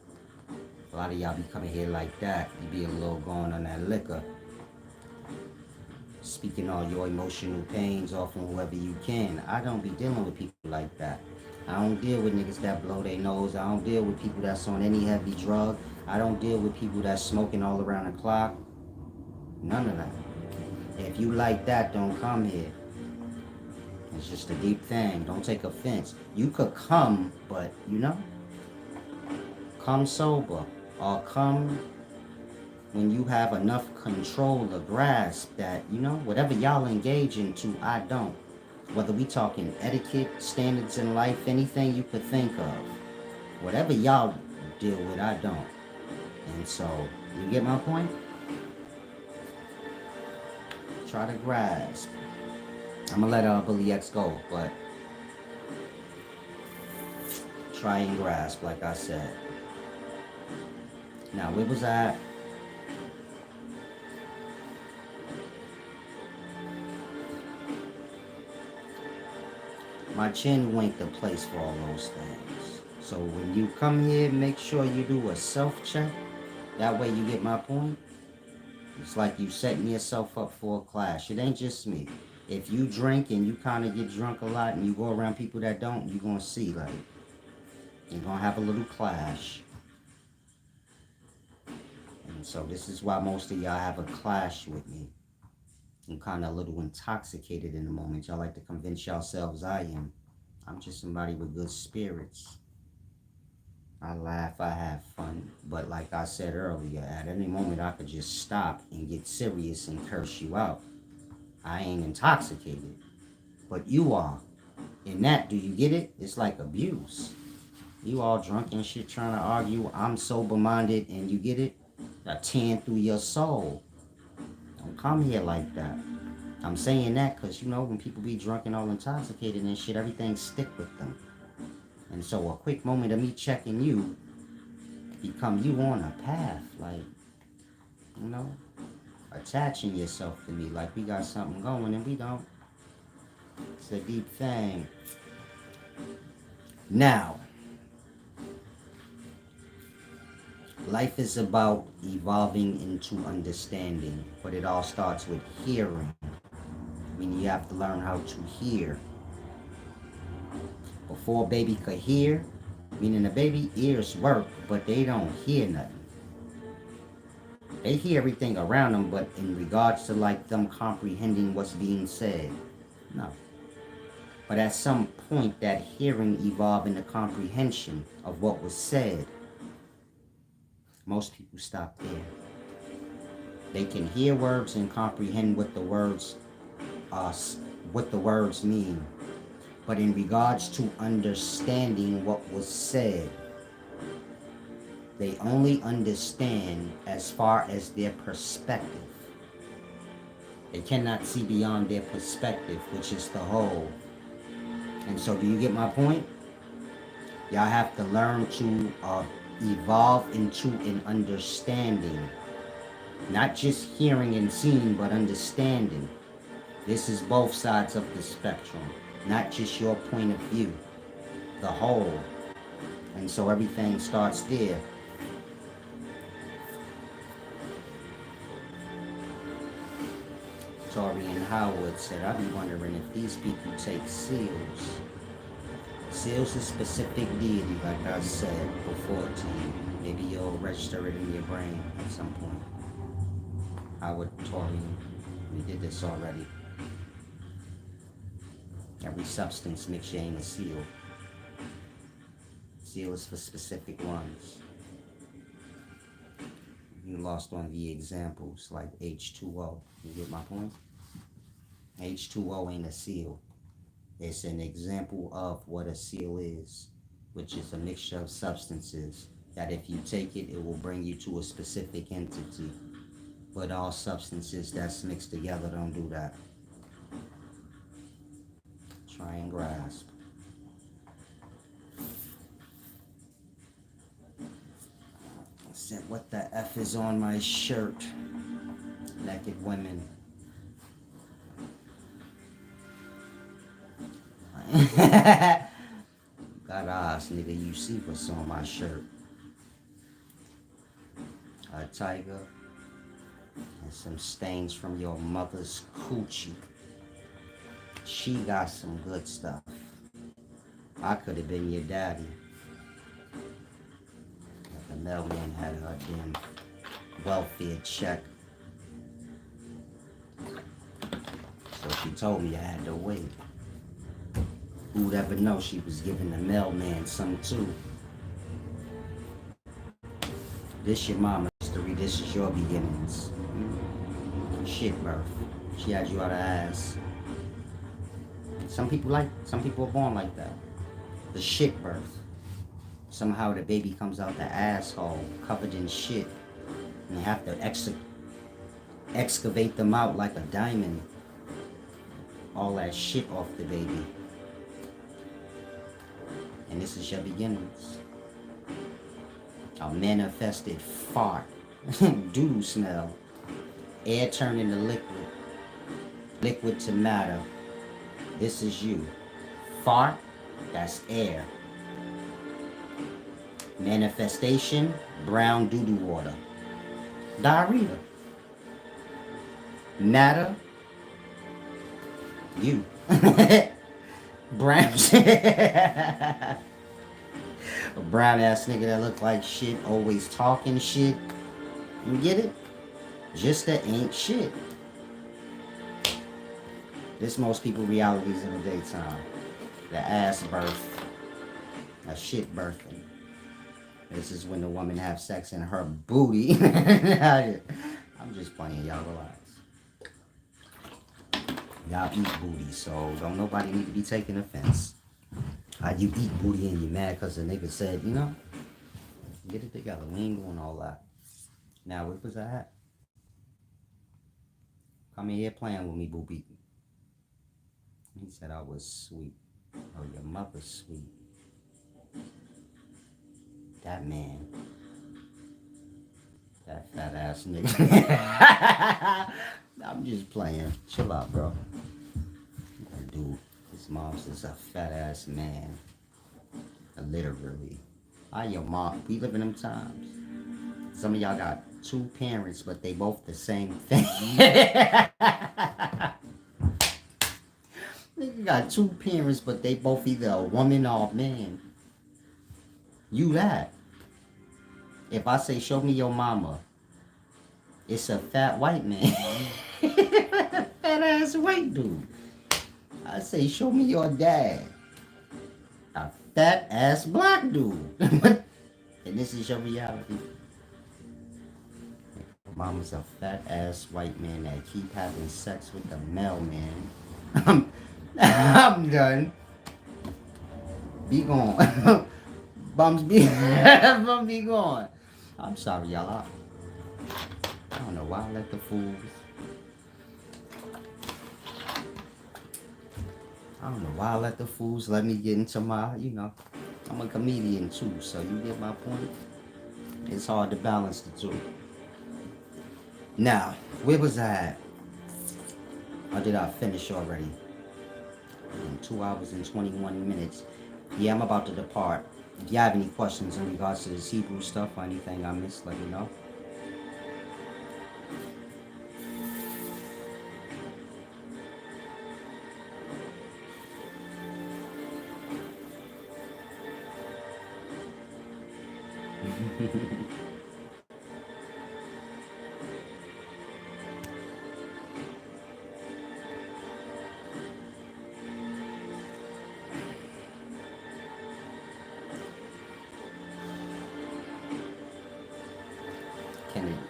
A lot of y'all be coming here like that, you be a little going on that liquor, speaking all your emotional pains off on whoever you can. I don't be dealing with people like that. I don't deal with niggas that blow their nose. I don't deal with people that's on any heavy drug. I don't deal with people that's smoking all around the clock. None of that. If you like that, don't come here. It's just a deep thing. Don't take offense. You could come, but come sober. Or come when you have enough control or grasp that, whatever y'all engage into, I don't. Whether we talking etiquette, standards in life, anything you could think of. Whatever y'all deal with, I don't. And so, you get my point? Try to grasp. I'm gonna let Bully X go, but try and grasp, like I said. Now, where was I? My chin ain't the place for all those things. So when you come here, make sure you do a self-check. That way you get my point. It's like you setting yourself up for a clash. It ain't just me. If you drink and you kind of get drunk a lot and you go around people that don't, you're going to see, like, you're going to have a little clash. And so this is why most of y'all have a clash with me. I'm kind of a little intoxicated in the moment. Y'all like to convince yourselves I am. I'm just somebody with good spirits. I laugh, I have fun. But like I said earlier, at any moment I could just stop and get serious and curse you out. I ain't intoxicated. But you are. In that, do you get it? It's like abuse. You all drunk and shit trying to argue. I'm sober-minded and you get it? A tearing through your soul. Don't come here like that. I'm saying that because, you know, when people be drunk and all intoxicated and shit, everything stick with them. And so a quick moment of me checking you become you on a path. Like, you know, attaching yourself to me like we got something going and we don't. It's a deep thing. Now, life is about evolving into understanding, but it all starts with hearing. I mean, you have to learn how to hear. Before a baby could hear, meaning the baby ears work, but they don't hear nothing. They hear everything around them, but in regards to like them comprehending what's being said, no. But at some point, that hearing evolved into comprehension of what was said. Most people stop there. They can hear words and comprehend what the words mean. But in regards to understanding what was said, they only understand as far as their perspective. They cannot see beyond their perspective, which is the whole. And so do you get my point? Y'all have to learn to evolve into an understanding. Not just hearing and seeing, but understanding. This is both sides of the spectrum. Not just your point of view. The whole. And so everything starts there. Torian Howard said, I be wondering if these people take seals. Seals is specific deity, like I said before to you. Maybe you'll register it in your brain at some point. Howard Torian, we did this already. Every substance mixture ain't a seal. Seal is for specific ones. You lost on the examples like H2O. You get my point? H2O ain't a seal. It's an example of what a seal is, which is a mixture of substances that if you take it, it will bring you to a specific entity. But all substances that's mixed together don't do that. Try and grasp. I said, what the F is on my shirt? Naked women. God ass, nigga, you see what's on my shirt. A tiger and some stains from your mother's coochie. She got some good stuff. I could have been your daddy. But the mailman had her damn welfare check. So she told me I had to wait. Who'd ever know she was giving the mailman some too? This your mama's history, this is your beginnings. Shit birth. She had you out of ass. Some people are born like that. The shit birth. Somehow the baby comes out the asshole covered in shit. And they have to excavate them out like a diamond. All that shit off the baby. And this is your beginnings. A manifested fart. Doo-doo smell. Air turned into liquid. Liquid to matter. This is you. Fart, that's air. Manifestation, brown doo-doo water. Diarrhea. Matter, you. Brown a brown ass nigga that look like shit, always talking shit. You get it? Just that ain't shit. This most people realities in the daytime. The ass birth. A shit birthing. This is when the woman have sex in her booty. I'm just playing, y'all relax. Y'all eat booty, so don't nobody need to be taking offense. You eat booty and you mad because the nigga said, you know, get it together. We ain't doing all that. Now, where was I at? Come in here playing with me, boo beat. He said I was sweet. Oh, your mother's sweet. That man. That fat ass nigga. I'm just playing. Chill out, bro. Dude, his mom's just a fat ass man. Literally. Hi, your mom. We live in them times. Some of y'all got two parents, but they both the same thing. Nigga got two parents, but they both either a woman or a man. You that. If I say, show me your mama, it's a fat white man. Fat ass white dude. I say, show me your dad. A fat ass black dude. And this is your reality. Mama's a fat ass white man that keep having sex with the mailman. I'm done. Be gone. Bums be bum be gone. I'm sorry, y'all. I don't know why I let the fools. I don't know why I let the fools let me get into my, you know, I'm a comedian too, so you get my point? It's hard to balance the two. Now, where was I at? Or did I finish already? In 2 hours and 21 minutes. Yeah, I'm about to depart. If you have any questions in regards to this Hebrew stuff or anything I missed, let me know.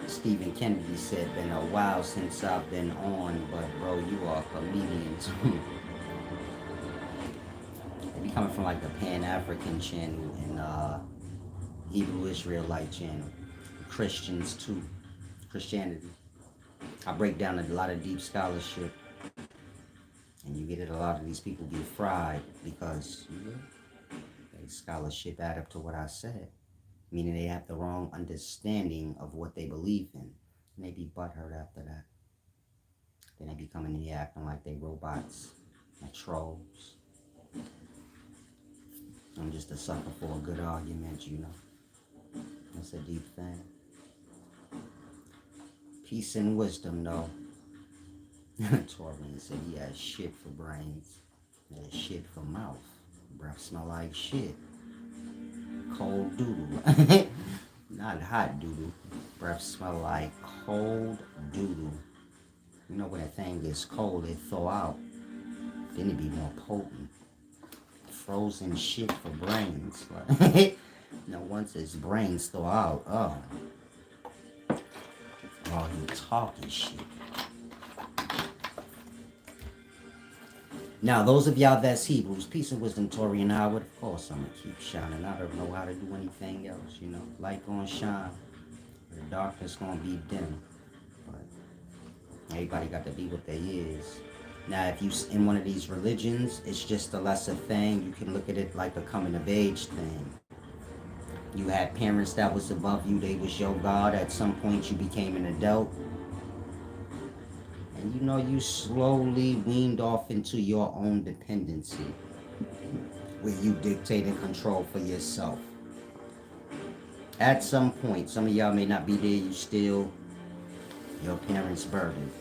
Stephen Kennedy said, been a while since I've been on, but bro, you are a comedian too. They be coming from like the Pan-African channel and Hebrew Israelite channel. Christians too. Christianity. I break down a lot of deep scholarship. And you get it, a lot of these people get fried because their scholarship add up to what I said. Meaning they have the wrong understanding of what they believe in. And they be butthurt after that. Then they be coming in here acting like they robots and trolls. I'm just a sucker for a good argument, you know. That's a deep thing. Peace and wisdom, though. Torvin said he has shit for brains. He has shit for mouth. Breath smell like shit. Cold doodle. Not hot doodle. Breath smell like cold doodle. You know when a thing gets cold, it thaw out. Then it be more potent. Frozen shit for brains. Now once its brains thaw out, oh, you talking shit. Now, those of y'all that's Hebrews, peace and wisdom, Tori and Howard, of course I'm going to keep shining. I don't know how to do anything else, you know. Light gonna shine, the darkness gonna be dim. But everybody got to be what they is. Now, if you in one of these religions, it's just a lesser thing. You can look at it like a coming of age thing. You had parents that was above you, they was your God. At some point, you became an adult. And you know, you slowly weaned off into your own dependency, where you dictate and control for yourself. At some point, some of y'all may not be there, you still your parents' burden.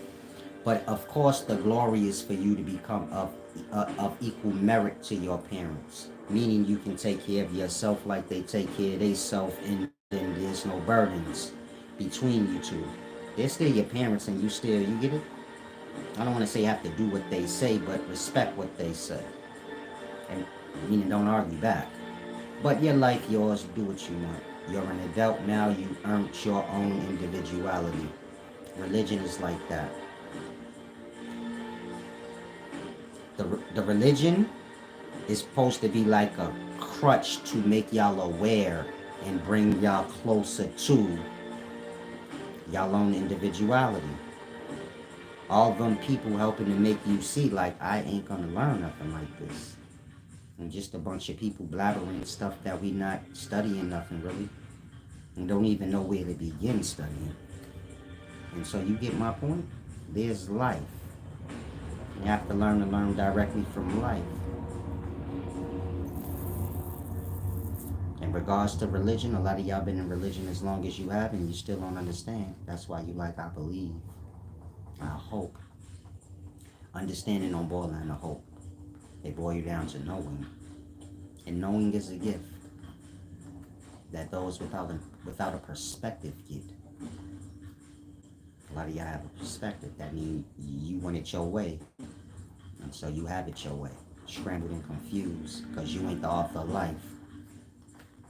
But of course, the glory is for you to become of equal merit to your parents. Meaning you can take care of yourself like they take care of themselves, and then there's no burdens between you two. They're still your parents and you still, you get it? I don't want to say you have to do what they say, but respect what they say. And meaning don't argue back. But your life, yours, do what you want. You're an adult now, you earned your own individuality. Religion is like that. The religion It's supposed to be like a crutch to make y'all aware and bring y'all closer to y'all own individuality. All them people helping to make you see like I ain't gonna learn nothing like this. And just a bunch of people blabbering stuff that we not studying nothing really. And don't even know where to begin studying. And so you get my point? There's life. You have to learn directly from life. In regards to religion, a lot of y'all been in religion as long as you have and you still don't understand. That's why you like, I believe, I hope. Understanding don't boil down to hope. They boil you down to knowing. And knowing is a gift that those without a perspective get. A lot of y'all have a perspective. That means you want it your way. And so you have it your way. Scrambled and confused because you ain't the author of life.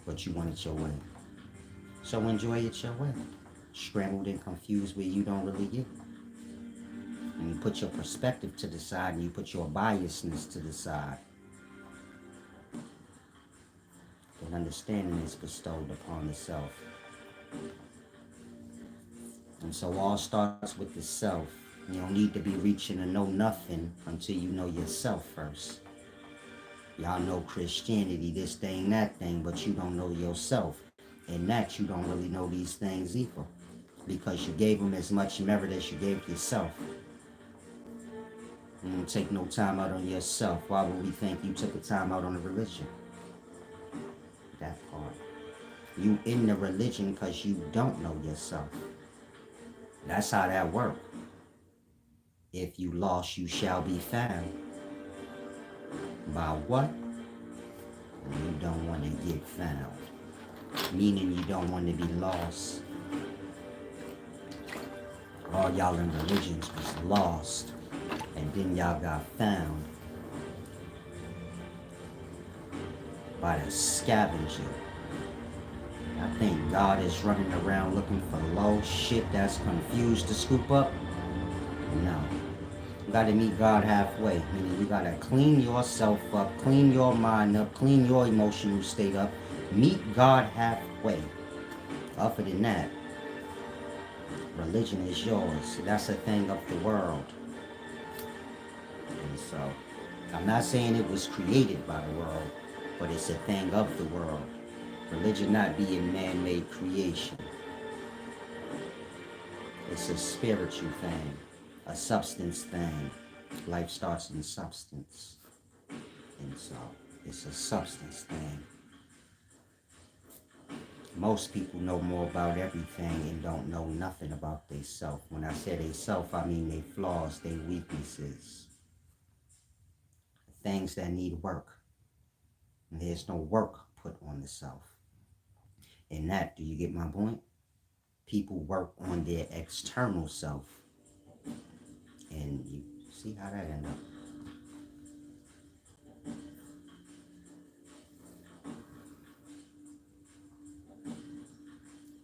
But you want it your way. So enjoy it your way. Scrambled and confused where you don't really get it. And you put your perspective to the side and you put your biasness to the side. And understanding is bestowed upon the self. And so all starts with the self. You don't need to be reaching to know nothing until you know yourself first. Y'all know Christianity, this thing, that thing, but you don't know yourself. And that you don't really know these things either. Because you gave them as much merit as you gave yourself. You don't take no time out on yourself. Why would we think you took a time out on a religion? That part. You in the religion because you don't know yourself. That's how that works. If you lost, you shall be found. By what? You don't want to get found. Meaning you don't want to be lost. All y'all in religions was lost. And then y'all got found by the scavenger. I think God is running around looking for low shit that's confused to scoop up. No. You gotta meet God halfway. Meaning you gotta clean yourself up, clean your mind up, clean your emotional state up. Meet God halfway. Other than that, religion is yours. That's a thing of the world. And so, I'm not saying it was created by the world, but it's a thing of the world. Religion not being man-made creation. It's a spiritual thing, a substance thing. Life starts in substance. And so, it's a substance thing. Most people know more about everything and don't know nothing about their self. When I say they self, I mean their flaws, their weaknesses. Things that need work. And there's no work put on the self. And that, do you get my point? People work on their external self. And you see how that ends up.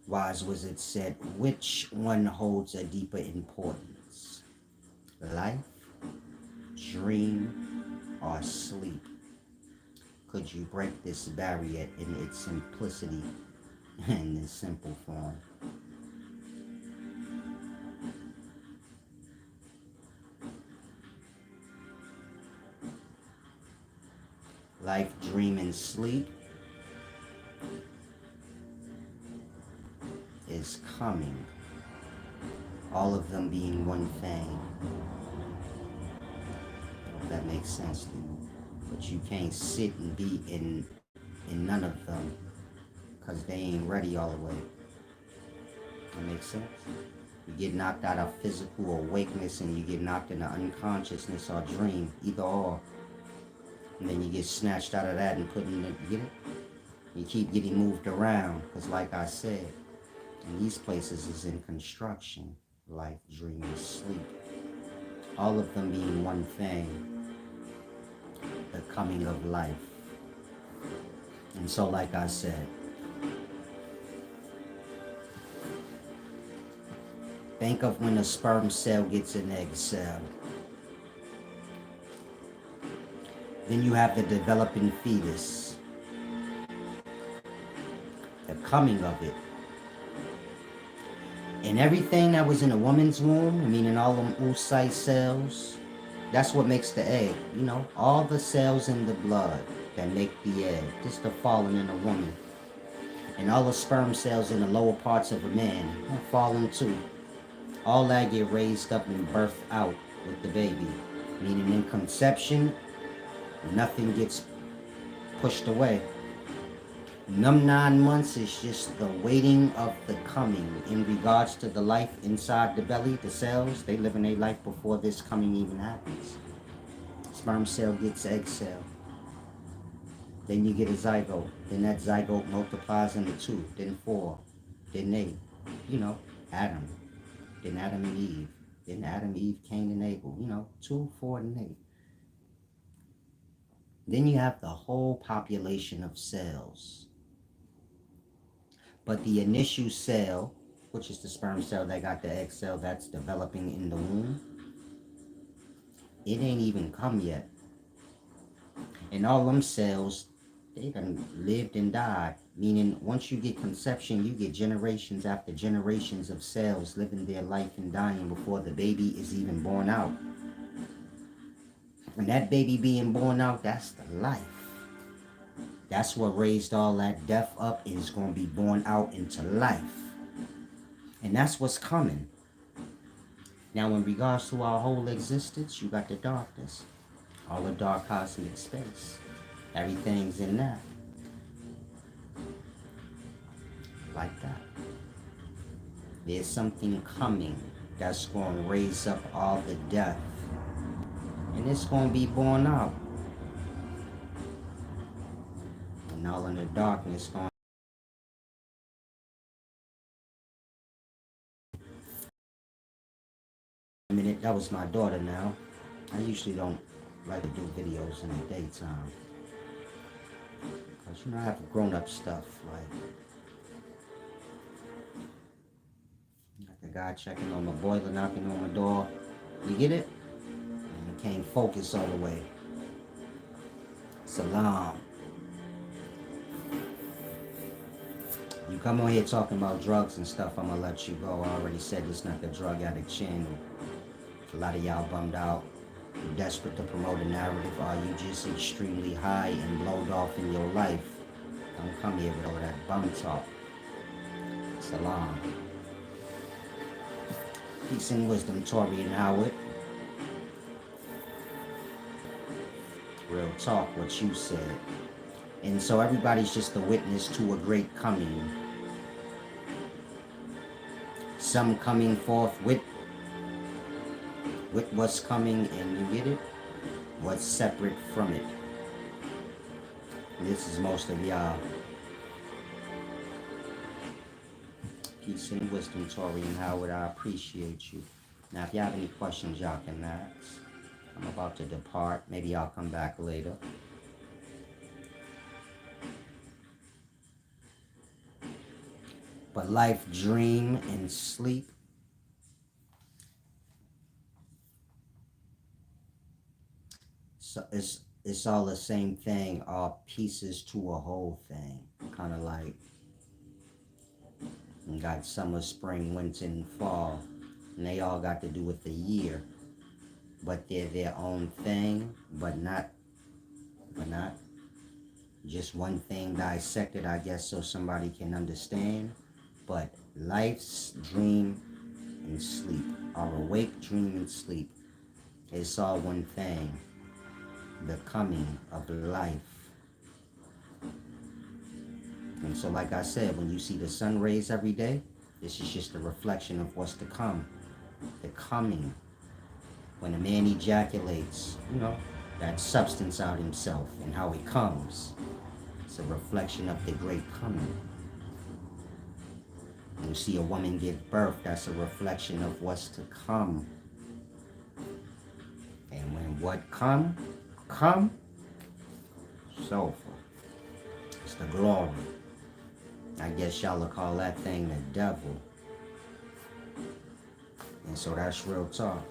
Wise Wizard said, which one holds a deeper importance? Life, dream, or sleep? Could you break this barrier in its simplicity in this simple form? Life, dream, and sleep is coming. All of them being one thing. If that makes sense to you. But you can't sit and be in none of them because they ain't ready all the way. That makes sense? You get knocked out of physical awakeness and you get knocked into unconsciousness or dream, either or. And then you get snatched out of that and put in the, get it? You keep getting moved around because like I said, in these places is in construction. Life, dream, and sleep. All of them being one thing. The coming of life. And so like I said, think of when a sperm cell gets an egg cell. Then you have the developing fetus, the coming of it. And everything that was in a woman's womb, meaning all them oocyte cells, that's what makes the egg. You know, all the cells in the blood that make the egg, just the falling in a woman. And all the sperm cells in the lower parts of a man are falling too. All that get raised up and birthed out with the baby. Meaning in conception, nothing gets pushed away. Them 9 months is just the waiting of the coming. In regards to the life inside the belly, the cells, they live in their life before this coming even happens. Sperm cell gets egg cell. Then you get a zygote. Then that zygote multiplies into 2, then 4, then 8. You know, Adam. Then Adam and Eve. Then Adam, Eve, Cain, and Abel. You know, 2, 4, and 8. Then you have the whole population of cells. But the initial cell, which is the sperm cell that got the egg cell that's developing in the womb, it ain't even come yet. And all them cells, they done lived and died. Meaning, once you get conception, you get generations after generations of cells living their life and dying before the baby is even born out. And that baby being born out, that's the life. That's what raised all that death up, is going to be born out into life. And that's what's coming. Now, in regards to our whole existence, you got the darkness. All the dark cosmic space. Everything's in that. Like that. There's something coming that's going to raise up all the death. And it's going to be born out. And all in the darkness going. I mean, that was my daughter now. I usually don't like to do videos in the daytime. Because, you know, I have grown-up stuff, like the guy checking on my boiler, knocking on my door. You get it? And can't focus all the way. Salam. You come on here talking about drugs and stuff, I'm gonna let you go. I already said it's not the drug addict channel. A lot of y'all bummed out. You're desperate to promote a narrative. Are you just extremely high and blowed off in your life? Don't come here with all that bum talk. Salam. Peace and wisdom, Tori and Howard. Real talk, what you said. And so everybody's just a witness to a great coming. Some coming forth with what's coming, and you get it? What's separate from it. This is most of y'all. Peace and wisdom, Tori and Howard. I appreciate you. Now, if you have any questions, y'all can ask. I'm about to depart. Maybe I'll come back later. But life, dream, and sleep. So it's all the same thing, all pieces to a whole thing. Kind of like you got summer, spring, winter, and fall. And they all got to do with the year. But they're their own thing, but not just one thing dissected, I guess, so somebody can understand. But life's dream and sleep, our awake, dream, and sleep, it's all one thing. The coming of life. And so, like I said, when you see the sun rays every day, this is just a reflection of what's to come. The coming. When a man ejaculates, you know, that substance out himself and how it comes. It's a reflection of the great coming. When you see a woman give birth, that's a reflection of what's to come. And when what come, so it's the glory. I guess y'all will call that thing the devil. And so that's real talk.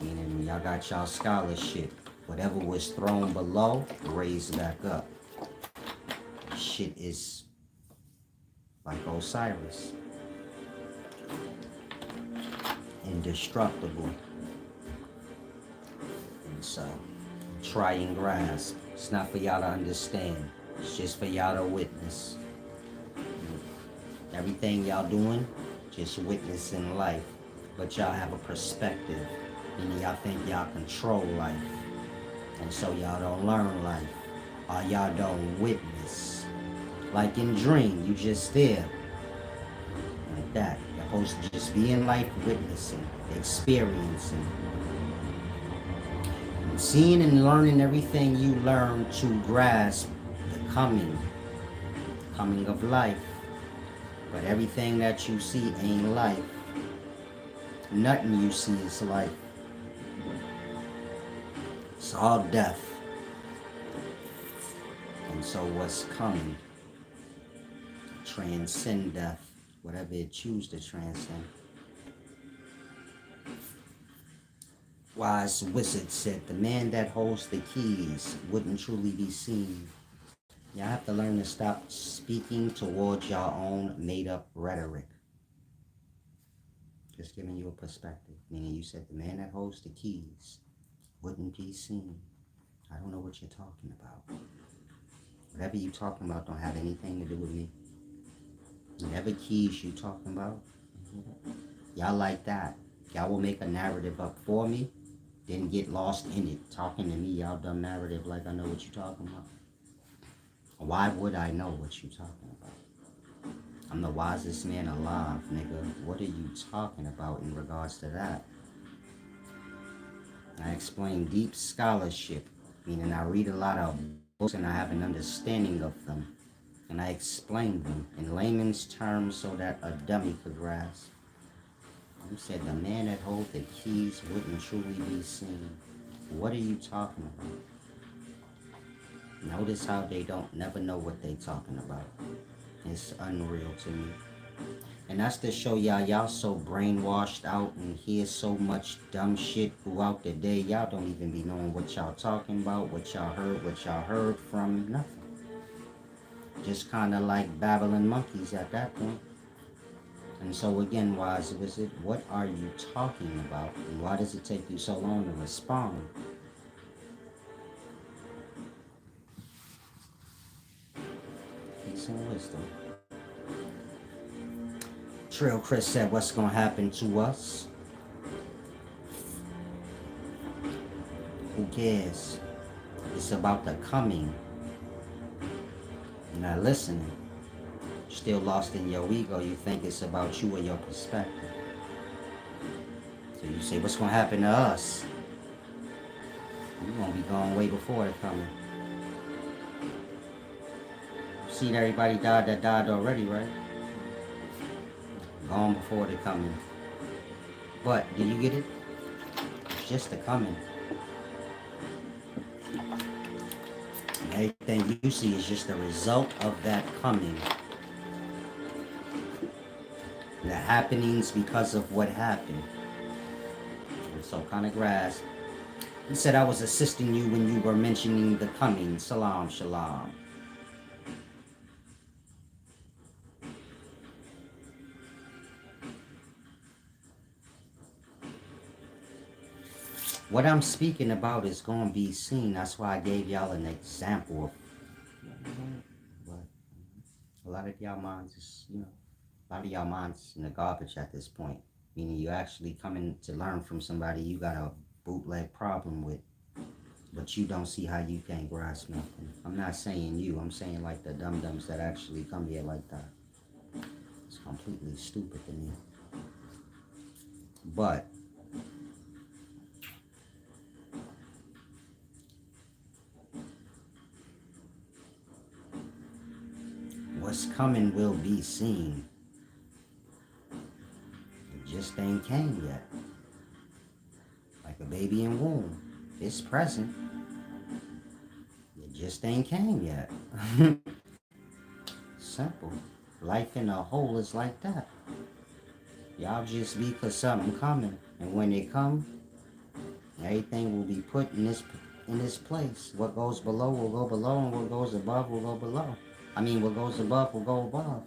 Meaning y'all got y'all scholarship. Whatever was thrown below, raised back up. Shit is like Osiris. Indestructible. And so, try and grasp. It's not for y'all to understand. It's just for y'all to witness. Everything y'all doing, just witnessing life. But y'all have a perspective. And y'all think y'all control life. And so y'all don't learn life. Or y'all don't witness. Like in Dream, you just there. Like that. You're supposed to just be in life witnessing, experiencing. And seeing and learning everything you learn to grasp the coming of life. But everything that you see ain't life. Nothing you see is life. It's all death. And so what's coming? Transcend death. Whatever it chooses to transcend. Wise wizard said, the man that holds the keys wouldn't truly be seen. Y'all have to learn to stop speaking towards your own made-up rhetoric. Just giving you a perspective. Meaning you said the man that holds the keys wouldn't be seen. I don't know what you're talking about. Whatever you talking about don't have anything to do with me. Whatever keys you talking about, y'all like that. Y'all will make a narrative up for me, then get lost in it. Talking to me, y'all dumb narrative like I know what you're talking about. Why would I know what you're talking about? I'm the wisest man alive, nigga. What are you talking about in regards to that? I explain deep scholarship, meaning I read a lot of books and I have an understanding of them. And I explain them in layman's terms so that a dummy could grasp. You said the man that holds the keys wouldn't truly be seen. What are you talking about? Notice how they don't never know what they talking about. It's unreal to me. And that's to show y'all so brainwashed out and hear so much dumb shit throughout the day. Y'all don't even be knowing what y'all talking about, what y'all heard from, nothing. Just kind of like babbling monkeys at that point. And so again, wise wizard, what are you talking about? And why does it take you so long to respond? Peace and wisdom. Trill Chris said, what's going to happen to us? Who cares? It's about the coming. You're not listening. Still lost in your ego. You think it's about you and your perspective. So you say, what's going to happen to us? You're going to be gone way before the coming. You've seen everybody died that died already, right? Gone before the coming. But, do you get it? It's just the coming. And everything you see is just a result of that coming. The happenings because of what happened. And so kind of grasp. He said I was assisting you when you were mentioning the coming. Salam, shalom. What I'm speaking about is going to be seen. That's why I gave y'all an example of. But a lot of y'all minds is, a lot of y'all minds in the garbage at this point. Meaning you actually coming to learn from somebody you got a bootleg problem with. But you don't see how you can't grasp nothing. I'm not saying you. I'm saying like the dum-dums that actually come here like that. It's completely stupid to me. But what's coming will be seen. It just ain't came yet. Like a baby in womb. It's present. It just ain't came yet. Simple. Life in a whole is like that. Y'all just be cause something coming. And when it come, everything will be put in its in its place. What goes below will go below, and what goes above will go below. I mean, what goes above will go above.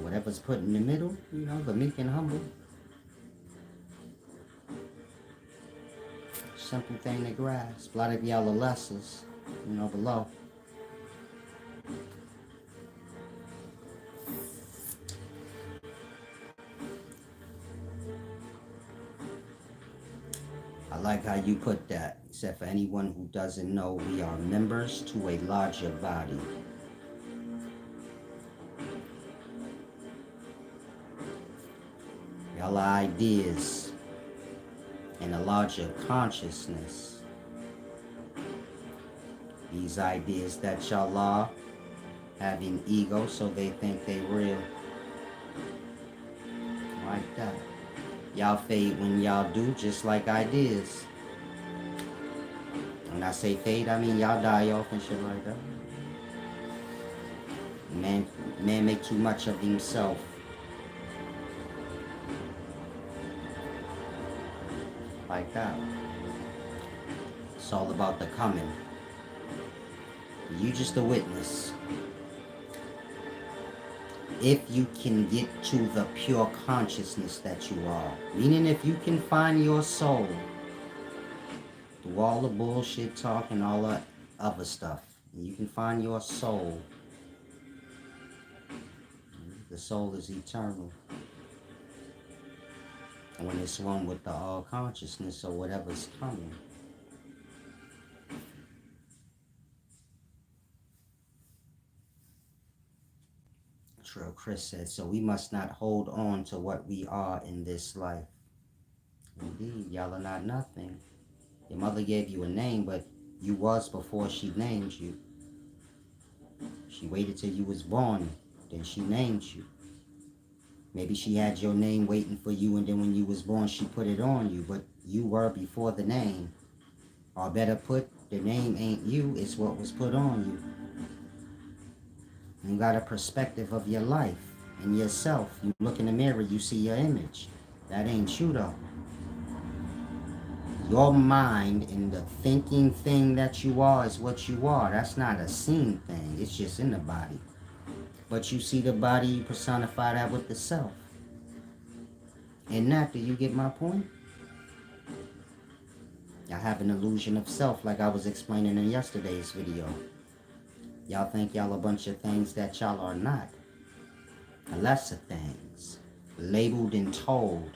Whatever's put in the middle, the meek and humble. Simple thing to grasp. A lot of y'all are lessers, below. I like how you put that. Except for anyone who doesn't know, we are members to a larger body. Y'all are ideas in a larger consciousness. These ideas that y'all are having ego, so they think they real. Like that. Y'all fade when y'all do, just like ideas. When I say fade, I mean y'all die off and shit like that. Man make too much of himself. Like that. It's all about the coming. You just a witness. If you can get to the pure consciousness that you are. Meaning if you can find your soul through all the bullshit talk and all that other stuff. And you can find your soul. The soul is eternal. And when it's one with the all consciousness or whatever's coming. Trill Chris said, so we must not hold on to what we are in this life. Indeed, y'all are not nothing. Your mother gave you a name, but you was before she named you. She waited till you was born, then she named you. Maybe she had your name waiting for you, and then when you was born, she put it on you, but you were before the name. Or better put, the name ain't you, it's what was put on you. You got a perspective of your life and yourself. You look in the mirror, you see your image. That ain't you though. Your mind and the thinking thing that you are is what you are. That's not a seen thing. It's just in the body. But you see the body, you personify that with the self. And that, do you get my point? Y'all have an illusion of self like I was explaining in yesterday's video. Y'all think y'all a bunch of things that y'all are not. Lesser things. Labeled and told.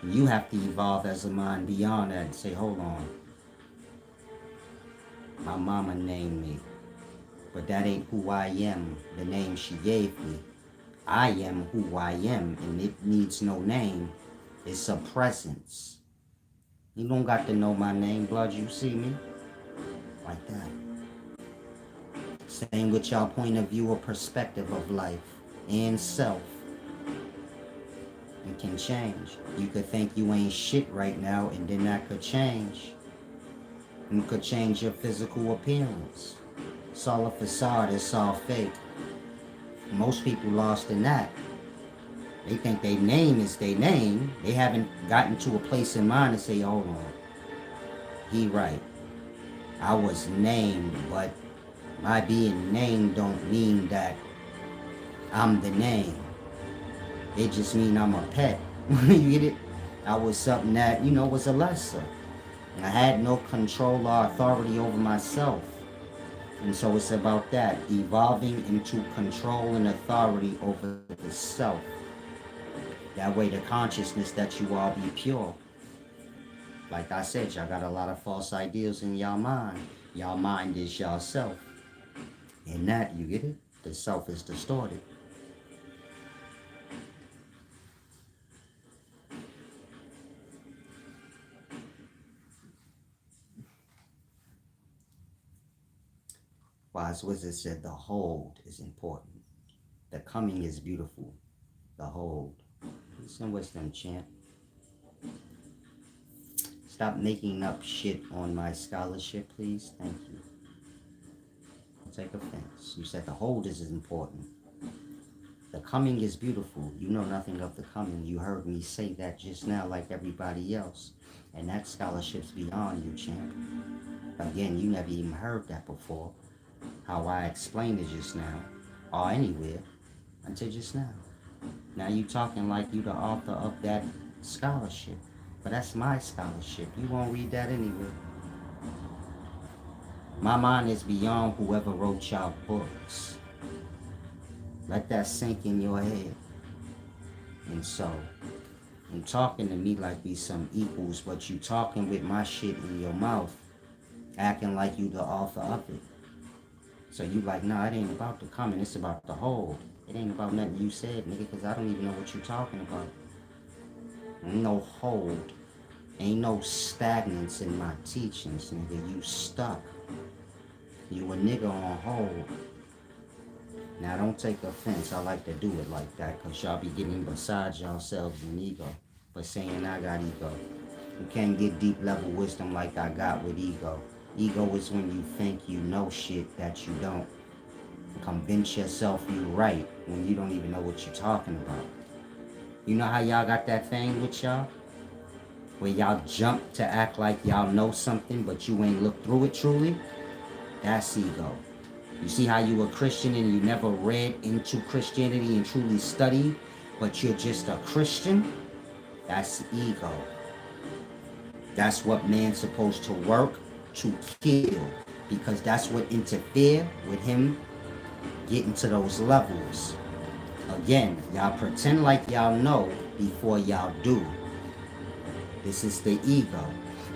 You have to evolve as a mind beyond that and say, hold on. My mama named me. But that ain't who I am, the name she gave me. I am who I am, and it needs no name. It's a presence. You don't got to know my name, blood, you see me? Like that. Same with y'all point of view or perspective of life and self. It can change. You could think you ain't shit right now, and then that could change. You could change your physical appearance. It's all a facade, it's all fake. Most people lost in that. They think their name is their name. They haven't gotten to a place in mind to say, hold on. He right. I was named, but my being named don't mean that I'm the name. It just mean I'm a pet. You get it? I was something that, was a lesser. And I had no control or authority over myself. And so it's about that, evolving into control and authority over the self. That way the consciousness that you are be pure. Like I said, y'all got a lot of false ideas in y'all mind. Y'all mind is y'all self. And that, you get it? The self is distorted. Wise Wizard said the hold is important. The coming is beautiful. The hold. Peace and wisdom, champ. Stop making up shit on my scholarship, please. Thank you. Don't take offense. You said the hold is important. The coming is beautiful. You know nothing of the coming. You heard me say that just now like everybody else. And that scholarship's beyond you, champ. Again, you never even heard that before. How I explained it just now. Or anywhere. Until just now. Now you talking like you the author of that scholarship. But that's my scholarship. You won't read that anyway. My mind is beyond whoever wrote y'all books. Let that sink in your head. And so, you talking to me like we some equals, but you talking with my shit in your mouth, acting like you the author of it. So you like, nah, it ain't about the comment, it's about the whole. It ain't about nothing you said, nigga, because I don't even know what you talking about. Ain't no hold. Ain't no stagnance in my teachings, nigga. You stuck. You a nigga on hold. Now don't take offense, I like to do it like that, because y'all be getting beside yourselves in ego. But saying I got ego. You can't get deep level wisdom like I got with ego. Ego is when you think you know shit that you don't. Convince yourself you right when you don't even know what you're talking about. You know how y'all got that thing with y'all? Where y'all jump to act like y'all know something but you ain't looked through it truly? That's ego. You see how you a Christian and you never read into Christianity and truly studied, but you're just a Christian? That's ego. That's what man's supposed to work to kill, because that's what interfere with him getting to those levels. Again, y'all pretend like y'all know before y'all do. This is the ego.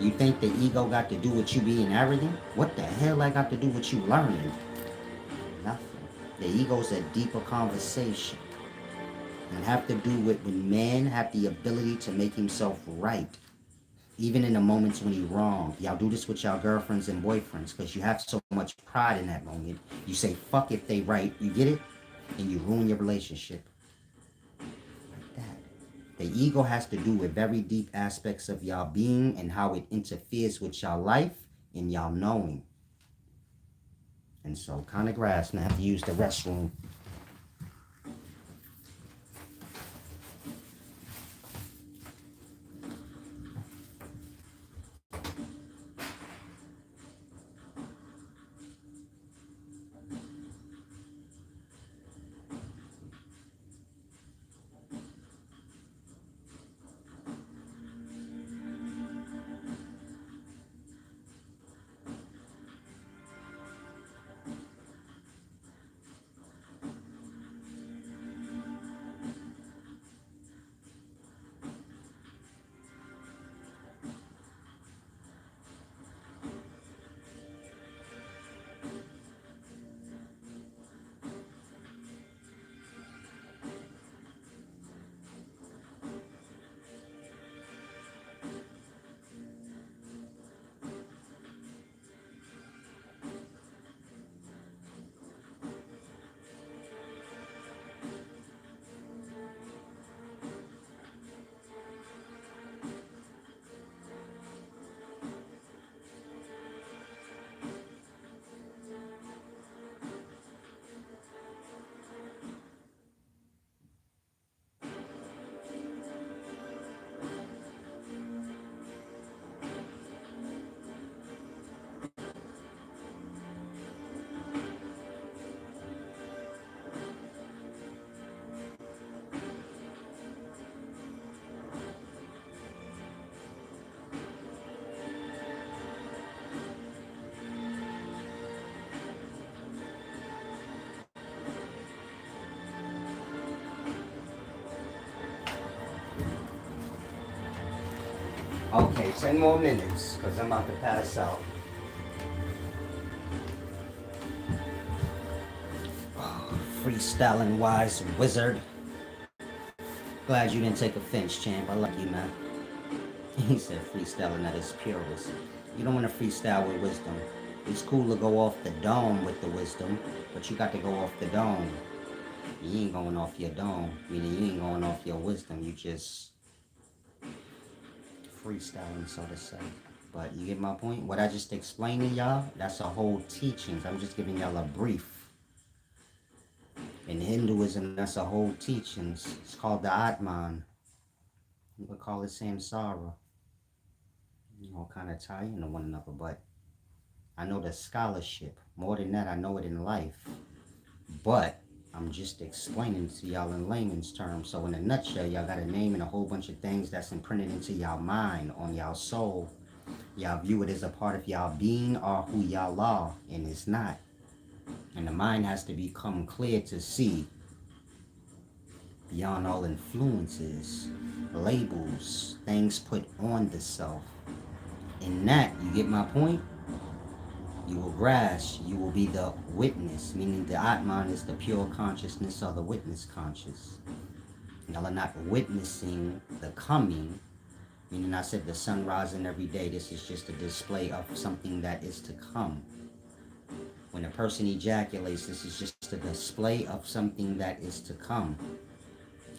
You think the ego got to do with you being arrogant? What the hell I got to do with you learning? Nothing. The ego's a deeper conversation. And have to do with when man have the ability to make himself right. Even in the moments when he's wrong. Y'all do this with y'all girlfriends and boyfriends because you have so much pride in that moment. You say, fuck if they right. You get it? And you ruin your relationship. Like that. The ego has to do with very deep aspects of y'all being and how it interferes with y'all life and y'all knowing. And so, kind of grass, and I have to use the restroom. Okay, 10 more minutes, because I'm about to pass out. Freestyling wise wizard. Glad you didn't take offense, champ. I like you, man. He said freestyling at its purest. You don't want to freestyle with wisdom. It's cool to go off the dome with the wisdom, but you got to go off the dome. You ain't going off your dome, meaning you ain't going off your wisdom. You just freestyling, so to say. But you get my point? What I just explained to y'all, that's a whole teaching. I'm just giving y'all a brief. In Hinduism, that's a whole teachings. It's called the Atman. You could call it Samsara. All kind of tie into one another, but I know the scholarship. More than that, I know it in life. But I'm just explaining to y'all in layman's terms. So in a nutshell, y'all got a name and a whole bunch of things that's imprinted into y'all mind, on y'all soul. Y'all view it as a part of y'all being or who y'all are, and it's not. And the mind has to become clear to see beyond all influences, labels, things put on the self. In that, you get my point? You will grasp, you will be the witness, meaning the Atman is the pure consciousness or the witness conscious. Y'all are not witnessing the coming, meaning I said the sun rising every day. This is just a display of something that is to come. When a person ejaculates, this is just a display of something that is to come.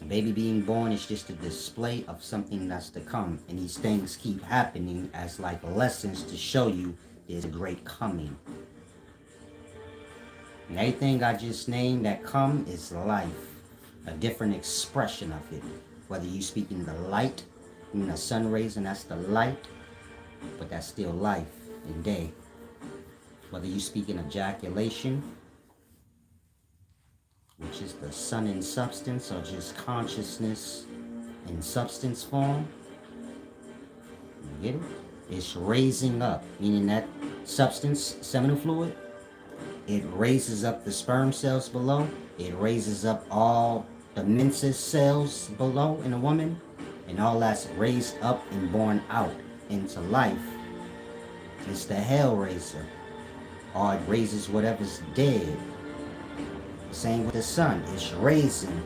A baby being born is just a display of something that's to come. And these things keep happening as like lessons to show you there's a great coming. And everything I just named that come is life. A different expression of it. Whether you speak in the light, I mean the sun rays, and that's the light, but that's still life and day. Whether you speak in ejaculation, which is the sun in substance, or just consciousness in substance form, you get it? It's raising up, meaning that substance, seminal fluid, it raises up the sperm cells below. It raises up all the menses cells below in a woman. And all that's raised up and born out into life. It's the hellraiser. Or it raises whatever's dead. Same with the sun. It's raising.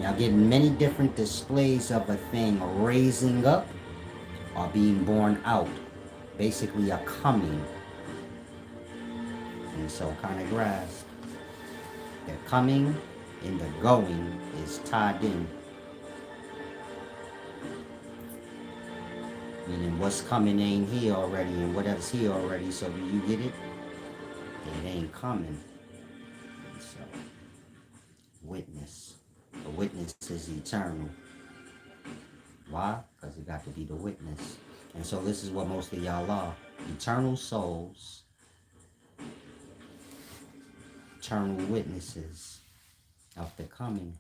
Y'all get many different displays of a thing raising up or being born out. Basically a coming. And so kind of grasp. The coming and the going is tied in. Meaning what's coming ain't here already, and whatever's here already, so do you get it? It ain't coming. So, witness. The witness is eternal. Why? Because it got to be the witness. And so this is what most of y'all are. Eternal souls. Eternal witnesses of the coming.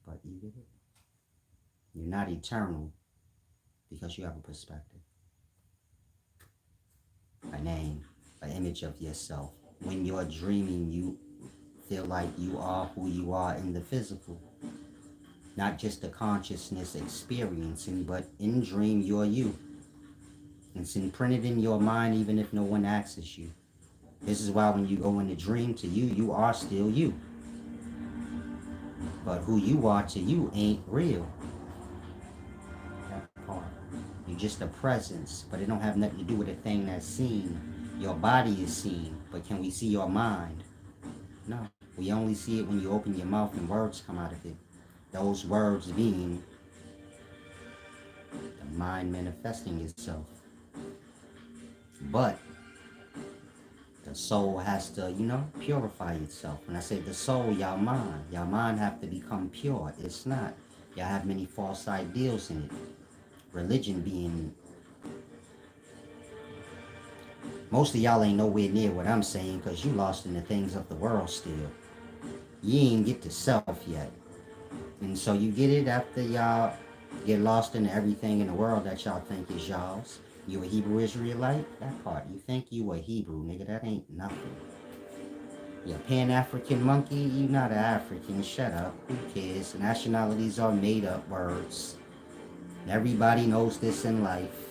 But you get it? You're not eternal because you have a perspective. A name, an image of yourself. When you're dreaming, you feel like you are who you are in the physical. Not just the consciousness experiencing, but in dream, you're you. It's imprinted in your mind even if no one asks you. This is why when you go in a dream to you, you are still you. But who you are to you ain't real. That part. You're just a presence, but it don't have nothing to do with a thing that's seen. Your body is seen, but can we see your mind? No. We only see it when you open your mouth and words come out of it. Those words being the mind manifesting itself. But the soul has to, purify itself. When I say the soul, y'all mind have to become pure. It's not. Y'all have many false ideals in it. Religion being... Most of y'all ain't nowhere near what I'm saying because you lost in the things of the world still. You ain't get to self yet. And so you get it after y'all get lost in everything in the world that y'all think is y'all's. You a Hebrew Israelite? That part. You think you a Hebrew, nigga. That ain't nothing. You a Pan-African monkey? You not an African. Shut up. Who cares? Nationalities are made up words. Everybody knows this in life.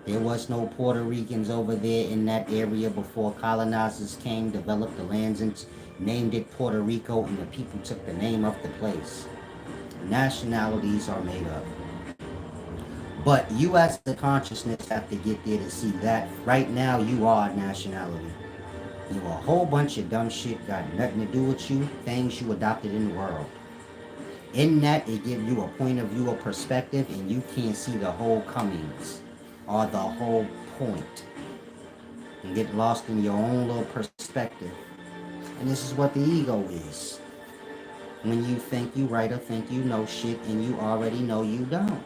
There was no Puerto Ricans over there in that area before colonizers came, developed the lands, and named it Puerto Rico, and the people took the name of the place. Nationalities are made up. But you as the consciousness have to get there to see that right now you are a nationality. You are a whole bunch of dumb shit got nothing to do with you, things you adopted in the world. In that, it gives you a point of view, a perspective, and you can't see the whole comings or the whole point. And get lost in your own little perspective. And this is what the ego is. When you think you right or think you know shit and you already know you don't.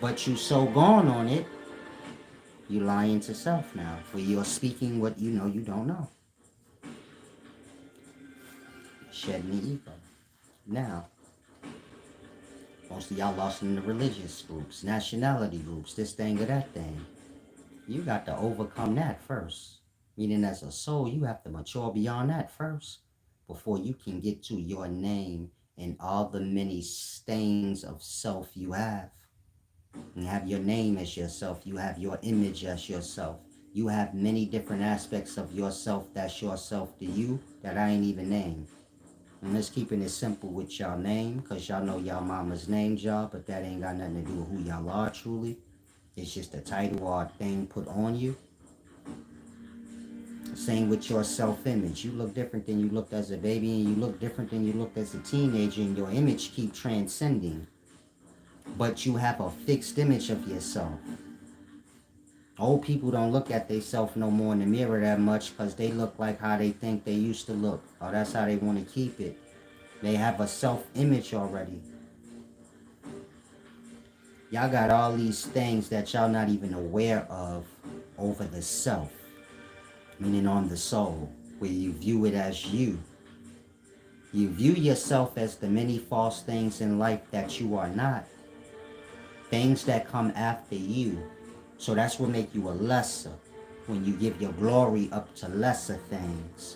But you so gone on it, you lying to self now. Where you're speaking what you know you don't know. Shedding the ego. Now, most of y'all lost in the religious groups, nationality groups, this thing or that thing. You got to overcome that first. Meaning as a soul, you have to mature beyond that first before you can get to your name and all the many stains of self you have. You have your name as yourself. You have your image as yourself. You have many different aspects of yourself that's yourself to you that I ain't even named. And let's keeping it simple with y'all name, because y'all know y'all mama's named y'all, but that ain't got nothing to do with who y'all are truly. It's just a title or a thing put on you. Same with your self-image. You look different than you looked as a baby, and you look different than you looked as a teenager, and your image keep transcending. But you have a fixed image of yourself. Old people don't look at themselves no more in the mirror that much because they look like how they think they used to look. Or that's how they want to keep it. They have a self-image already. Y'all got all these things that y'all not even aware of over the self. Meaning on the soul, where you view it as you. You view yourself as the many false things in life that you are not. Things that come after you. So that's what make you a lesser. When you give your glory up to lesser things.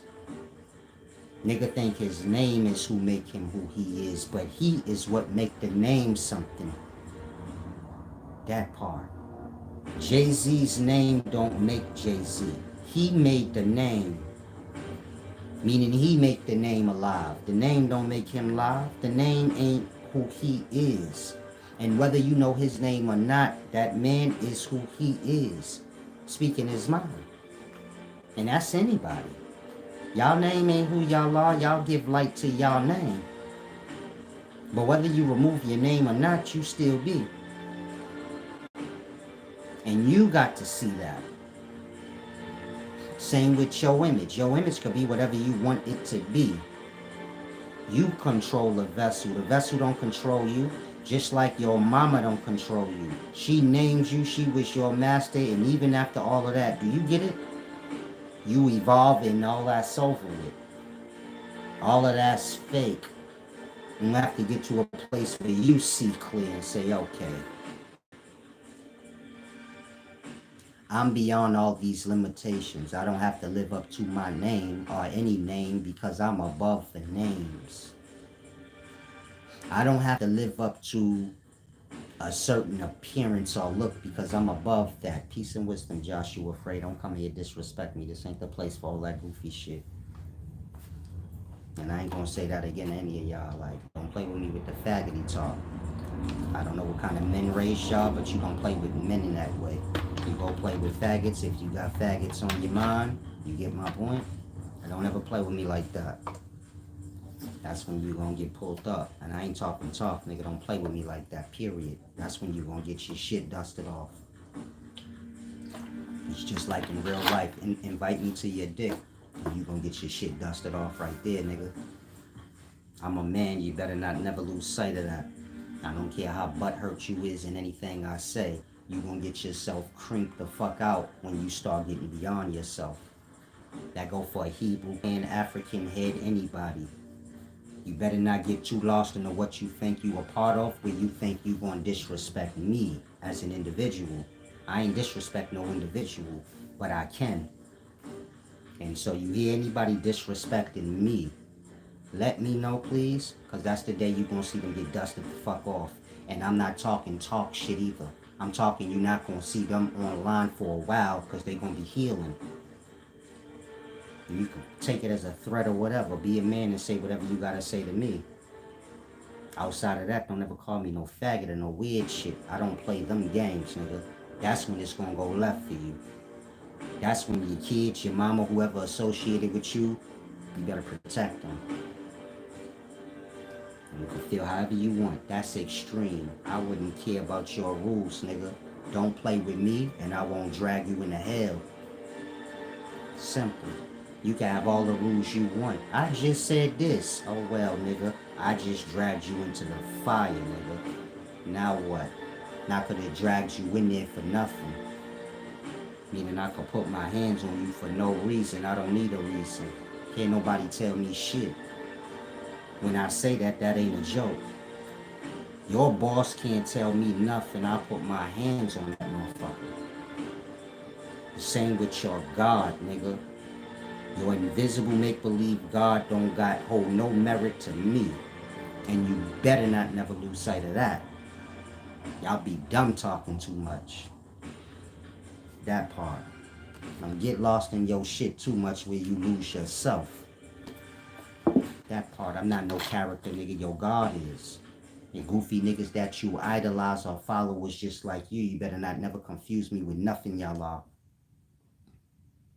Nigga think his name is who make him who he is. But he is what make the name something. That part. Jay-Z's name don't make Jay-Z. He made the name. Meaning he make the name alive. The name don't make him live. The name ain't who he is. And whether you know his name or not, that man is who he is. Speaking his mind. And that's anybody. Y'all name ain't who y'all are. Y'all give light to y'all name. But whether you remove your name or not, you still be. And you got to see that. Same with your image. Your image could be whatever you want it to be. You control the vessel. The vessel don't control you. Just like your mama don't control you. She named you. She was your master. And even after all of that, do you get it? You evolve and all that's over with. All of that's fake. You have to get to a place where you see clear and say, okay, I'm beyond all these limitations. I don't have to live up to my name or any name because I'm above the names. I don't have to live up to a certain appearance or look because I'm above that. Peace and wisdom, Joshua Frey. Don't come here disrespect me. This ain't the place for all that goofy shit. And I ain't gonna say that again to any of y'all. Like, don't play with me with the faggoty talk. I don't know what kind of men raise y'all, but you don't play with men in that way. You go play with faggots. If you got faggots on your mind, you get my point. And don't ever play with me like that. That's when you gonna get pulled up. And I ain't talking tough, nigga. Don't play with me like that, period. That's when you gonna get your shit dusted off. It's just like in real life. Invite me to your dick. And you gonna get your shit dusted off right there, nigga. I'm a man. You better not never lose sight of that. I don't care how butthurt you is in anything I say. You gonna get yourself crinked the fuck out when you start getting beyond yourself. That go for a Hebrew and African head, anybody. You better not get too lost into what you think you a part of, where you think you gonna disrespect me as an individual. I ain't disrespect no individual, but I can. And so you hear anybody disrespecting me, let me know, please, because that's the day you gonna see them get dusted the fuck off. And I'm not talking talk shit either. I'm talking you're not gonna see them online for a while because they gonna be healing. You can take it as a threat or whatever. Be a man and say whatever you gotta say to me. Outside of that, don't ever call me no faggot or no weird shit. I don't play them games, nigga. That's when it's gonna go left for you. That's when your kids, your mama, whoever associated with you, you better protect them. You can feel however you want. That's extreme. I wouldn't care about your rules, nigga. Don't play with me and I won't drag you into hell. Simple. You can have all the rules you want. I just said this. Oh well, nigga. I just dragged you into the fire, nigga. Now what? Now could it dragged you in there for nothing? Meaning I could put my hands on you for no reason. I don't need a reason. Can't nobody tell me shit. When I say that, that ain't a joke. Your boss can't tell me nothing. I put my hands on that motherfucker. The same with your God, nigga. Your invisible make-believe God don't got hold no merit to me. And you better not never lose sight of that. Y'all be dumb talking too much. That part. Don't get lost in your shit too much where you lose yourself. That part. I'm not no character, nigga. Your God is. And goofy niggas that you idolize or followers just like you better not never confuse me with nothing y'all are.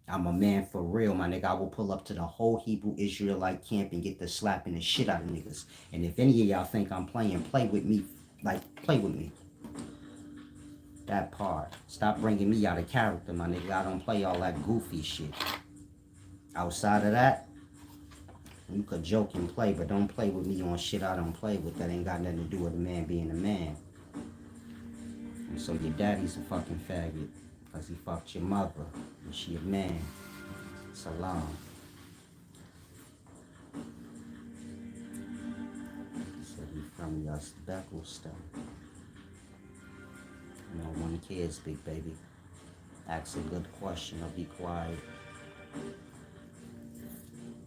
I'm a man for real, my nigga. I will pull up to the whole Hebrew Israelite camp and get the slapping the shit out of niggas. And if any of y'all think I'm playing, play with me. Like, play with me. That part. Stop bringing me out of character, my nigga. I don't play all that goofy shit. Outside of that, you could joke and play, but don't play with me on shit I don't play with. That ain't got nothing to do with a man being a man. And so your daddy's a fucking faggot. Because he fucked your mother. And she a man. Salam. He said he from Uzbekistan. No one cares, big baby. Ask a good question or be quiet.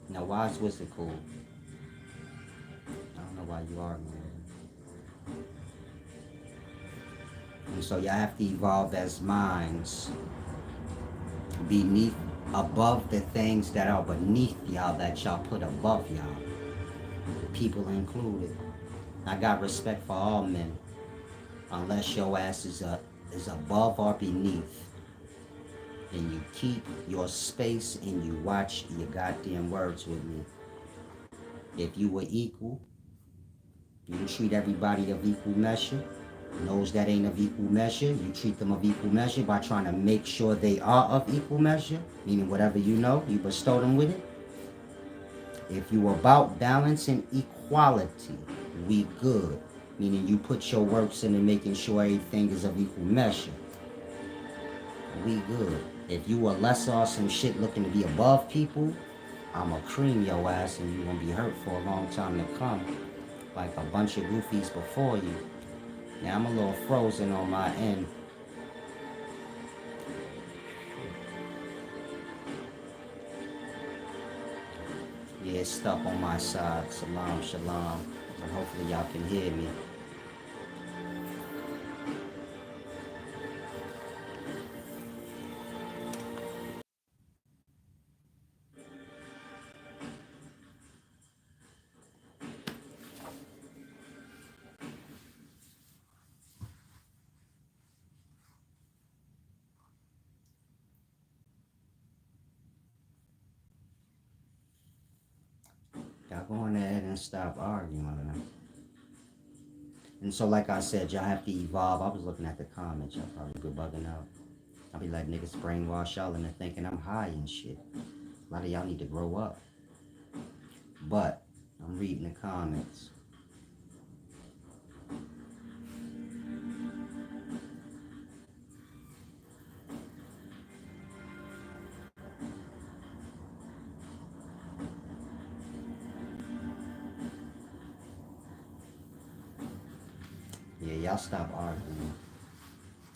Now, why is Wizard cool? I don't know why you are, man. And so y'all have to evolve as minds beneath, above the things that are beneath y'all that y'all put above y'all. People included. I got respect for all men. Unless your ass is above or beneath. And you keep your space and you watch your goddamn words with me. If you were equal, you treat everybody of equal measure. Those that ain't of equal measure, you treat them of equal measure by trying to make sure they are of equal measure. Meaning whatever you know, you bestow them with it. If you about balance and equality, we good. Meaning you put your works into making sure everything is of equal measure. We good. If you are lesser or some shit looking to be above people, I'ma cream your ass and you gonna be hurt for a long time to come. Like a bunch of goofies before you. Now I'm a little frozen on my end. Yeah, it's stuck on my side. Salam, shalom. And hopefully y'all can hear me. Y'all go on ahead and stop arguing. And so like I said, y'all have to evolve. I was looking at the comments. Y'all probably be bugging out. I'll be letting niggas brainwash y'all into thinking I'm high and shit. A lot of y'all need to grow up. But I'm reading the comments. Yeah, y'all stop arguing.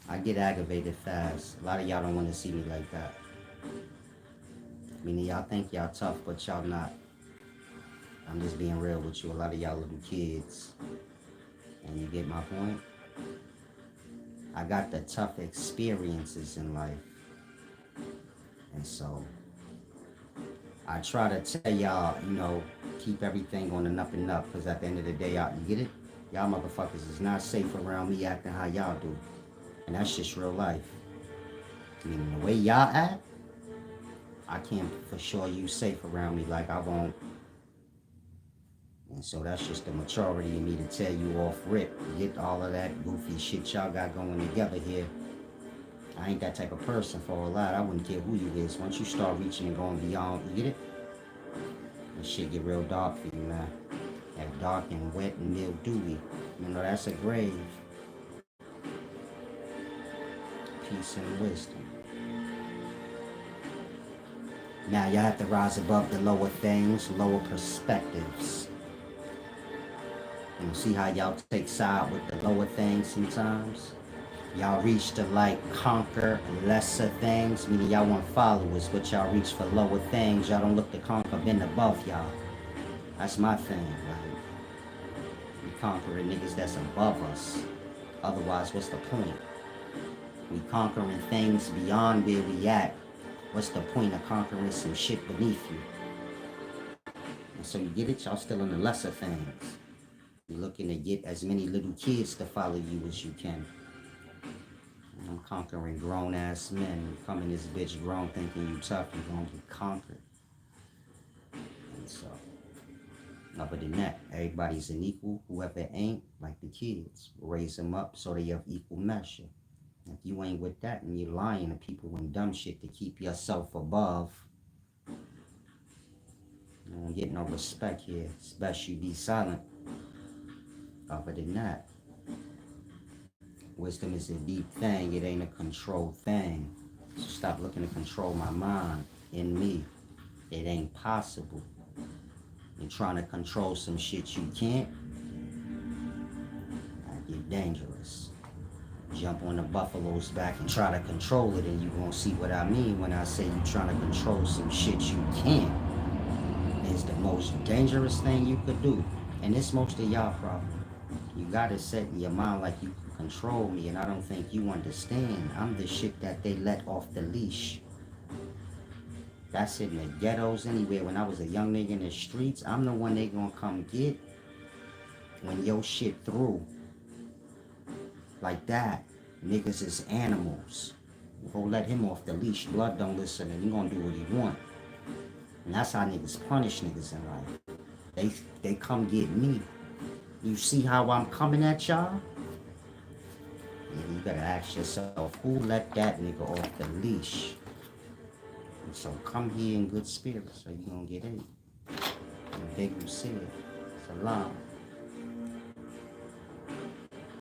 I get aggravated fast. A lot of y'all don't want to see me like that. Meaning y'all think y'all tough, but y'all not. I'm just being real with you. A lot of y'all little kids. And you get my point? I got the tough experiences in life. And so I try to tell y'all, you know, keep everything on the up and up. Because at the end of the day, y'all, you get it? Y'all motherfuckers is not safe around me acting how y'all do. And that's just real life. I mean, the way y'all act, I can't for sure you safe around me like I won't. And so that's just the maturity in me to tell you off rip. Get all of that goofy shit y'all got going together here. I ain't that type of person for all that. I wouldn't care who you is. Once you start reaching and going beyond, you get it? And shit get real dark for you, man. That dark and wet and mildewy. You know, that's a grave. Peace and wisdom. Now y'all have to rise above the lower things, lower perspectives. And see how y'all take side with the lower things sometimes? Y'all reach to like conquer lesser things, meaning y'all want followers, but y'all reach for lower things. Y'all don't look to conquer men above y'all. That's my thing. Like, we conquering niggas that's above us. Otherwise, what's the point? We conquering things beyond where we at. What's the point of conquering some shit beneath you? And so you get it? Y'all still in the lesser things. You're looking to get as many little kids to follow you as you can. And I'm conquering grown-ass men. You come in this bitch grown thinking you tough, you're gonna get conquered. And so, other than that, everybody's an equal. Whoever ain't, like the kids, raise them up so they have equal measure. If you ain't with that and you're lying to people and dumb shit to keep yourself above, you don't get no respect here. It's best you be silent. Other than that, wisdom is a deep thing. It ain't a control thing. So stop looking to control my mind in me. It ain't possible. You're trying to control some shit you can't. That get dangerous. Jump on the buffalo's back and try to control it, and you gonna see what I mean when I say you trying to control some shit you can't. It's the most dangerous thing you could do, and it's most of y'all problem. You gotta set in your mind like you can control me, and I don't think you understand. I'm the shit that they let off the leash. That's in the ghettos anywhere. When I was a young nigga in the streets, I'm the one they gonna come get when your shit through. Like that. Niggas is animals. Go let him off the leash. Blood don't listen, and he gonna do what he want. And that's how niggas punish niggas in life. They come get me. You see how I'm coming at y'all? Yeah, you gotta ask yourself, who let that nigga off the leash? And so come here in good spirits, so you gonna get in. And big you see it. Salam.